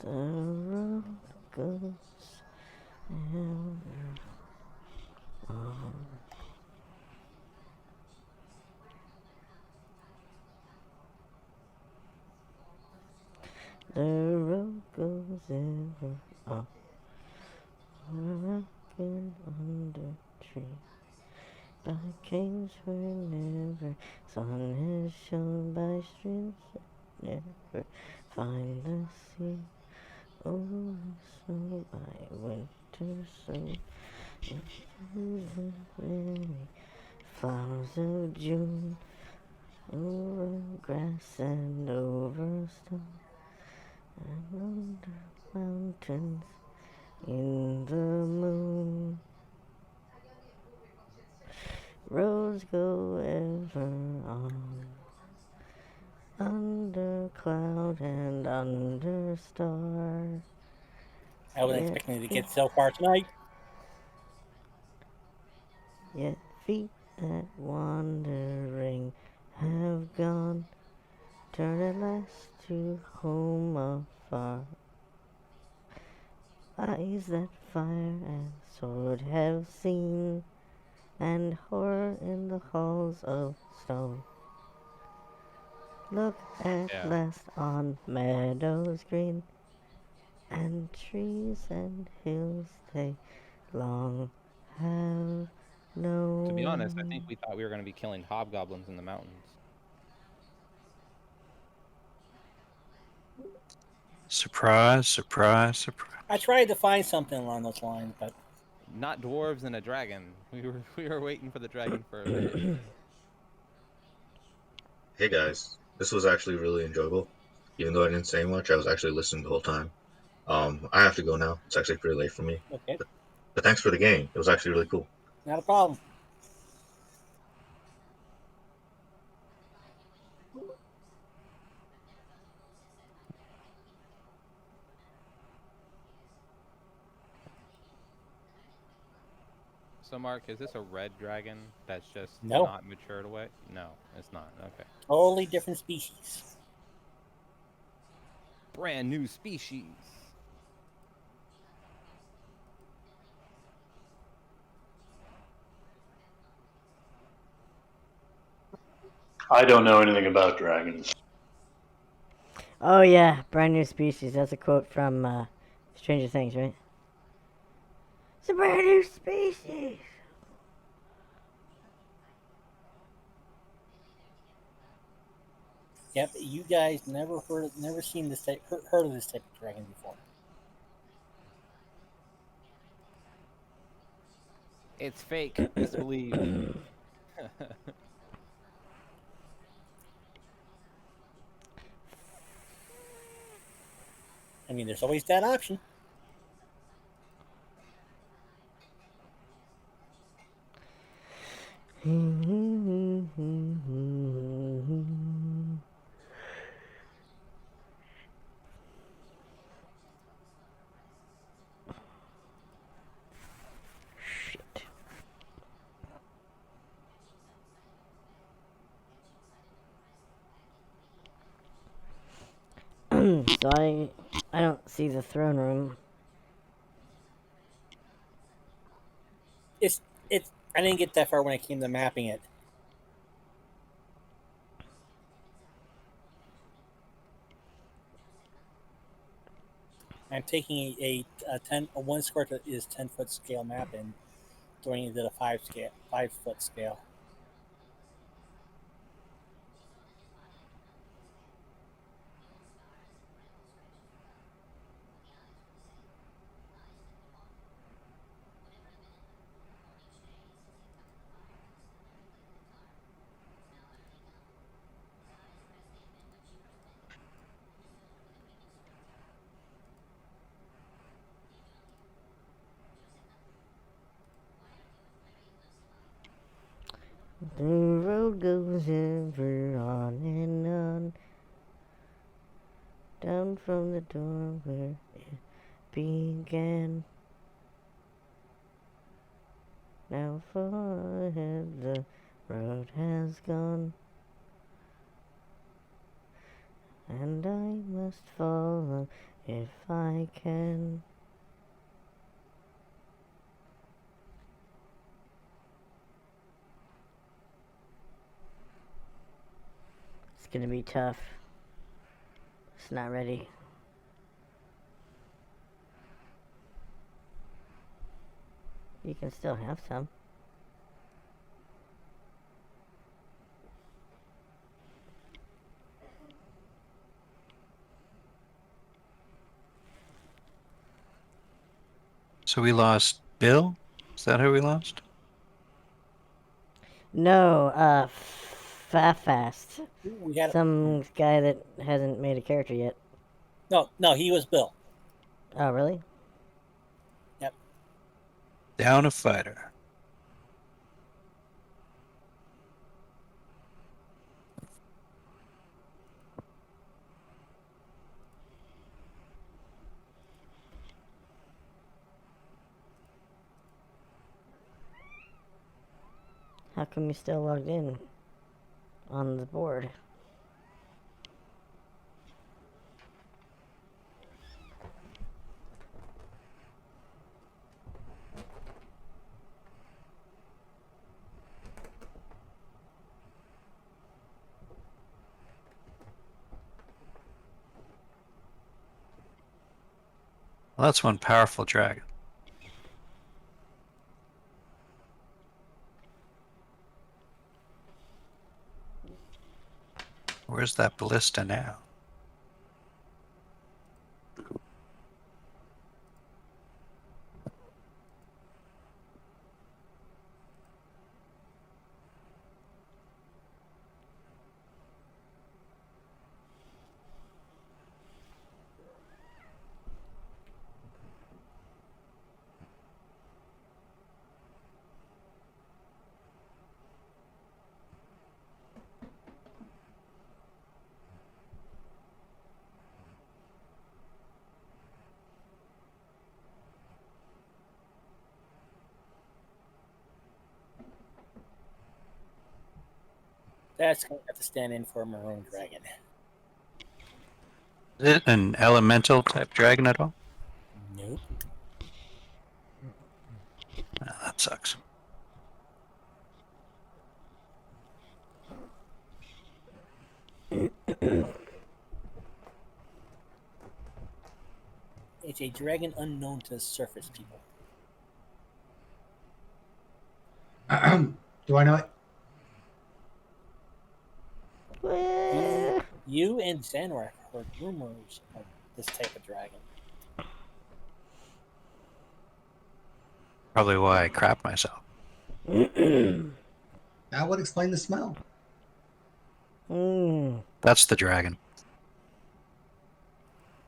F: The road goes the road goes ever on, rocking under by kings wherever, sun is shown by streams that never find the sea. Over snow by winter snow, many flowers of June, over grass and over stone, and under mountains in the moon. Roads go ever on, under cloud and under star.
B: I wasn't
F: Yet
B: expecting to
F: feet,
B: get so far tonight.
F: yet feet that wandering have gone, turn at last to home afar. Eyes that fire and sword have seen, and horror in the halls of stone. Look at
C: Yeah.
F: last on meadows green, and trees and hills they long have known.
C: To be honest, I think we thought we were going to be killing hobgoblins in the mountains.
H: Surprise, surprise, surprise.
B: I tried to find something along those lines, but
C: Not dwarves and a dragon. We were waiting for the dragon for a minute.
E: Hey guys, this was actually really enjoyable. Even though I didn't say much, I was actually listening the whole time. I have to go now. It's actually pretty late for me.
B: okay,
E: But thanks for the game. It was actually really cool.
B: not a problem.
C: So, Mark, is this a red dragon that's just
B: No.
C: not matured away? No, it's not. Okay.
B: Totally different species.
C: Brand new species.
D: I don't know anything about dragons.
F: Oh yeah, brand new species. That's a quote from Stranger Things, right? It's a brand new species.
B: Yep, you guys never seen this type, heard of this type of dragon before.
C: It's fake. Disbelieve.
B: I mean, there's always that option.
F: Shit. So I don't see the throne room.
B: It's I didn't get that far when I came to mapping it. I'm taking a 1 square foot is 10-foot scale map and throwing it into the 5-foot scale.
F: The road goes ever on and on, down from the door where it began. Now far ahead the road has gone, and I must follow if I can. It's gonna be tough. It's not ready. You can still have some.
H: So we lost Bill? Is that who we lost?
F: No, Fast.
B: We got
F: Some guy that hasn't made a character yet.
B: no. He was Bill.
F: Oh, really?
B: Yep.
H: Down a fighter.
F: How come you still logged in on the board?
H: Well, that's one powerful dragon. Where's that ballista now?
B: That's going to have to stand in for a maroon dragon.
H: Is it an elemental type dragon at all?
B: Nope.
H: Oh, that sucks.
B: It's a dragon unknown to surface people.
A: Do I know it?
B: You and Zanrak heard rumors of this type of dragon.
H: Probably why I crap myself.
A: That would explain the smell.
H: That's the dragon.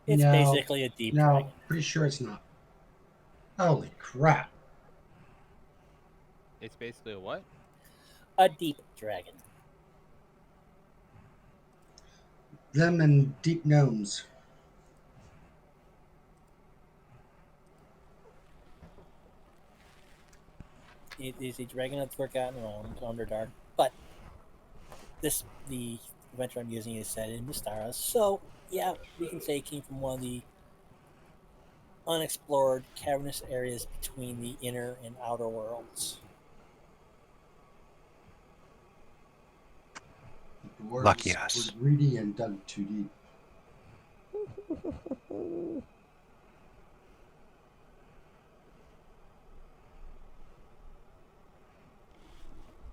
B: It's
A: No,
B: basically a deep dragon.
A: pretty sure it's not. Holy crap.
C: It's basically a what?
B: A deep dragon.
A: Them and deep gnomes.
B: It is a dragon of the Forgotten Realms, Underdark, but the adventure I'm using is set in Mystara, so yeah, we can say it came from one of the unexplored cavernous areas between the inner and outer worlds.
A: The dwarves
H: Lucky us.
A: were greedy and dug too deep.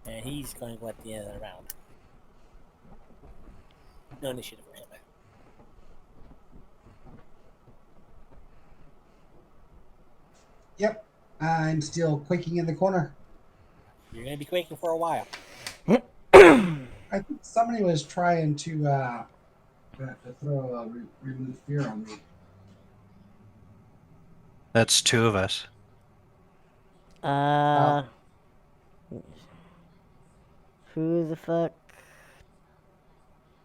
B: And he's going to go at the end of the round. No initiative for him.
A: Yep, I'm still quaking in the corner.
B: You're going to be quaking for a while.
A: I think somebody was trying to throw a remove fear on me.
H: That's two of us.
F: Who the fuck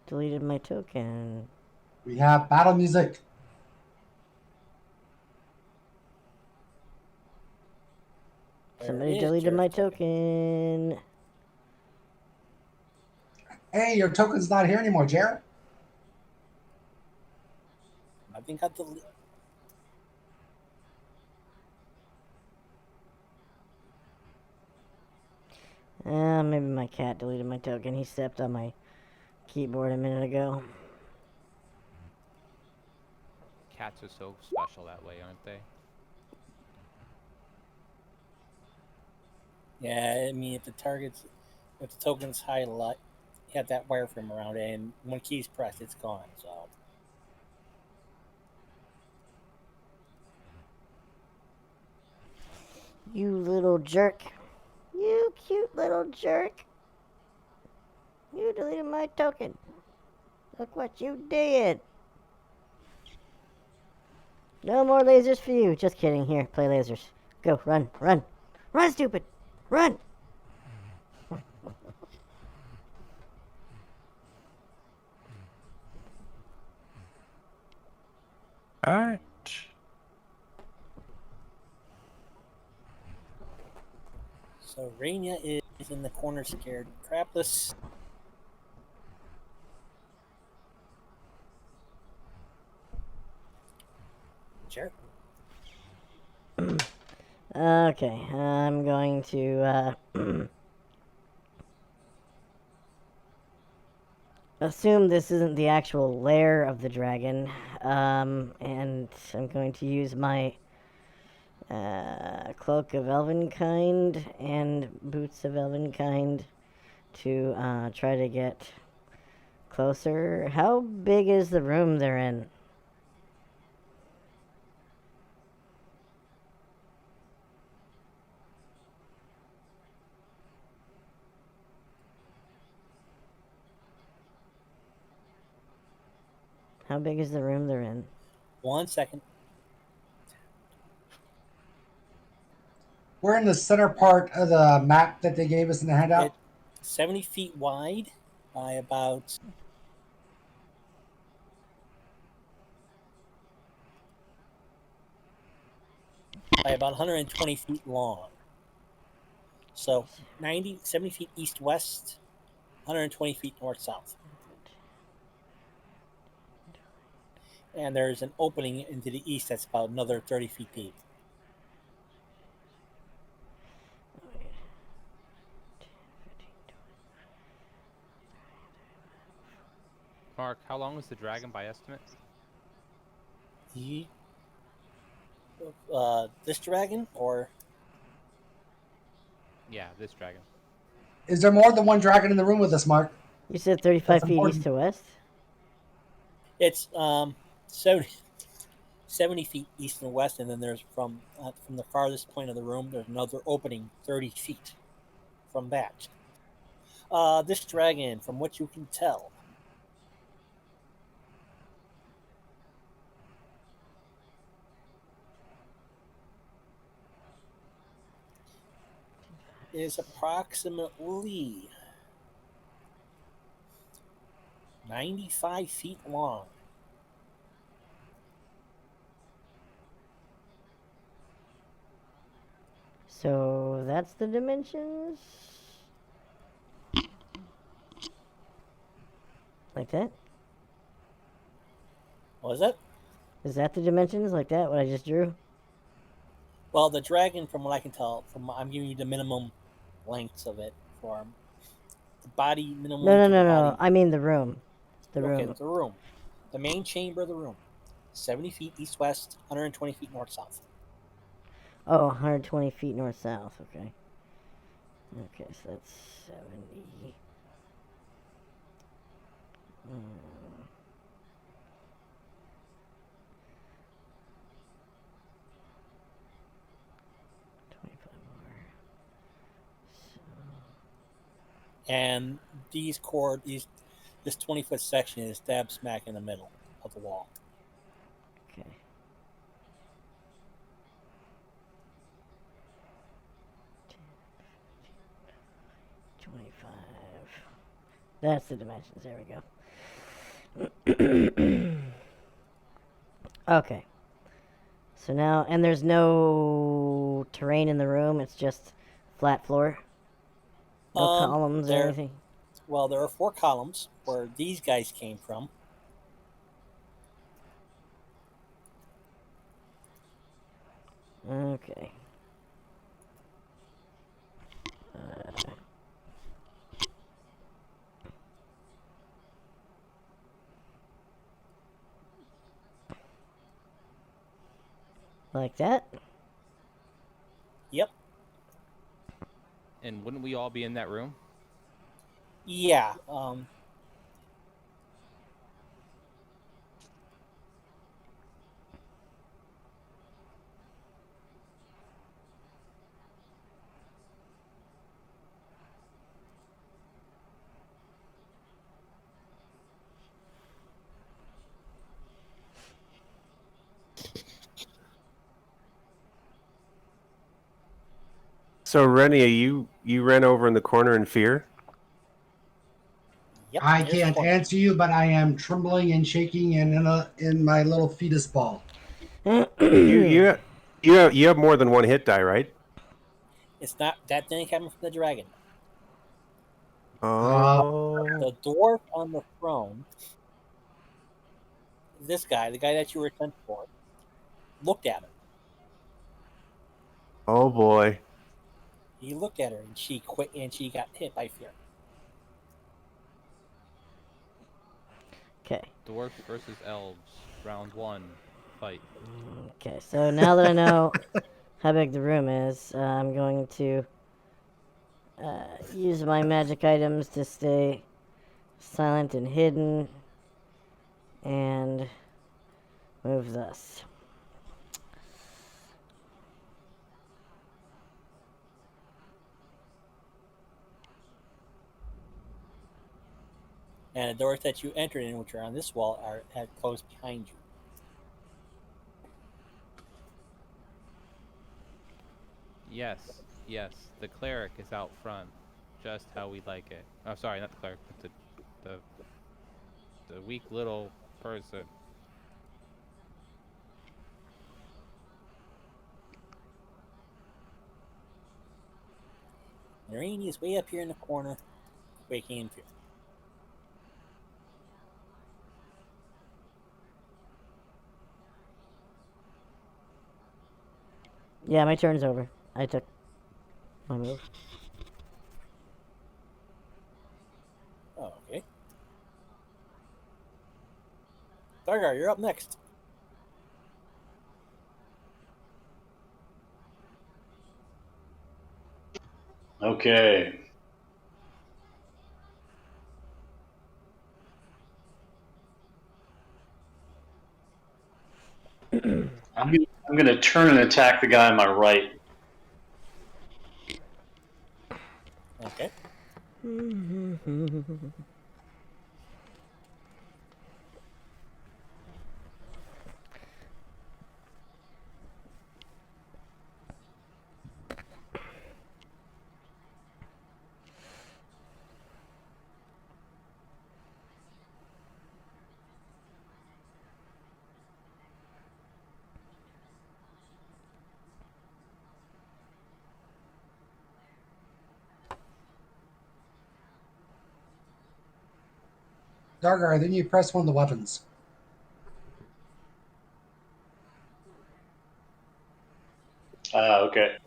F: deleted my token?
A: We have battle music.
F: Somebody deleted my token.
A: Hey, your token's not here anymore, Jared.
B: I think I deleted.
F: Maybe my cat deleted my token. He stepped on my keyboard a minute ago.
C: Cats are so special that way, aren't they?
B: Yeah, I mean, if the token's highlight, you have that wireframe around it, and when key's pressed, it's gone. So.
F: You little jerk. You cute little jerk. You deleted my token. Look what you did. No more lasers for you. Just kidding. Here, play lasers. Go, run, run. Run, stupid. Run.
H: All right.
B: So Raina is in the corner, scared crapless. Sure.
F: Okay, I'm going to assume this isn't the actual lair of the dragon, and I'm going to use my cloak of elvenkind and boots of elvenkind to try to get closer. How big is the room they're in? How big is the room they're in?
B: 1 second.
A: We're in the center part of the map that they gave us in the handout.
B: It's 70 feet wide by about 120 feet long. So 70 feet east-west, 120 feet north-south. And there's an opening into the east that's about another 30 feet deep.
C: Mark, how long was the dragon by estimate?
B: This dragon, or
C: Yeah, this dragon.
A: Is there more than one dragon in the room with us, Mark?
F: You said 35
A: That's
F: feet
A: important.
F: east to west?
B: it's 70 feet east and west, and then there's from the farthest point of the room, there's another opening 30 feet from that. This dragon, from what you can tell, is approximately 95 feet long.
F: So that's the dimensions? Like that?
B: What is it?
F: Is that the dimensions like that, what I just drew?
B: Well, the dragon, from what I can tell, I'm giving you the minimum lengths of it for the body minimum
F: No,
B: length
F: no,
B: of the
F: no,
B: body.
F: no. I mean the room. The
B: Okay,
F: room.
B: the room, the main chamber of the room, 70 feet east-west, 120 feet north-south.
F: Oh, 120 feet north-south. Okay. Okay, so that's 70. Mm.
B: And this 20-foot section is dab smack in the middle of the wall.
F: Okay. That's the dimensions. There we go. Okay. So now, and there's no terrain in the room. It's just flat floor. No columns or anything.
B: Well, there are 4 columns where these guys came from.
F: Okay. Like that?
B: Yep.
C: And wouldn't we all be in that room?
B: Yeah.
G: So, Rennie, you ran over in the corner in fear?
B: Yep,
A: I
B: there's the
A: can't
B: corner.
A: answer you, but I am trembling and shaking and in my little fetus ball.
G: You have more than one hit die, right?
B: It's not that thing coming from the dragon.
A: Uh,
G: Oh.
B: The dwarf on the throne, this guy, the guy that you were sent for, looked at her.
G: Oh boy.
B: He looked at her and she quit and she got hit by fear.
F: Okay.
C: Dwarfs versus elves, round 1, fight.
F: Okay, so now that I know how big the room is, I'm going to use my magic items to stay silent and hidden and move thus.
B: And the doors that you entered in, which are on this wall, have closed behind you.
C: Yes, yes, the cleric is out front, just how we like it. Oh, sorry, not the cleric, but the the weak little person.
B: Narine is way up here in the corner, quaking in fear.
F: Yeah, my turn's over. I took my move.
B: Oh, okay. Dargar, you're up next.
D: Okay. I'm gonna turn and attack the guy on my right.
B: Okay.
A: Dargar, then you press one of the weapons.
D: Okay.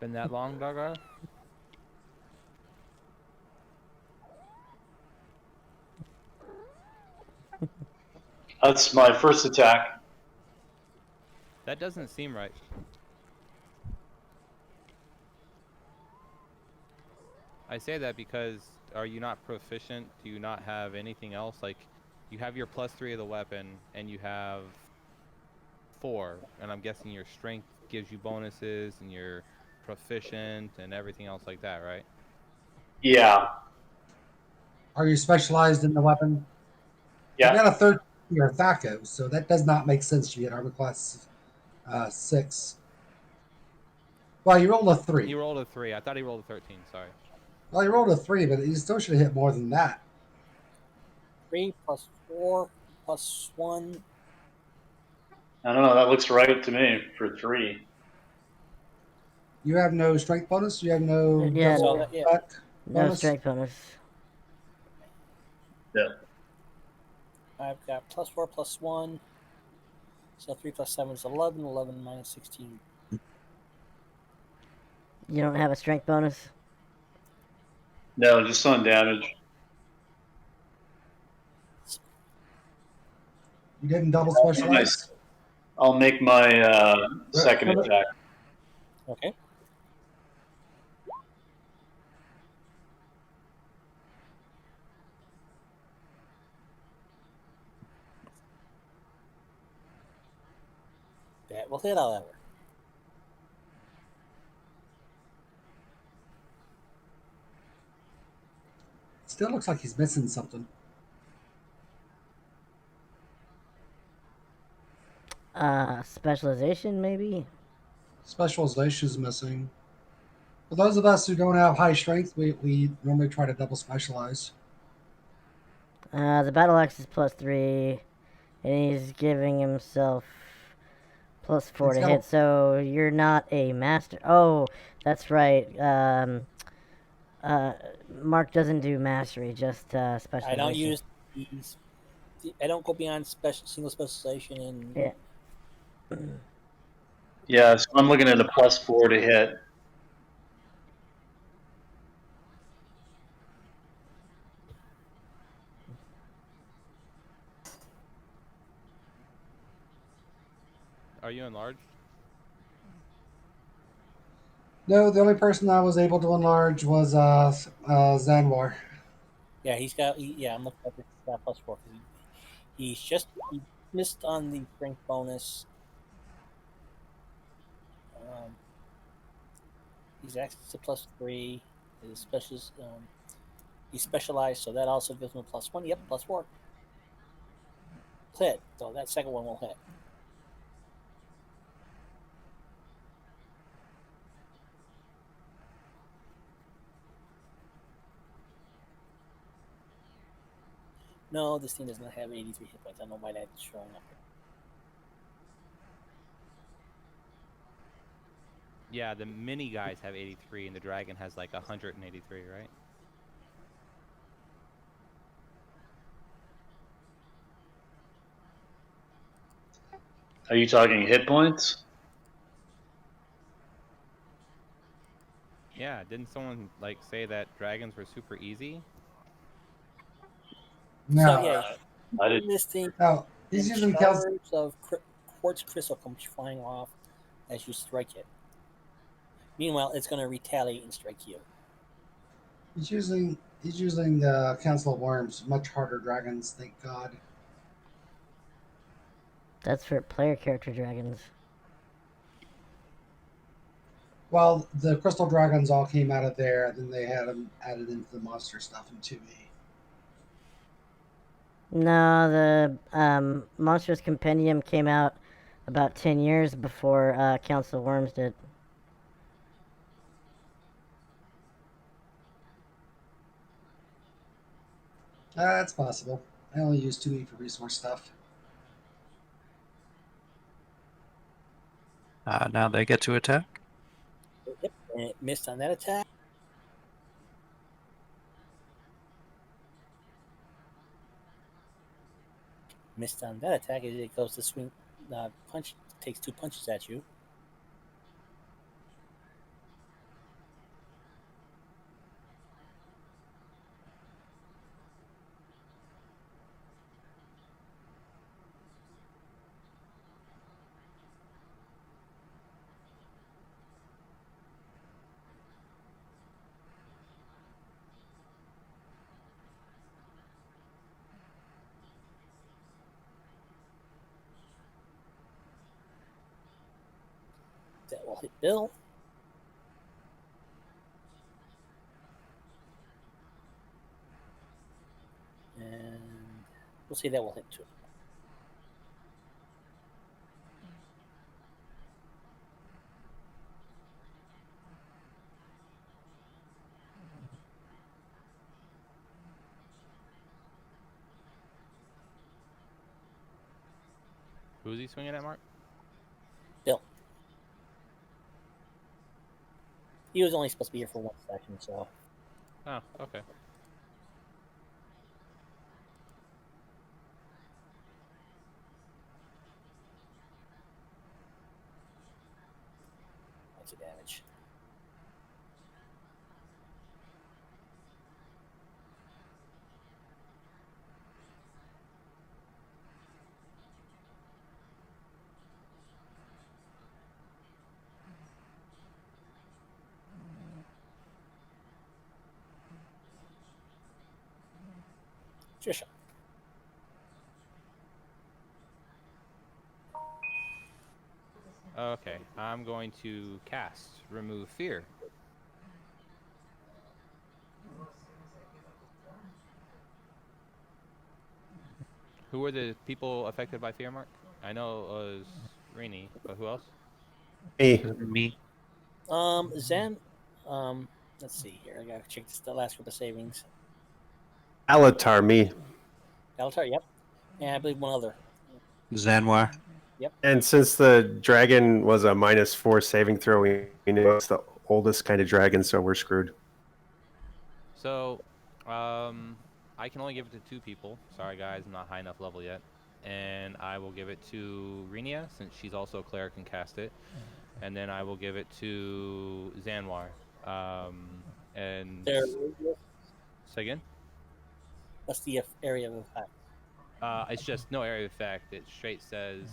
C: Been that long, Dargar?
D: That's my first attack.
C: That doesn't seem right. I say that because are you not proficient? Do you not have anything else? Like, you have your +3 of the weapon, and you have 4, and I'm guessing your strength gives you bonuses, and you're proficient, and everything else like that, right?
D: Yeah.
A: Are you specialized in the weapon? You
D: Yeah.
A: got a 13 in your Thaco, so that does not make sense to you at armor class 6. Well, you rolled a
C: He
A: 3.
C: rolled a 3. I thought he rolled a 13. Sorry.
A: Well, you rolled a 3, but you still should have hit more than that.
B: 3 plus 4 plus 1.
D: I don't know. That looks right to me for 3.
A: You have no strength bonus. You have no
F: Yeah,
B: So
A: double
B: that, yeah.
A: back
F: no
A: bonus.
F: strength bonus.
D: Yeah.
B: I've got plus 4 plus 1. So 3 plus 7 is 11. 11 minus 16.
F: You don't have a strength bonus?
D: No, just on damage.
A: You didn't double
D: Nice.
A: specialize.
D: I'll make my second attack.
B: Okay. That will hit, however.
A: Still looks like he's missing something.
F: Specialization, maybe?
A: Specialization is missing. For those of us who don't have high strength, we normally try to double specialize.
F: The battle axe is +3, and he's giving himself +4
A: It's
F: to
A: got a
F: hit, so you're not a master. Oh, that's right. Uh, Mark doesn't do mastery, just
B: I don't
F: specialization.
B: use these. I don't go beyond single specialization in.
F: Yeah.
D: Yeah, so I'm looking at a +4 to hit.
C: Are you enlarged?
A: No, the only person I was able to enlarge was Zanwar.
B: Yeah, he's got. Yeah, I'm looking at this. He's got +4 because he missed on the strength bonus. Um, he's actually a +3. His specials. He's specialized, so that also gives him a +1. Yep, +4. Hit. So that second one will hit. No, this team does not have 83 hit points. I don't know why that's showing up.
C: Yeah, the mini guys have 83, and the dragon has like 183, right?
D: Are you talking hit points?
C: Yeah, didn't someone like say that dragons were super easy?
B: So
A: No,
B: yeah,
D: I did.
B: this thing
A: no, he's
B: and
A: using Kel's.
B: shards of quartz crystal comes flying off as you strike it. Meanwhile, it's going to retaliate and strike you.
A: He's using the Council of Worms, much harder dragons. Thank God.
F: That's for player character dragons.
A: Well, the crystal dragons all came out of there, then they had them added into the monster stuff in 2E.
F: No, the Monstrous Compendium came out about 10 years before Council of Worms did.
A: That's possible. I only use 2E for resource stuff.
H: Now they get to attack.
B: Yep, and it missed on that attack. Missed on that attack as it goes to swing, punch, takes 2 punches at you. That will hit Bill. And we'll see that will hit too.
C: Who's he swinging at, Mark?
B: Bill. He was only supposed to be here for 1 session, so.
C: Oh, okay.
B: Lots of damage. Trisha.
C: Okay, I'm going to cast Remove Fear. Who are the people affected by fear, Mark? I know it was Rini, but who else?
G: Me.
H: Me.
B: Zen. Let's see here. I gotta check the last group of savings.
G: Alatar, me.
B: Altar. Yep. And I believe one other.
H: Zanwar.
B: Yep.
G: And since the dragon was a -4 saving throw, we know it's the oldest kind of dragon, so we're screwed.
C: So, I can only give it to 2 people. Sorry, guys, I'm not high enough level yet. And I will give it to Renia, since she's also a cleric and cast it. And then I will give it to Zanwar. And
B: There.
C: say again.
B: What's the area of effect?
C: It's just no area of effect. It straight says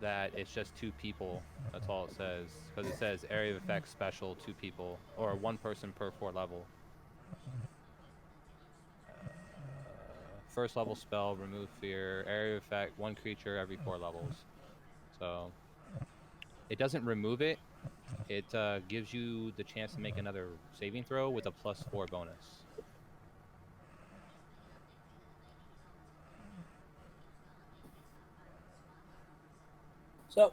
C: that it's just 2 people. That's all it says. Because it says area of effect special 2 people, or 1 person per 4 level. First level spell, remove fear. Area of effect, 1 creature every 4 levels. So it doesn't remove it. It gives you the chance to make another saving throw with a +4 bonus.
B: So,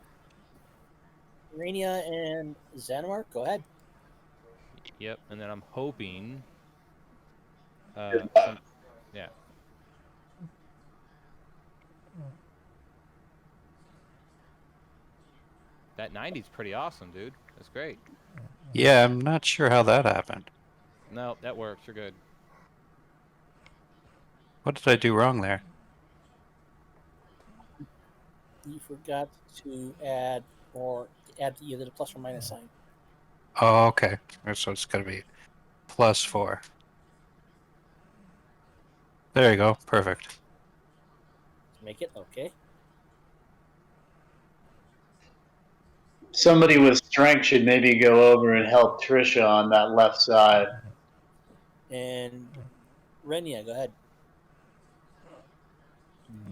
B: Rania and Zanwar, go ahead.
C: Yep, and then I'm hoping some yeah. That 90's pretty awesome, dude. That's great.
H: Yeah, I'm not sure how that happened.
C: No, that works. You're good.
H: What did I do wrong there?
B: You forgot to add either the plus or minus sign.
H: Oh, okay. So it's going to be +4. There you go. Perfect.
B: To make it okay.
D: Somebody with strength should maybe go over and help Trisha on that left side.
B: And Renia, go ahead.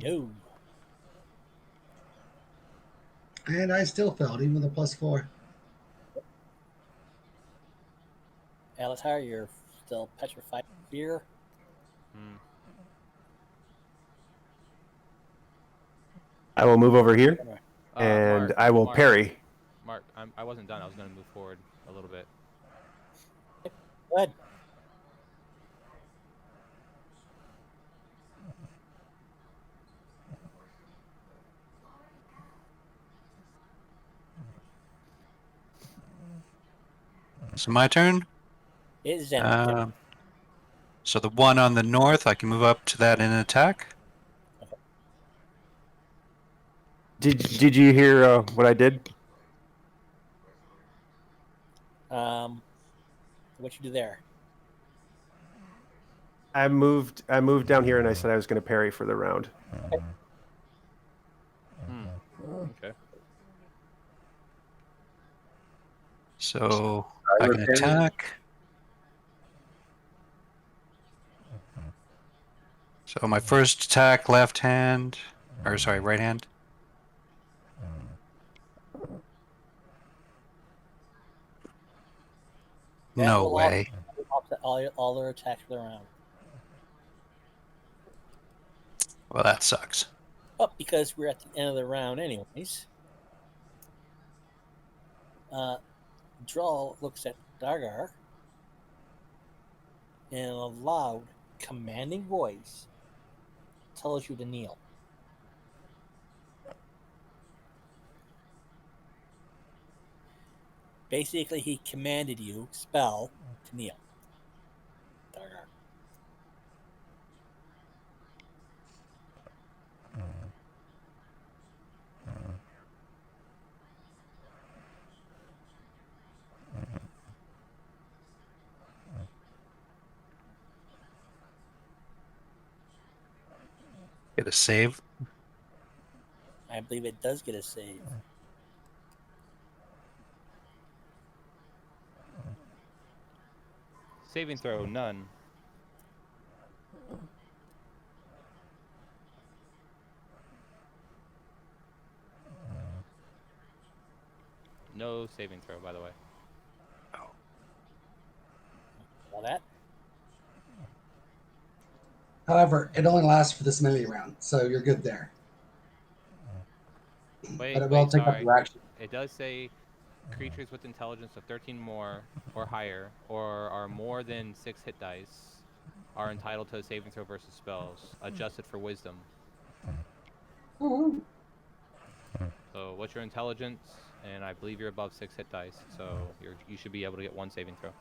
B: No.
A: And I still failed, even with a +4.
B: Alatar, you're still petrified of fear.
C: Hmm.
G: I will move over here, and
C: Mark,
G: I will
C: Mark,
G: parry.
C: Mark. I wasn't done. I was going to move forward a little bit.
B: Go ahead.
H: So my turn.
B: It is Zanwar. Yep.
H: So the one on the north, I can move up to that and attack.
G: Did you hear what I did?
B: What you do there?
G: I moved down here, and I said I was going to parry for the round.
C: Hmm. Okay.
H: So I can attack. So my first attack, left hand, or sorry, right hand.
B: That
H: No
B: will
H: way.
B: offset all their attacks for the round.
H: Well, that sucks.
B: But because we're at the end of the round, anyways, Draw looks at Dargar in a loud, commanding voice tells you to kneel. Basically, he commanded you, spell, to kneel. Dargar.
H: Get a save.
B: I believe it does get a save.
C: Saving throw, none. No saving throw, by the way.
B: All that.
A: However, it only lasts for this melee round, so you're good there. But it will
C: Wait,
A: take up
C: sorry.
A: your action.
C: It does say creatures with intelligence of 13 more or higher, or are more than 6 hit dice, are entitled to a saving throw versus spells, adjusted for wisdom.
A: Ooh.
C: So, what's your intelligence? And I believe you're above 6 hit dice, so you should be able to get 1 saving throw.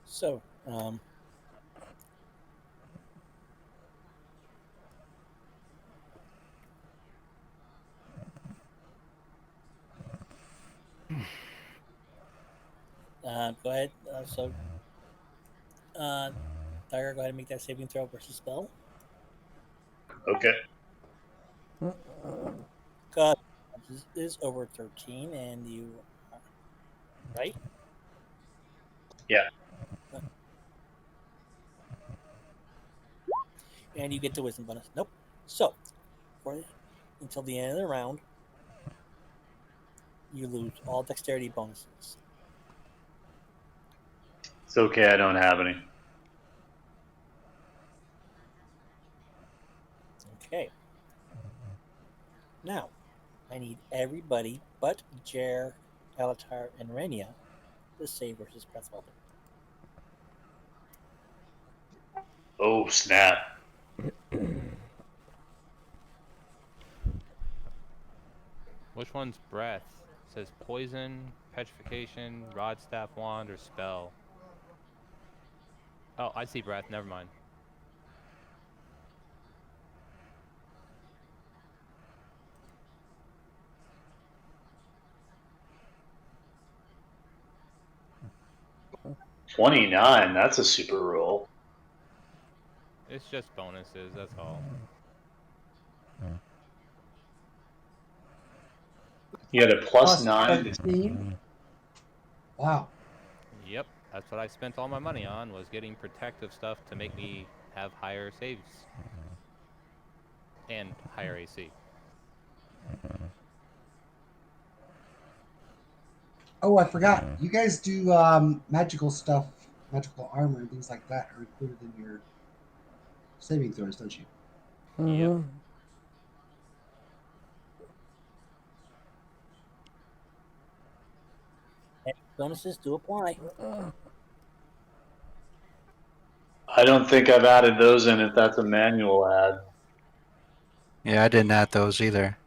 B: So, go ahead. Tiger, go ahead and make that saving throw versus spell.
D: Okay.
B: God, this is over 13, and you, right?
D: Yeah.
B: And you get the wisdom bonus. Nope. So, for until the end of the round, you lose all dexterity bonuses.
D: It's okay. I don't have any.
B: Okay. Now, I need everybody but Jer, Alatar, and Renia to save versus breath weapon.
D: Oh, snap.
C: Which one's breath? It says poison, petrification, rod, staff, wand, or spell. Oh, I see breath. Never mind.
D: $29. That's a super roll.
C: It's just bonuses, that's all.
D: You had a plus
A: Plus
D: 9.
A: 13. Wow.
C: Yep, that's what I spent all my money on, was getting protective stuff to make me have higher saves. And higher AC.
A: Oh, I forgot. You guys do magical stuff, magical armor, and things like that are included in your saving throws, don't you?
C: Yep.
B: And bonuses do apply.
D: I don't think I've added those in if that's a manual ad.
H: Yeah, I didn't add those either.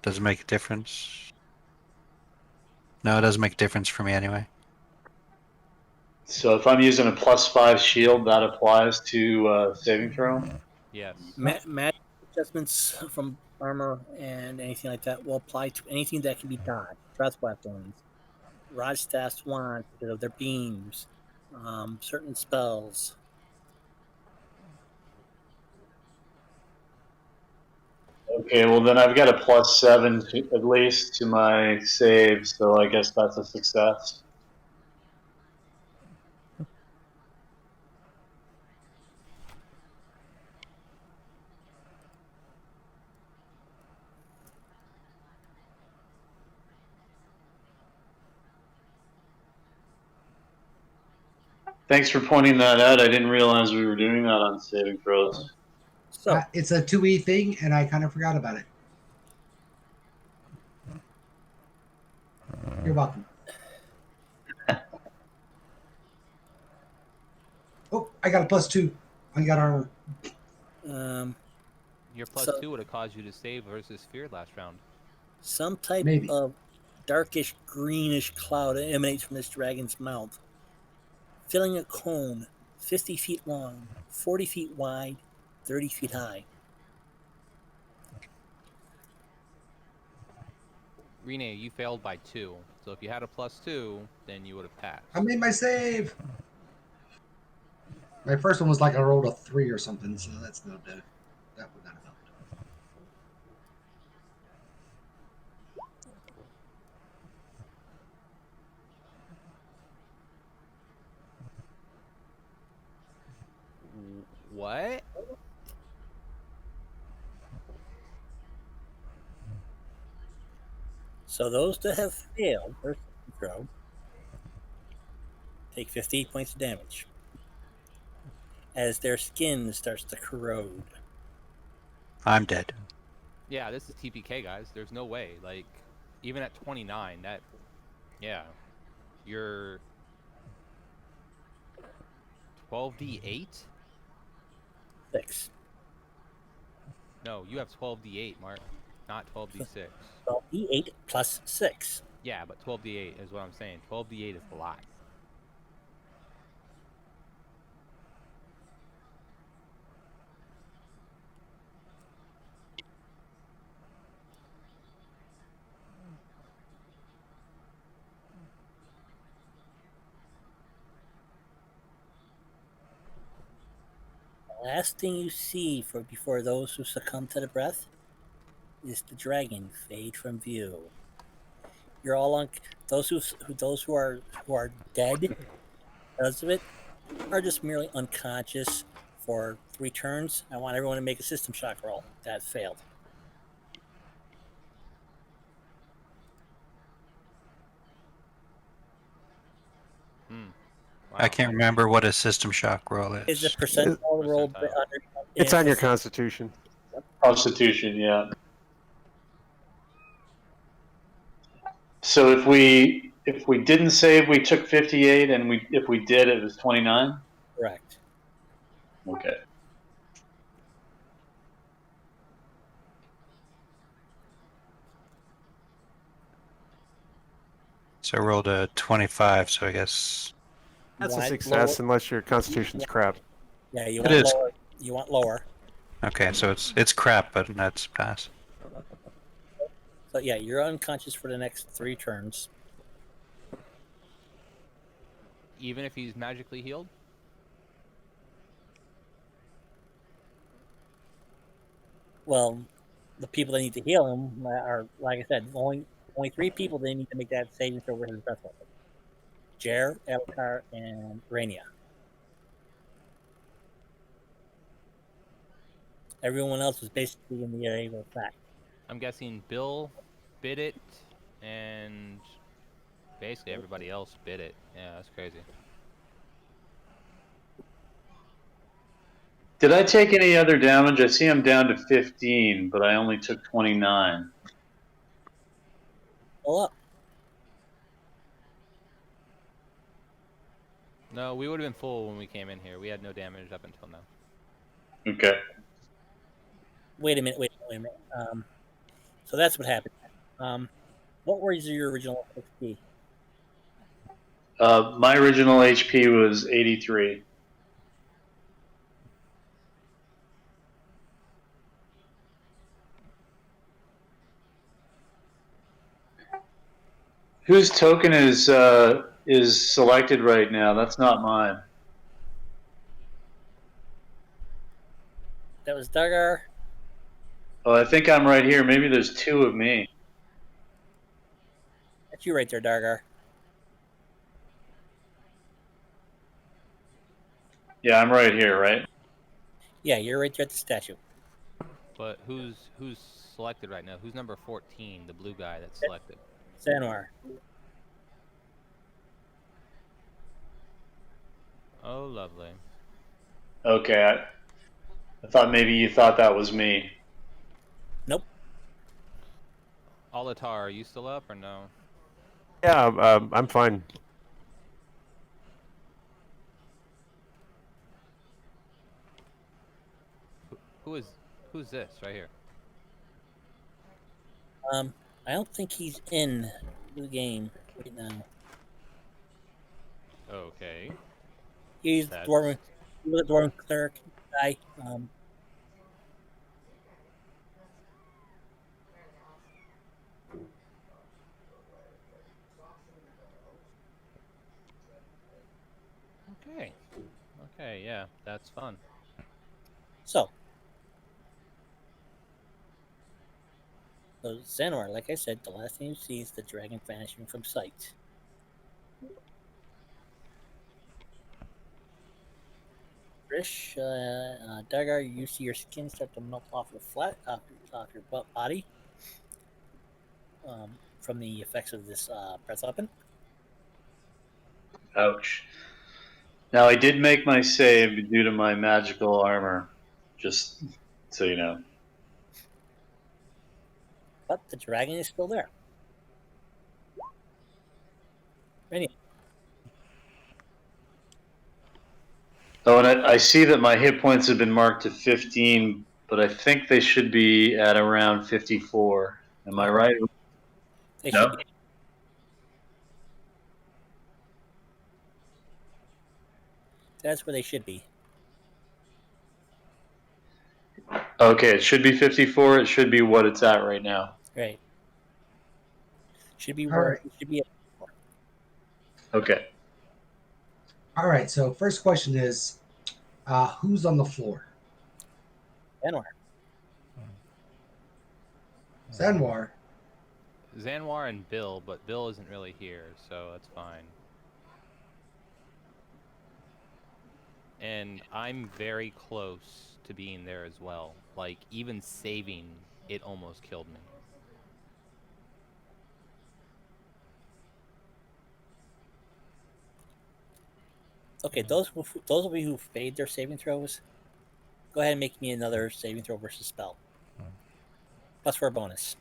H: Does it make a difference? No, it doesn't make a difference for me anyway.
D: So if I'm using a plus 5 shield, that applies to saving throw?
C: Yes.
B: Magic adjustments from armor and anything like that will apply to anything that can be dodged. Breath weapons, rod, staff, wands because of their beams, certain spells.
D: Okay, well then I've got a +7 at least to my save, so I guess that's a success. Thanks for pointing that out. I didn't realize we were doing that on saving throws.
B: So,
A: It's a 2E thing, and I kind of forgot about it. You're welcome. Oh, I got a +2. I got armor.
C: Your plus
B: So-
C: 2 would have caused you to save versus fear last round.
B: some type
A: Maybe.
B: of darkish greenish cloud emanates from this dragon's mouth, filling a cone 50 feet long, 40 feet wide, 30 feet high.
C: Rene, you failed by 2. So if you had a +2, then you would have passed.
A: I made my save. My first one was like I rolled a 3 or something, so that's not bad. That would not have helped.
C: What?
B: So those that have failed their saving throw take 58 points of damage as their skin starts to corrode.
H: I'm dead.
C: Yeah, this is TPK, guys. There's no way. Like, even at 29, that. Yeah. You're. 12d8?
B: 6.
C: No, you have 12d8, Mark. Not 12d6.
B: 12d8 plus 6.
C: Yeah, but 12d8 is what I'm saying. 12d8 is a lot.
B: The last thing you see before those who succumb to the breath is the dragon fade from view. You're all on those who are dead because of it are just merely unconscious for 3 turns. I want everyone to make a system shock roll. That failed.
C: Hmm. Wow.
H: I can't remember what a system shock roll
B: Is the
H: is.
B: percentile roll
C: Percentile.
G: It's on your constitution.
D: Constitution, yeah. So if we didn't save, we took 58, and if we did, it was 29.
B: Correct.
D: Okay.
H: So I rolled a 25, so I guess
G: That's a
B: Want
G: success
B: lower-
G: unless your constitution's crap.
B: Yeah, you
H: It
B: want
H: is.
B: lower. You want lower.
H: okay. So it's crap, but that's pass.
B: So yeah, you're unconscious for the next 3 turns.
C: Even if he's magically healed?
B: Well, the people that need to heal him are, like I said, only 3 people they need to make that saving throw with his breath weapon. Jer, Elkar, and Rainia. Everyone else was basically in the area of effect.
C: I'm guessing Bill bid it, and basically everybody else bid it. Yeah, that's crazy.
D: Did I take any other damage? I see I'm down to 15, but I only took 29.
B: Pull up.
C: No, we would have been full when we came in here. We had no damage up until now.
D: Okay.
B: Wait a minute. So that's what happened. What was your original XP?
D: My original HP was 83. Whose token is selected right now? That's not mine.
B: That was Dagar.
D: Oh, I think I'm right here. Maybe there's two of me.
B: That's you right there, Dargar.
D: Yeah, I'm right here, right?
B: Yeah, you're right there at the statue.
C: But who's selected right now? Who's number 14, the blue guy that's selected?
B: Zanwar.
C: Oh, lovely.
D: Okay, I thought maybe you thought that was me.
B: Nope.
C: Alatar, are you still up or no?
G: Yeah, I'm fine.
C: Who's this right here?
B: I don't think he's in the game right now.
C: Okay.
B: He's the
C: That's
B: dwarven cleric guy.
C: okay. Okay, yeah, that's fun.
B: So Zanwar, like I said, the last thing you see is the dragon vanishing from sight. Rish, Dagar, you see your skin start to melt off off your body from the effects of this breath weapon.
D: Ouch. Now, I did make my save due to my magical armor, just so you know.
B: But the dragon is still there. Anyway,
D: Oh, and I see that my hit points have been marked to 15, but I think they should be at around 54. Am I right?
B: they
D: No?
B: should be. That's where they should be.
D: Okay, it should be 54. It should be what it's at right now.
B: Right. Should be
A: All
B: where
A: right.
B: it should be.
D: Okay.
A: All right. So first question is, who's on the floor?
B: Zanwar.
A: Zanwar.
C: Zanwar and Bill, but Bill isn't really here, so that's fine. And I'm very close to being there as well. Like, even saving, it almost killed me.
B: Okay, those of you who fade their saving throws, go ahead and make me another saving throw versus spell. Plus for a bonus.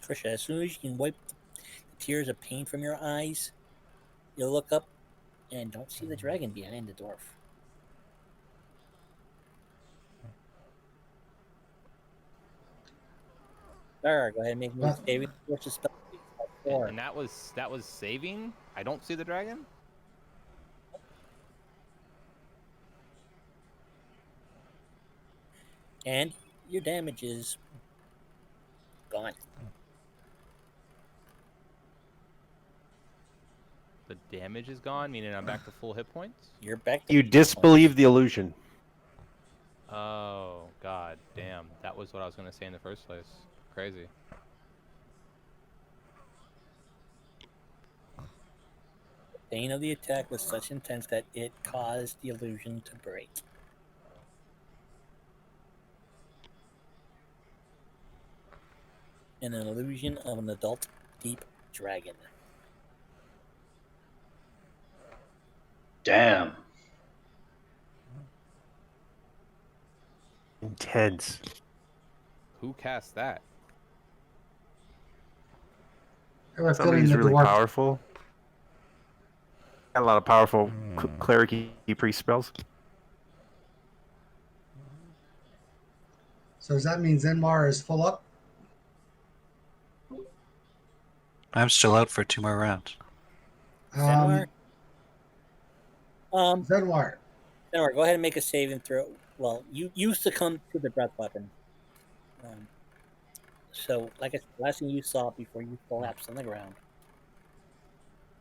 B: Trisha, as soon as you can wipe the tears of pain from your eyes, you'll look up and don't see the dragon behind the dwarf. There, go ahead and make me a saving throw versus spell.
C: And that was saving? I don't see the dragon?
B: And your damage is gone.
C: The damage is gone, meaning I'm back to full hit points?
B: You're back to
G: You disbelieve the illusion.
C: Oh, god damn. That was what I was going to say in the first place. Crazy.
B: The pain of the attack was such intense that it caused the illusion to break. An illusion of an adult deep dragon.
D: Damn.
G: Intense.
C: Who cast that?
A: I have a
G: Somebody
A: feeling
G: who's
A: the
G: really
A: dwarf.
G: powerful. Got a lot of powerful cleric priest spells.
A: So does that mean Zenmar is full up?
H: I'm still out for 2 more rounds.
B: Zenwar?
A: Zenwar.
B: Zenwar, go ahead and make a saving throw. Well, you succumb to the breath weapon. Um, so, like I said, the last thing you saw before you collapsed on the ground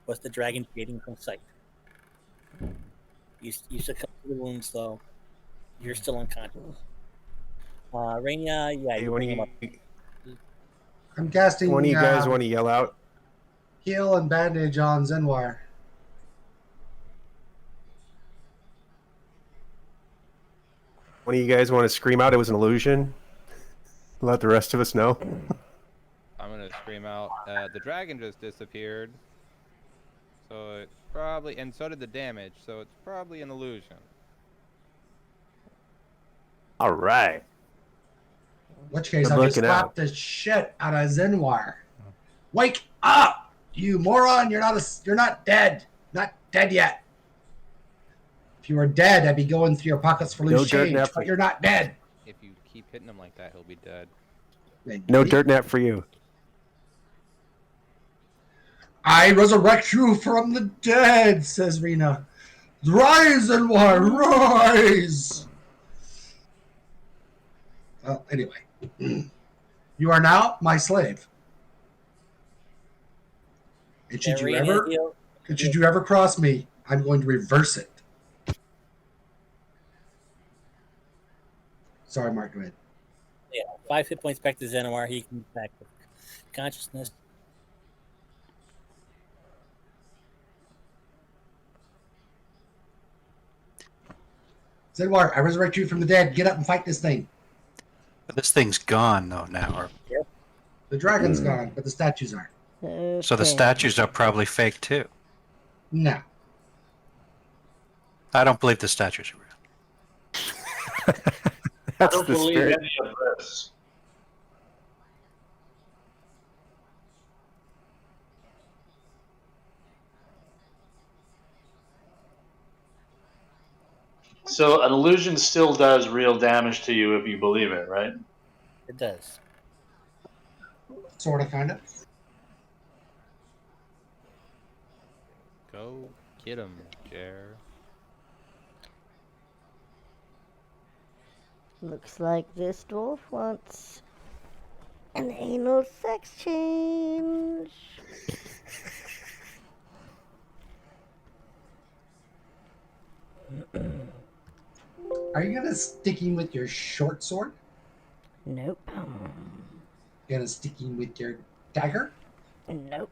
B: was the dragon fading from sight. You succumbed to the wounds, though. You're still unconscious. Raina, yeah,
G: Hey,
B: you bring him up.
A: I'm
G: one of
A: casting
G: you guys want to yell out?
A: heal and bandage on Zenwar.
G: One of you guys want to scream out it was an illusion? Let the rest of us know.
C: I'm gonna scream out, the dragon just disappeared. So it's probably, and so did the damage, so it's probably an illusion.
G: All right.
A: In which case,
G: Good
A: I'll just
G: looking
A: slap
G: out.
A: the shit out of Zenwar. Wake up, you moron! You're not dead. Not dead yet. If you were dead, I'd be going through your pockets for loose
G: No dirt
A: change.
G: nap for
A: But you're not dead.
C: If you keep hitting him like that, he'll be dead.
G: no dirt nap for you.
A: I resurrect you from the dead, says Rena. Rise, Zenwar, rise! Well, anyway. You are now my slave. And
B: Yeah, Raina, heal.
A: should you ever cross me, I'm going to reverse it. Sorry, Mark, go ahead.
B: Yeah, 5 hit points back to Zenwar. He can back to consciousness.
A: Zenwar, I resurrect you from the dead. Get up and fight this thing.
H: But this thing's gone though now. Or...
A: The dragon's gone, but the statues aren't.
F: Okay.
H: So the statues are probably fake too.
A: No.
H: I don't believe the statues are real.
D: I
G: That's
D: don't
G: the
D: believe
G: spirit.
D: any of this. So an illusion still does real damage to you if you believe it, right?
B: It does.
A: Sort of, kind of.
C: Go get him, Jer.
F: Looks like this dwarf wants an anal sex change.
A: Are you gonna sticking with your short sword?
F: Nope.
A: Gonna sticking with your dagger?
F: Nope.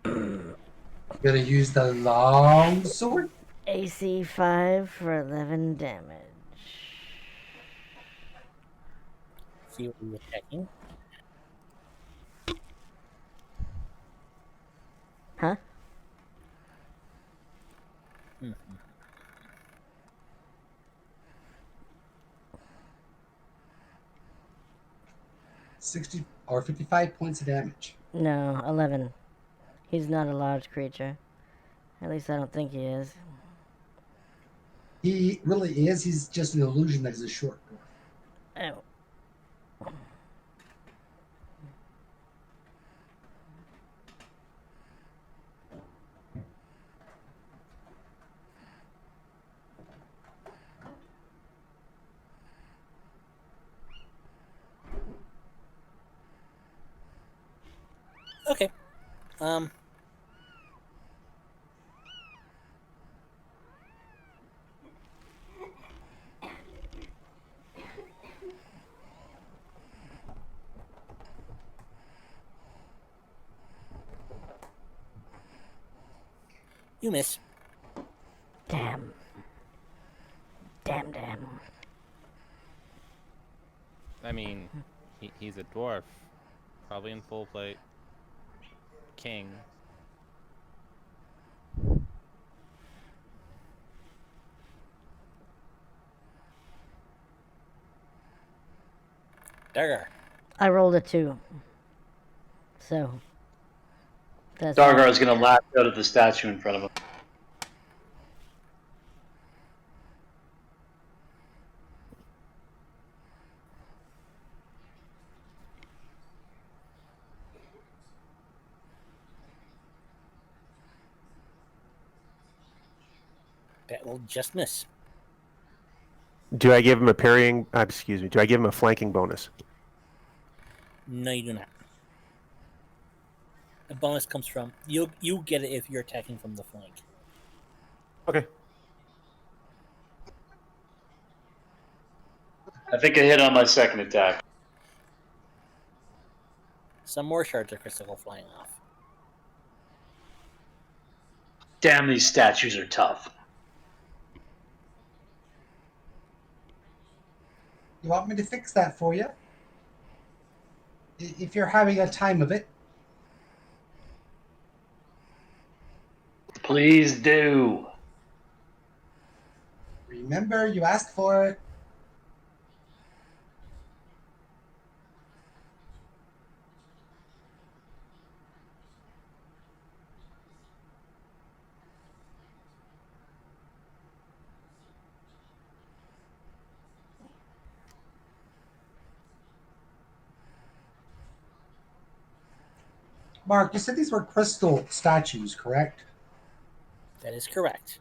A: Gonna use the long sword?
F: AC 5 for 11 damage.
B: See what you're attacking.
F: Huh?
A: 60 or 55 points of damage.
F: No, 11. He's not a large creature. At least I don't think he is.
A: He really is. He's just an illusion that he's a short dwarf.
F: Oh.
B: Okay. You miss.
F: Damn. Damn.
C: I mean, he's a dwarf. Probably in full plate. King.
B: Dargar.
F: I rolled a 2. So. That's
D: Dargar is going to lash out at the statue in front of him.
B: That will just miss.
G: Do I give him a parrying? Excuse me. Do I give him a flanking bonus?
B: No, you do not. A bonus comes from you get it if you're attacking from the flank.
G: Okay.
D: I think I hit on my second attack.
B: Some more shards of crystal go flying off.
D: Damn, these statues are tough.
A: You want me to fix that for you? If you're having a time of it.
D: Please do.
A: Remember, you asked for it. Mark, you said these were crystal statues, correct?
B: That is correct.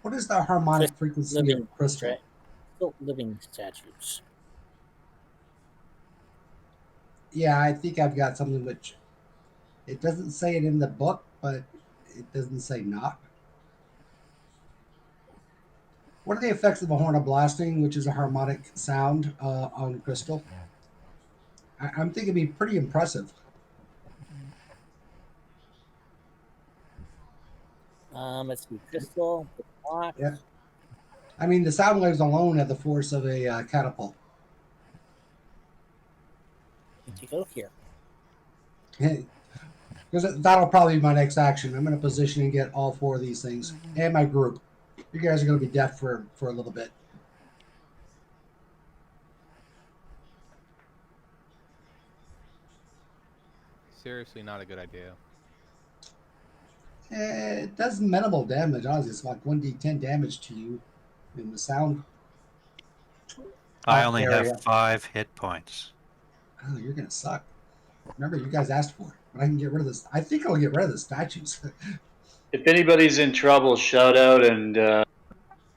A: What is the harmonic frequency
B: Living,
A: of crystal?
B: still living statues.
A: Yeah, I think I've got something which it doesn't say it in the book, but it doesn't say not. What are the effects of a horn of blasting, which is a harmonic sound on crystal? I'm thinking it'd be pretty impressive.
B: Let's see, crystal, block.
A: Yeah. I mean, the sound waves alone have the force of a catapult.
B: Take a look here.
A: Because that'll probably be my next action. I'm in a position to get all four of these things and my group. You guys are going to be deaf for a little bit.
C: Seriously, not a good idea.
A: It does minimal damage. Honestly, it's like 1d10 damage to you in the sound
H: I only have
A: area.
H: 5 hit points.
A: Oh, you're going to suck. Remember, you guys asked for it. But I can get rid of this. I think I'll get rid of the statues.
D: If anybody's in trouble, shout out and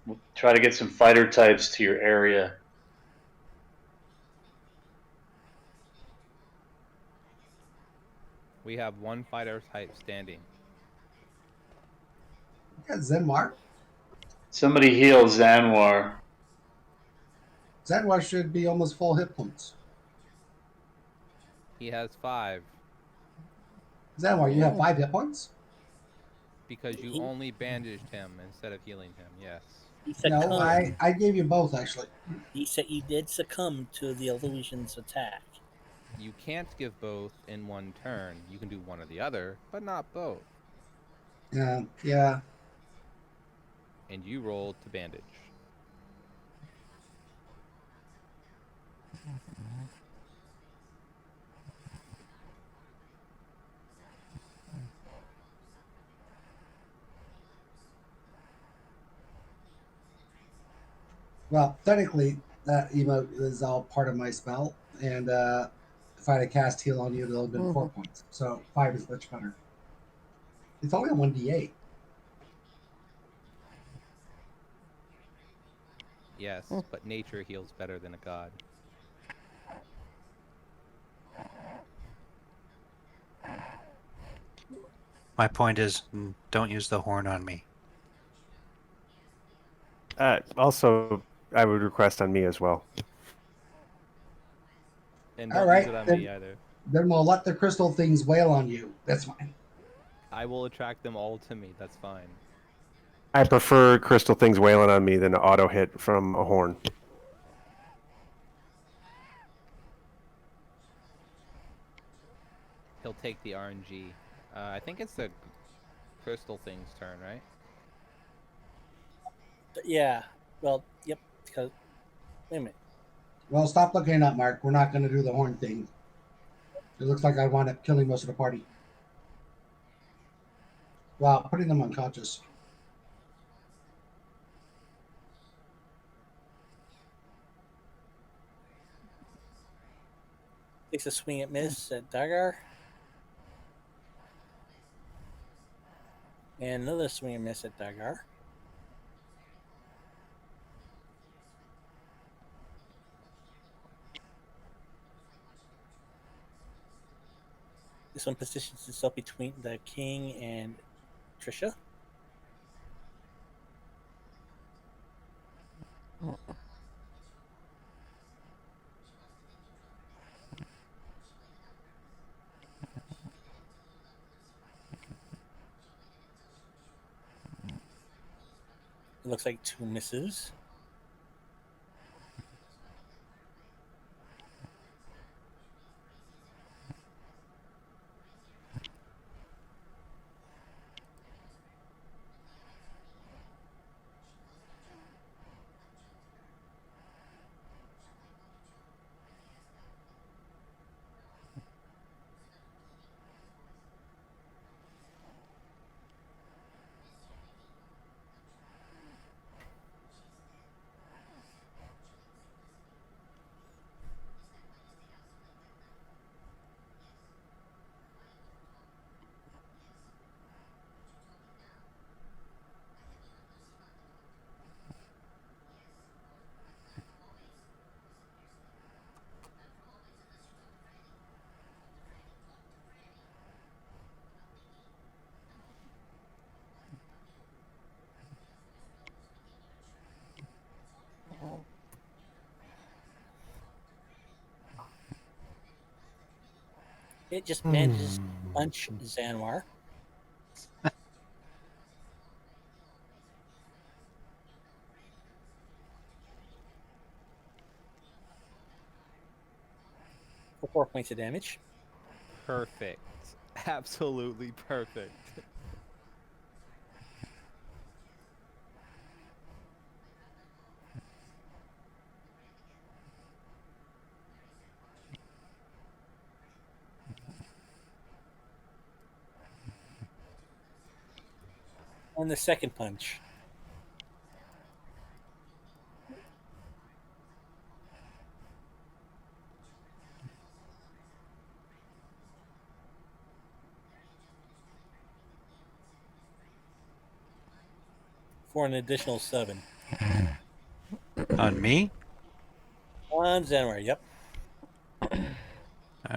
D: we'll try to get some fighter types to your area.
C: We have one fighter type standing.
A: You got Zenmar.
D: Somebody heal Zanwar.
A: Zenmar should be almost full hit points.
C: He has 5
A: Zenmar, you have 5 hit points?
C: because you
B: He,
C: only bandaged him instead of healing him. Yes.
B: he
A: No,
B: succumbed.
A: I gave you both, actually.
B: He said he did succumb to the illusion's attack.
C: You can't give both in one turn. You can do one or the other, but not both.
A: Yeah.
C: And you rolled to bandage.
A: Well, technically, that emote is all part of my spell, and if I had a cast heal on you, it'll have been 4 points. So 5 is much better. It's only a 1d8.
C: Yes, but nature heals better than a god.
H: My point is, don't use the horn on me.
G: Also, I would request on me as well.
C: And
A: All
C: don't use
A: right,
C: it on me either.
A: then we'll let the crystal things wail on you. That's fine.
C: I will attract them all to me. That's fine.
G: I prefer crystal things wailing on me than an auto hit from a horn.
C: He'll take the RNG. I think it's the crystal thing's turn, right?
B: Yeah. Well, yep. Because wait a minute.
A: Well, stop looking it up, Mark. We're not going to do the horn thing. It looks like I wound up killing most of the party. Wow, putting them unconscious.
B: Takes a swing at miss at Dagar. And another swing and miss at Dagar. This one positions itself between the king and Trisha. It looks like two misses. It just manages to punch Zanwar. For 4 points of damage.
C: Perfect. Absolutely perfect.
B: And the second punch. For an additional 7.
H: On me?
B: On Zanwar, yep.
H: All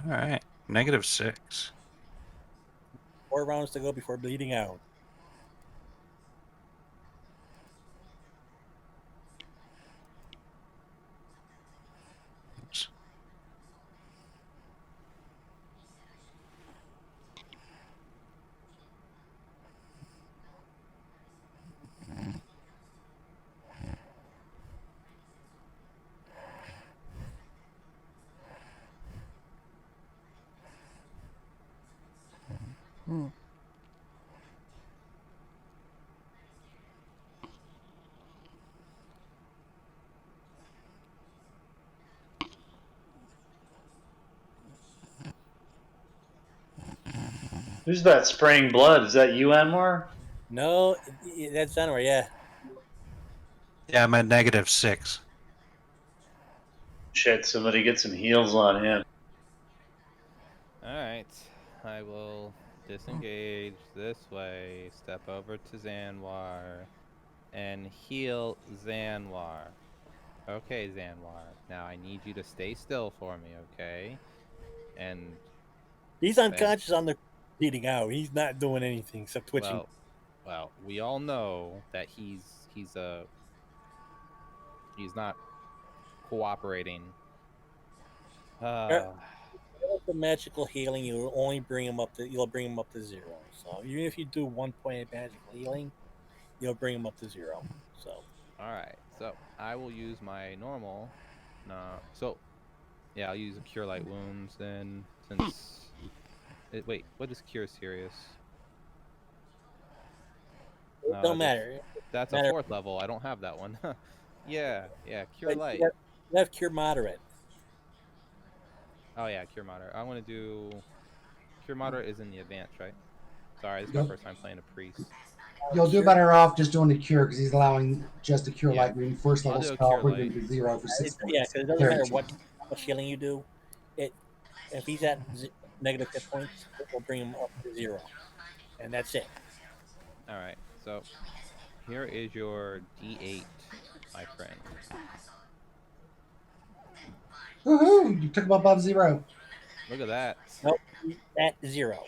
H: right. -6.
B: 4 rounds to go before bleeding out.
H: Oops.
D: Who's that spraying blood? Is that you, Anwar?
B: No, that's Zanwar, yeah.
H: Yeah, I'm at -6.
D: Shit, somebody get some heals on him.
C: Alright. I will disengage this way, step over to Zanwar, and heal Zanwar. Okay, Zanwar. Now I need you to stay still for me, okay? And
B: He's unconscious on the bleeding out. He's not doing anything except twitching.
C: well, we all know that he's not cooperating.
B: The magical healing, you'll only bring him up to 0. So even if you do 1 point of magical healing, you'll bring him up to 0. So
C: All right, so I will use my normal. So yeah, I'll use a cure light wounds then, since. Wait, what is cure serious?
B: it
C: No,
B: don't matter.
C: that's a
B: Matter,
C: 4th level. I don't have that one. Yeah, cure
B: but
C: light.
B: you have cure moderate.
C: Oh yeah, cure moderate. I want to do cure moderate is in the advance, right? Sorry, this is my
A: You'll,
C: first time playing a priest.
A: you'll do
B: Cure,
A: better off just doing the cure because he's allowing just a cure
C: Yeah,
A: light wound first
C: I'll
A: level
C: do a
A: spell,
C: cure
A: bring
C: light.
A: him to 0 for 6 points.
B: because it doesn't matter
A: Guaranteed.
B: what healing you do. It if he's at negative hit points, it will bring him up to 0, and that's it.
C: All right, so here is your D8, my friend.
A: Woohoo! You took him above 0.
C: Look at that.
B: Nope, he's at 0.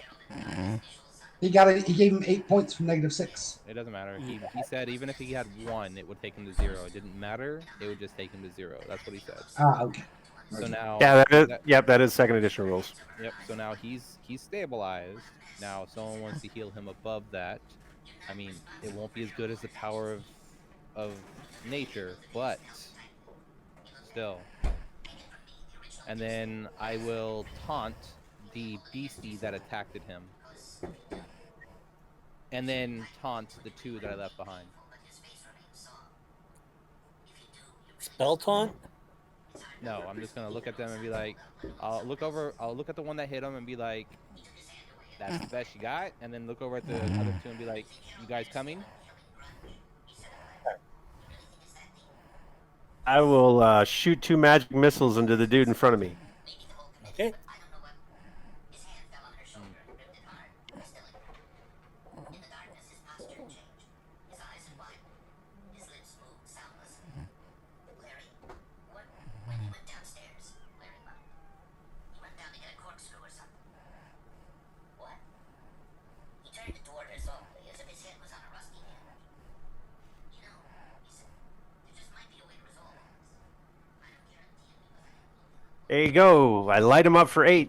A: He got it. He gave him 8 points from -6.
C: It doesn't matter.
B: Yeah.
C: He said even if he had 1, it would take him to 0. It didn't matter. It would just take him to 0. That's what he said.
A: Ah, okay.
C: So
A: Okay.
C: now,
G: Yeah, that is,
C: that,
G: yep, that is second edition rules.
C: yep. So now he's stabilized. Now, if someone wants to heal him above that, I mean, it won't be as good as the power of nature, but still. And then I will taunt the beastie that attacked him, and then taunt the 2 that I left behind.
B: Spell taunt?
C: No, I'm just gonna look at them and be like, I'll look at the one that hit him and be like, "That's the best you got," and then look over at the other 2 and be like, "You guys coming?"
G: I will shoot 2 magic missiles into the dude in front of me.
B: Okay.
C: Mm.
G: There you go. I light him up for 8.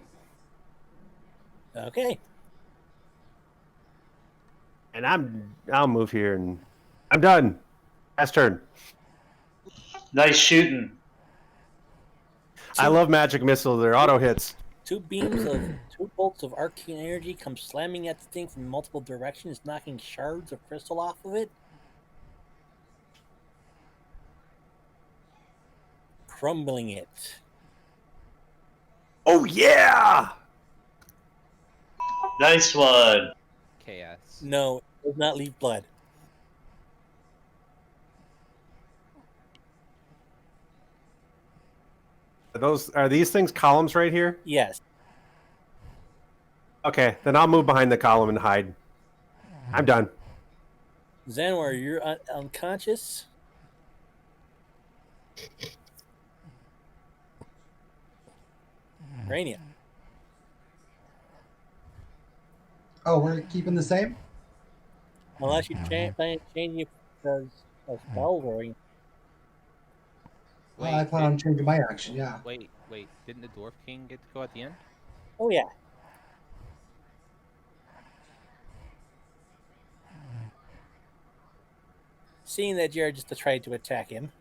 B: Okay.
G: And I'll move here and I'm done. Last turn.
D: Nice shooting.
G: I love magic missiles. They're auto hits.
B: 2 bolts of arcane energy come slamming at the thing from multiple directions, knocking shards of crystal off of it. Crumbling it.
G: Oh yeah!
D: Nice one.
C: KS.
B: No, it does not leave blood.
G: Are these things columns right here?
B: Yes.
G: Okay, then I'll move behind the column and hide. I'm done.
B: Zanwar, you're unconscious. Rainia.
A: Oh, we're keeping the same.
B: Unless you plan on changing it because of spell rolling.
A: I plan on changing my action. Yeah.
C: Wait. Didn't the Dwarf King get to go at the end?
B: Oh, yeah. Seeing that Jared just tried to attack him.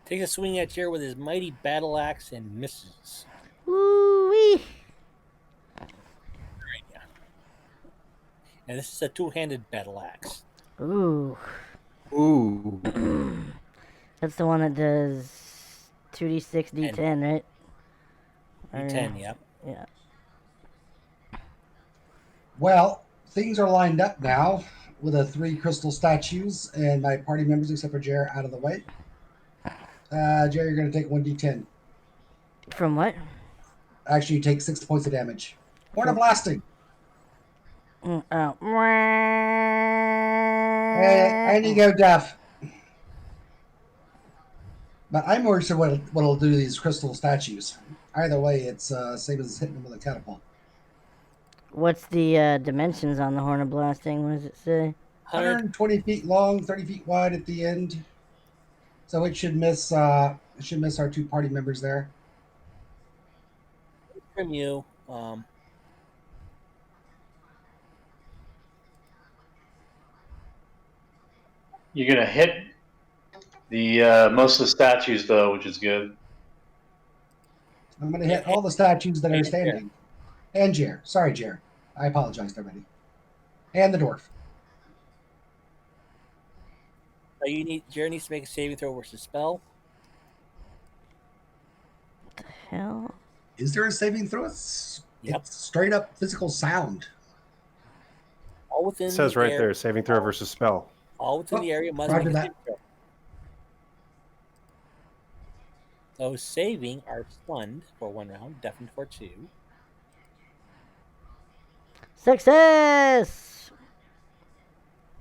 B: Takes a swing at Jared with his mighty battle axe and misses.
F: Woo-wee.
B: And this is a 2-handed battle axe.
F: Ooh.
G: Ooh.
F: That's the one that does 2d6, d10, right?
B: D10, yep.
F: Yeah.
A: Well, things are lined up now with the 3 crystal statues and my party members, except for Jer, out of the way. Jer, you're going to take 1d10.
F: From what?
A: Actually, you take 6 points of damage. Horn of blasting.
F: Oh.
A: And you go, Duff. But I'm more sure what it'll do to these crystal statues. Either way, it's same as hitting them with a catapult.
F: What's the dimensions on the Horn of Blasting? What does it say?
B: 100
A: 120 feet long, 30 feet wide at the end. So it should miss our two party members there.
B: from you.
D: You're gonna hit the most of the statues though, which is good.
A: I'm going to
B: Yeah,
A: hit all the statues that are
B: and Jer.
A: standing. And Jer. Sorry, Jer. I apologize to everybody. And the dwarf.
B: So you need Jer needs to make a saving throw versus spell.
F: Hell.
A: Is there a saving throw?
B: Yep.
A: It's straight up physical sound.
B: All
G: It
B: within
G: says
B: the
G: right
B: air.
G: there, saving throw versus spell.
B: All within
A: Oh,
B: the area must
A: roger
B: make a
A: that.
B: saving throw. Those saving are stunned for 1 round, deafened for 2.
F: Success!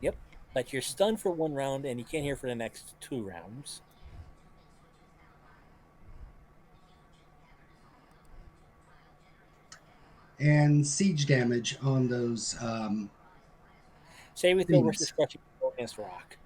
B: Yep. But you're stunned for 1 round and you can't hear for the next 2 rounds.
A: And siege damage on those
B: Saving throw versus
A: things.
B: crushing blow against rock.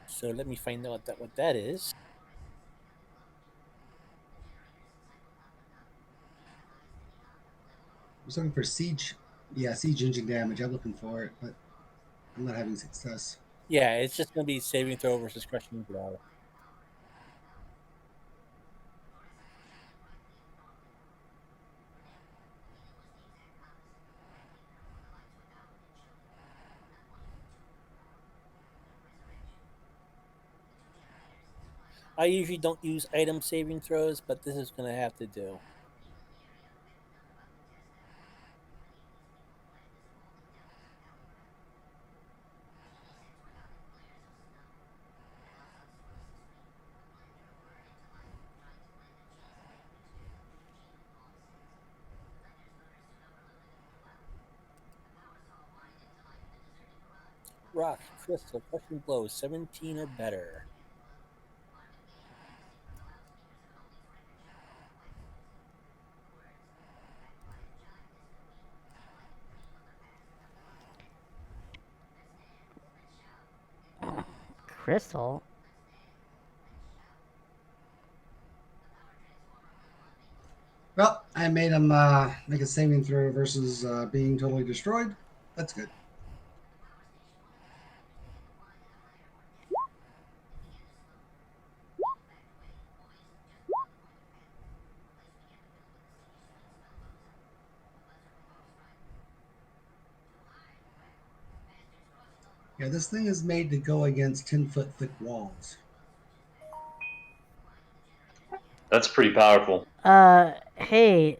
B: So let me find out what that is.
A: I was looking for siege. Yeah, siege engine damage. I'm looking for it, but I'm not having success.
B: Yeah, it's just going to be saving throw versus crushing blow. I usually don't use item saving throws, but this is going to have to do. Rock, crystal, crushing blow, 17 or better.
F: Crystal?
A: Well, I made him make a saving throw versus being totally destroyed. That's good. Yeah, this thing is made to go against 10-foot thick walls.
D: That's pretty powerful.
F: Hey.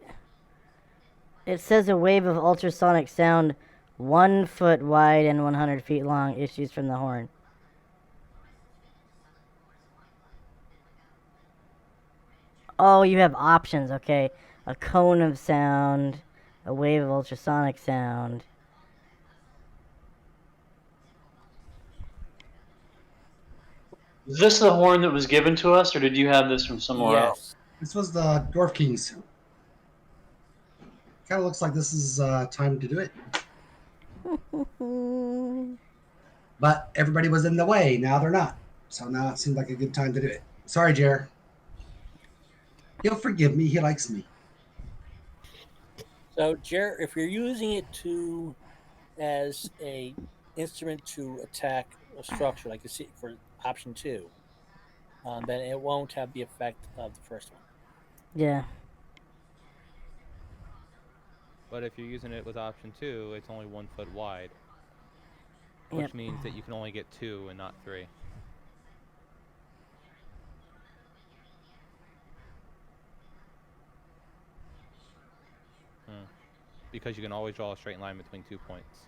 F: It says a wave of ultrasonic sound 1 foot wide and 100 feet long issues from the horn. Oh, you have options, okay. A cone of sound, a wave of ultrasonic sound.
D: Is this the horn that was given to us, or did you have this from somewhere else?
B: Yes.
A: This was the Dwarf King's. Kind of looks like this is time to do it. But everybody was in the way. Now they're not. So now it seems like a good time to do it. Sorry, Jer. He'll forgive me. He likes me.
B: So, Jer, if you're using it to as a instrument to attack a structure, like you see for option 2, then it won't have the effect of the first one.
F: Yeah.
C: But if you're using it with option 2, it's only 1 foot wide,
F: Yep.
C: which means that you can only get 2 and not 3. Because you can always draw a straight line between 2 points.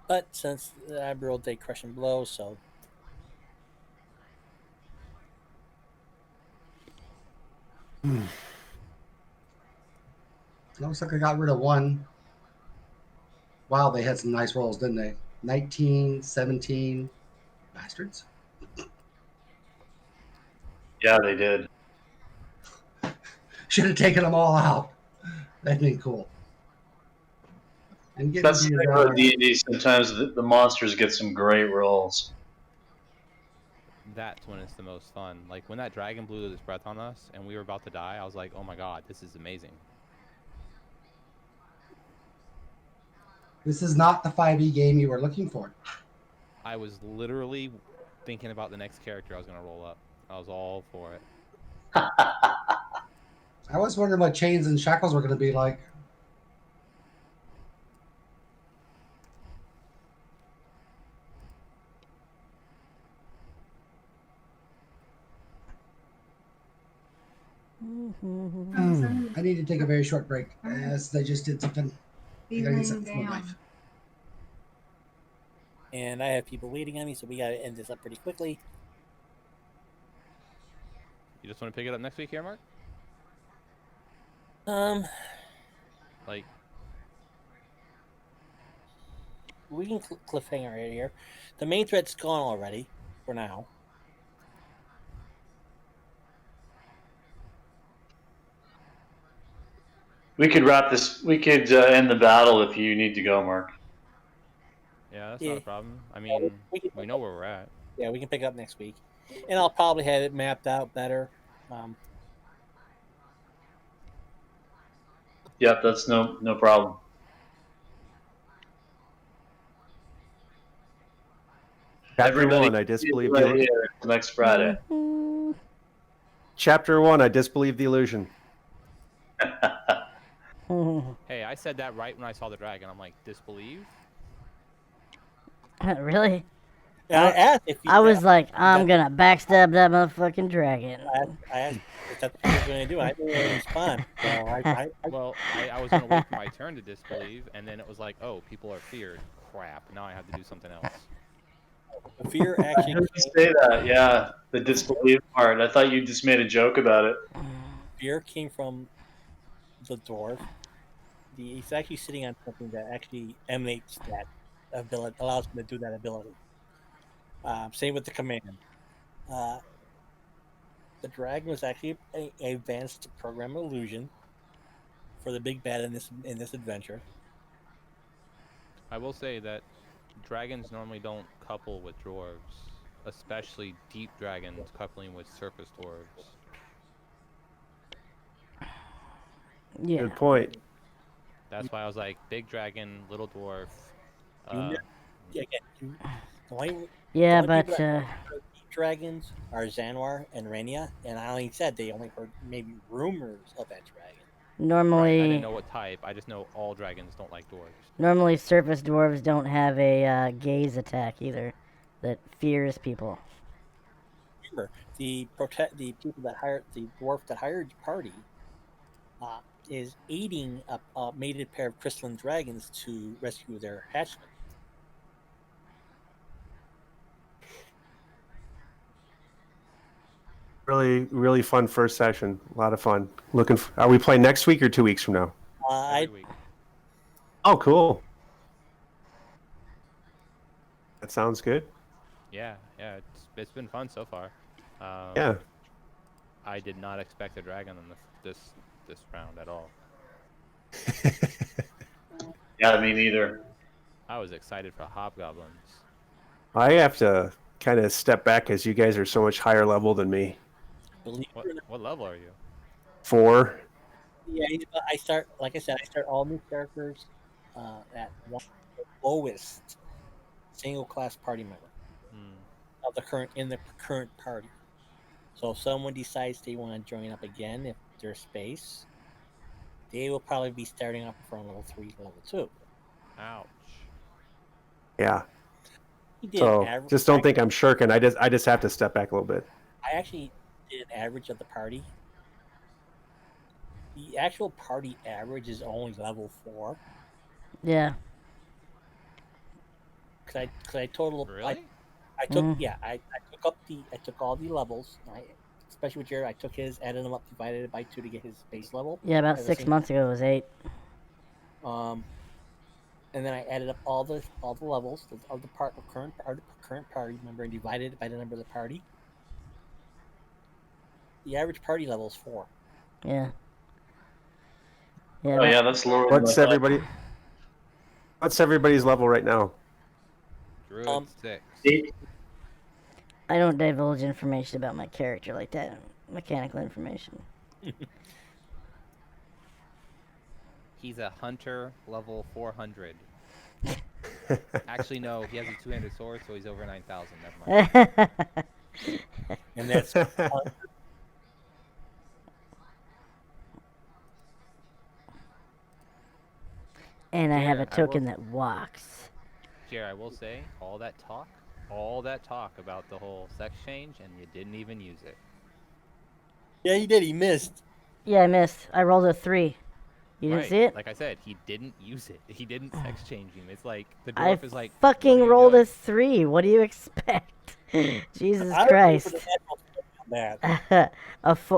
B: But since I rolled a crushing blow, so
A: Looks like I got rid of one. Wow, they had some nice rolls, didn't they? 19, 17. Bastards.
D: Yeah, they did.
A: Should have taken them all out. That'd been cool. And getting
D: That's the
A: the
D: thing about D&D. Sometimes the monsters get some great rolls.
C: That's when it's the most fun. Like when that dragon blew his breath on us and we were about to die, I was like, oh my god, this is amazing.
A: This is not the 5e game you were looking for.
C: I was literally thinking about the next character I was going to roll up. I was all for it.
A: I was wondering what chains and shackles were going to be like. I need to take a very short break, as I just did something. I gotta get something for my life.
B: and I have people waiting on me, so we gotta end this up pretty quickly.
C: You just want to pick it up next week here, Mark? Like,
B: We can cliffhanger right here. The main thread's gone already for now.
D: We could wrap this. We could end the battle if you need to go, Mark.
C: yeah, that's
B: Yeah.
C: not a problem. I mean, we know where we're at.
B: Yeah, we can pick up next week, and I'll probably have it mapped out better.
D: Yep, that's no problem.
G: Chapter
D: Everybody,
G: one, I disbelieve
D: right
G: the
D: here next Friday.
G: Chapter one, I disbelieve the illusion.
C: Hey, I said that right when I saw the dragon. I'm like, disbelieve?
F: Really?
B: And I asked if you,
F: I was like, I'm
B: that-
F: gonna backstab that motherfucking dragon.
B: I asked if that's what you were going to do. I didn't respond. So
C: Well, I was going to wait for my turn to disbelieve, and then it was like, oh, people are feared. Crap. Now I have to do something else.
B: the fear
D: I
B: actually
D: heard you say that. Yeah, the disbelief part. I thought you just made a joke about it.
B: fear came from the dwarf. He's actually sitting on something that actually emanates that ability, allows him to do that ability. Same with the command. Uh, the dragon was actually an advanced program illusion for the big bad in this adventure.
C: I will say that dragons normally don't couple with dwarves, especially deep dragons coupling with surface dwarves.
F: Yeah.
G: Good point.
C: That's why I was like, big dragon, little dwarf.
B: The only
F: Yeah,
B: people
F: but
B: that heard deep dragons are Zanwar and Rania, and I only said they only heard maybe rumors of that dragon.
F: normally,
C: Right, I didn't know what type. I just know all dragons don't like dwarves.
F: normally surface dwarves don't have a gaze attack either, that fears people.
B: Remember, the people that hired the dwarf that hired party is aiding a mated pair of crystalline dragons to rescue their hatchling.
G: Really, really fun first session. A lot of fun. Are we playing next week or 2 weeks from now?
C: Every week.
G: Oh, cool. That sounds good.
C: Yeah, it's been fun so far.
G: Yeah.
C: I did not expect a dragon in this round at all.
D: Yeah, me neither.
C: I was excited for hobgoblins.
G: I have to kind of step back because you guys are so much higher level than me.
C: What level are you?
G: 4.
B: Yeah, I start like I said. I start all new characters at one lowest single class party member of the current party. So if someone decides they want to join up again, if there's space, they will probably be starting up from level 3 to level 2.
C: Ouch.
G: Yeah.
B: He did
G: So just don't think I'm shirking. I just have to step back a little bit.
B: I actually did an average of the party. The actual party average is only level 4.
F: Yeah.
B: Cause I totaled.
C: Really?
B: I took I took all the levels. Especially with Jared, I took his, added them up, divided it by 2 to get his base level.
F: Yeah, about
B: at the
F: 6
B: same
F: months ago it was 8.
B: Um, and then I added up all the levels of the current party member and divided it by the number of the party. The average party level is 4.
F: Yeah. Yeah,
D: Oh
F: that,
D: yeah, that's lower than I
G: What's
D: thought.
G: everybody? What's everybody's level right now?
C: Druid 6.
D: 8.
F: I don't divulge information about my character like that. Mechanical information.
C: He's a hunter level 400. Actually, no, he has a two-handed sword, so he's over 9,000. Never mind.
B: And that's
F: And I have a
C: Jared, I will-
F: token that walks.
C: Jared, I will say, all that talk about the whole sex change, and you didn't even use it.
B: yeah, he did. He missed.
F: Yeah, I missed. I rolled a 3. You didn't
C: Right.
F: see it?
C: Like I said, he didn't use it. He didn't sex change him. It's like the
F: I
C: dwarf is like,
F: fucking
C: "What are you
F: rolled
C: doing?"
F: a 3. What do you expect? Jesus
B: I was waiting
F: Christ.
B: for the natural on that. Of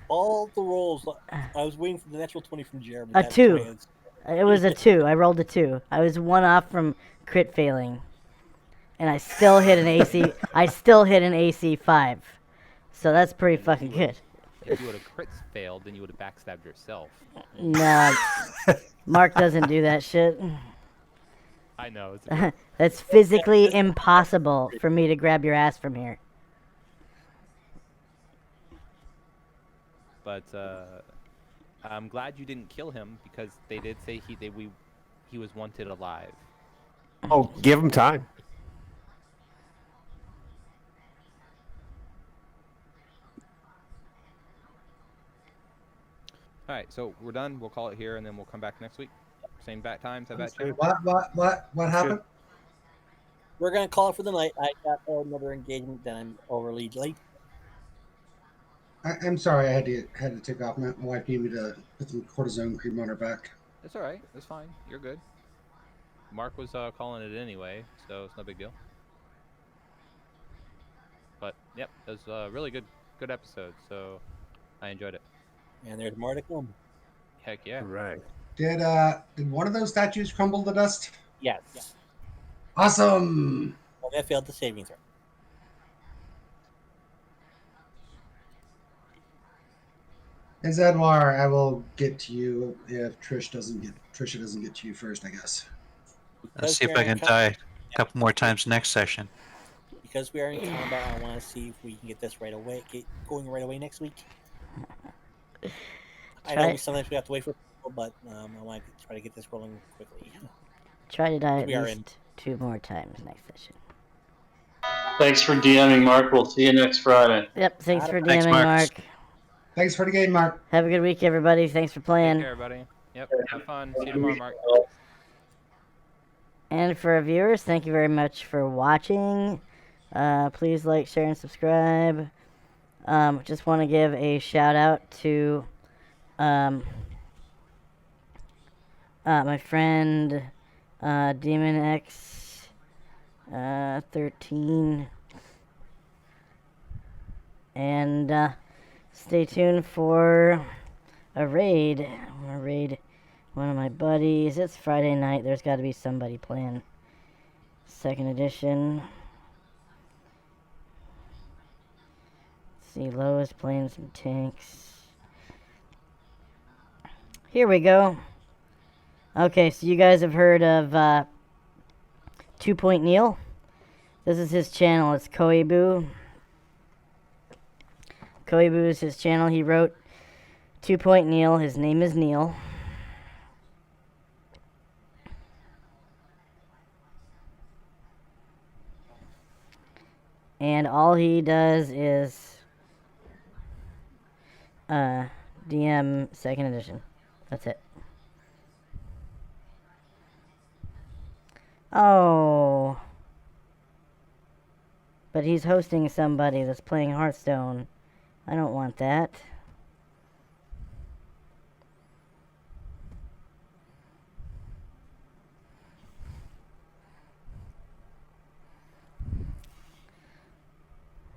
B: all the rolls, I was waiting for the natural 20 from Jared.
F: A
B: But that
F: 2.
B: 20 is-
F: It was a 2. I rolled a 2. I was 1 off from crit failing. And I still hit an AC. I still hit an AC 5. So that's pretty
C: And if
F: fucking
C: you would've-
F: good.
C: If you would have crits failed, then you would have backstabbed yourself.
F: Nah, Mark doesn't do that shit.
C: I know. It's a bit,
F: That's physically impossible for me to grab your ass from here.
C: but I'm glad you didn't kill him because they did say he was wanted alive.
G: Oh, give him time.
C: All right, so we're done. We'll call it here, and then we'll come back next week. Same bat time, same bat channel.
A: What happened?
B: We're gonna call it for the night. I got another engagement that I'm overly late.
A: I'm sorry, I had to take off. My wife needed me to put some cortisone cream on her back.
C: That's all right. That's fine. You're good. Mark was calling it anyway, so it's no big deal. But yep, it was a really good episode. So I enjoyed it.
B: And there's more to come.
C: Heck yeah.
G: Right.
A: Did one of those statues crumble to dust?
B: Yes.
A: Awesome.
B: Well, that failed the saving throw.
A: And Zedwar, I will get to you if Trisha doesn't get to you first, I guess.
H: Let's see if I can die a couple more times next session.
B: Because we are in combat, I want to see if we can get this right away. Get going right away next week. I know sometimes we have to wait for people, but I want to try to get this rolling quickly.
F: Try to die at
B: We are
F: least 2 more times next session.
D: Thanks for DMing, Mark. We'll see you next Friday.
F: Yep, thanks for
H: Thanks,
F: DMing,
H: Mark.
F: Mark.
A: Thanks for the game, Mark.
F: Have a good week, everybody. Thanks for
C: Take
F: playing.
C: care, everybody. Yep. Have fun. See you tomorrow, Mark.
F: And for our viewers, thank you very much for watching. Please like, share, and subscribe. Just want to give a shout out to my friend Demon X 13, and stay tuned for a raid. I'm gonna raid one of my buddies. It's Friday night. There's got to be somebody playing 2nd edition. See, Lois playing some tanks. Here we go. Okay, so you guys have heard of 2 Point Neil? This is his channel. It's Koibu. Koibu is his channel. He wrote 2 Point Neil. His name is Neil. And all he does is DM 2nd edition. That's it. Oh. But he's hosting somebody that's playing Hearthstone. I don't want that.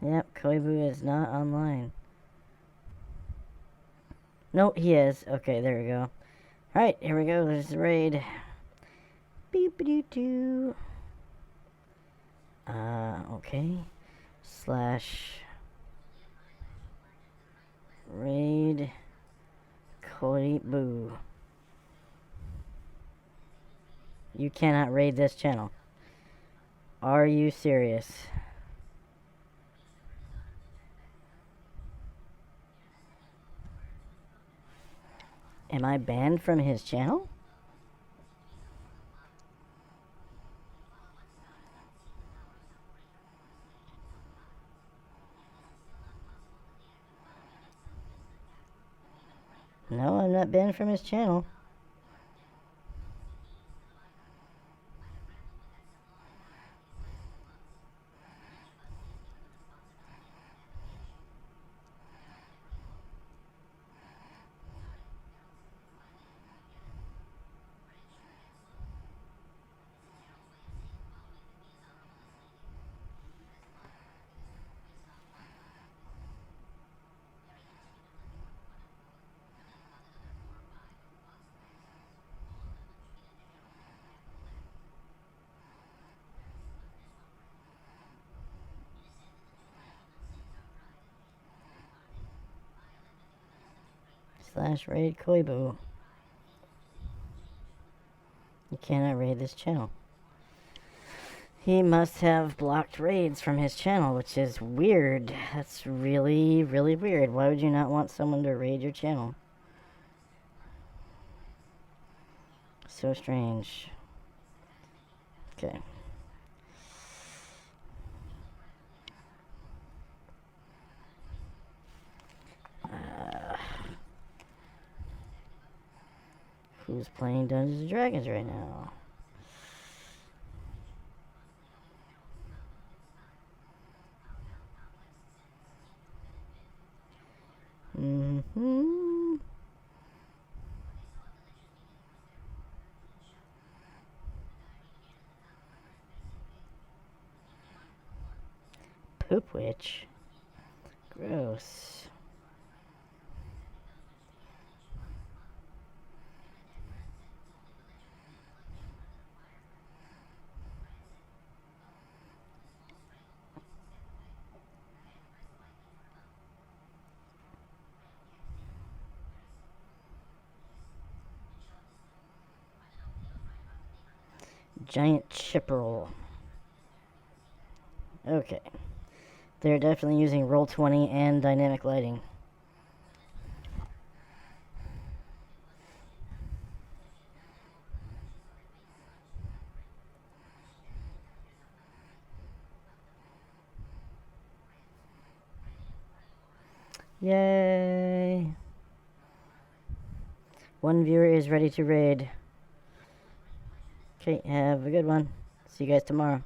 F: Yep, Koibu is not online. No, he is. Okay, there we go. Alright, here we go. There's the raid. Beep-a-doo-doo. Okay. Slash raid Koibu. You cannot raid this channel. Are you serious? Am I banned from his channel? No, I'm not banned from his channel. Slash raid Koibu. You cannot raid this channel. He must have blocked raids from his channel, which is weird. That's really, really weird. Why would you not want someone to raid your channel? So strange. Okay. Who's playing Dungeons and Dragons right now? Mm-hmm. Poop witch. Gross. Giant chipperel. Okay. They're definitely using Roll20 and dynamic lighting. Yay! One viewer is ready to raid. Okay, have a good one. See you guys tomorrow.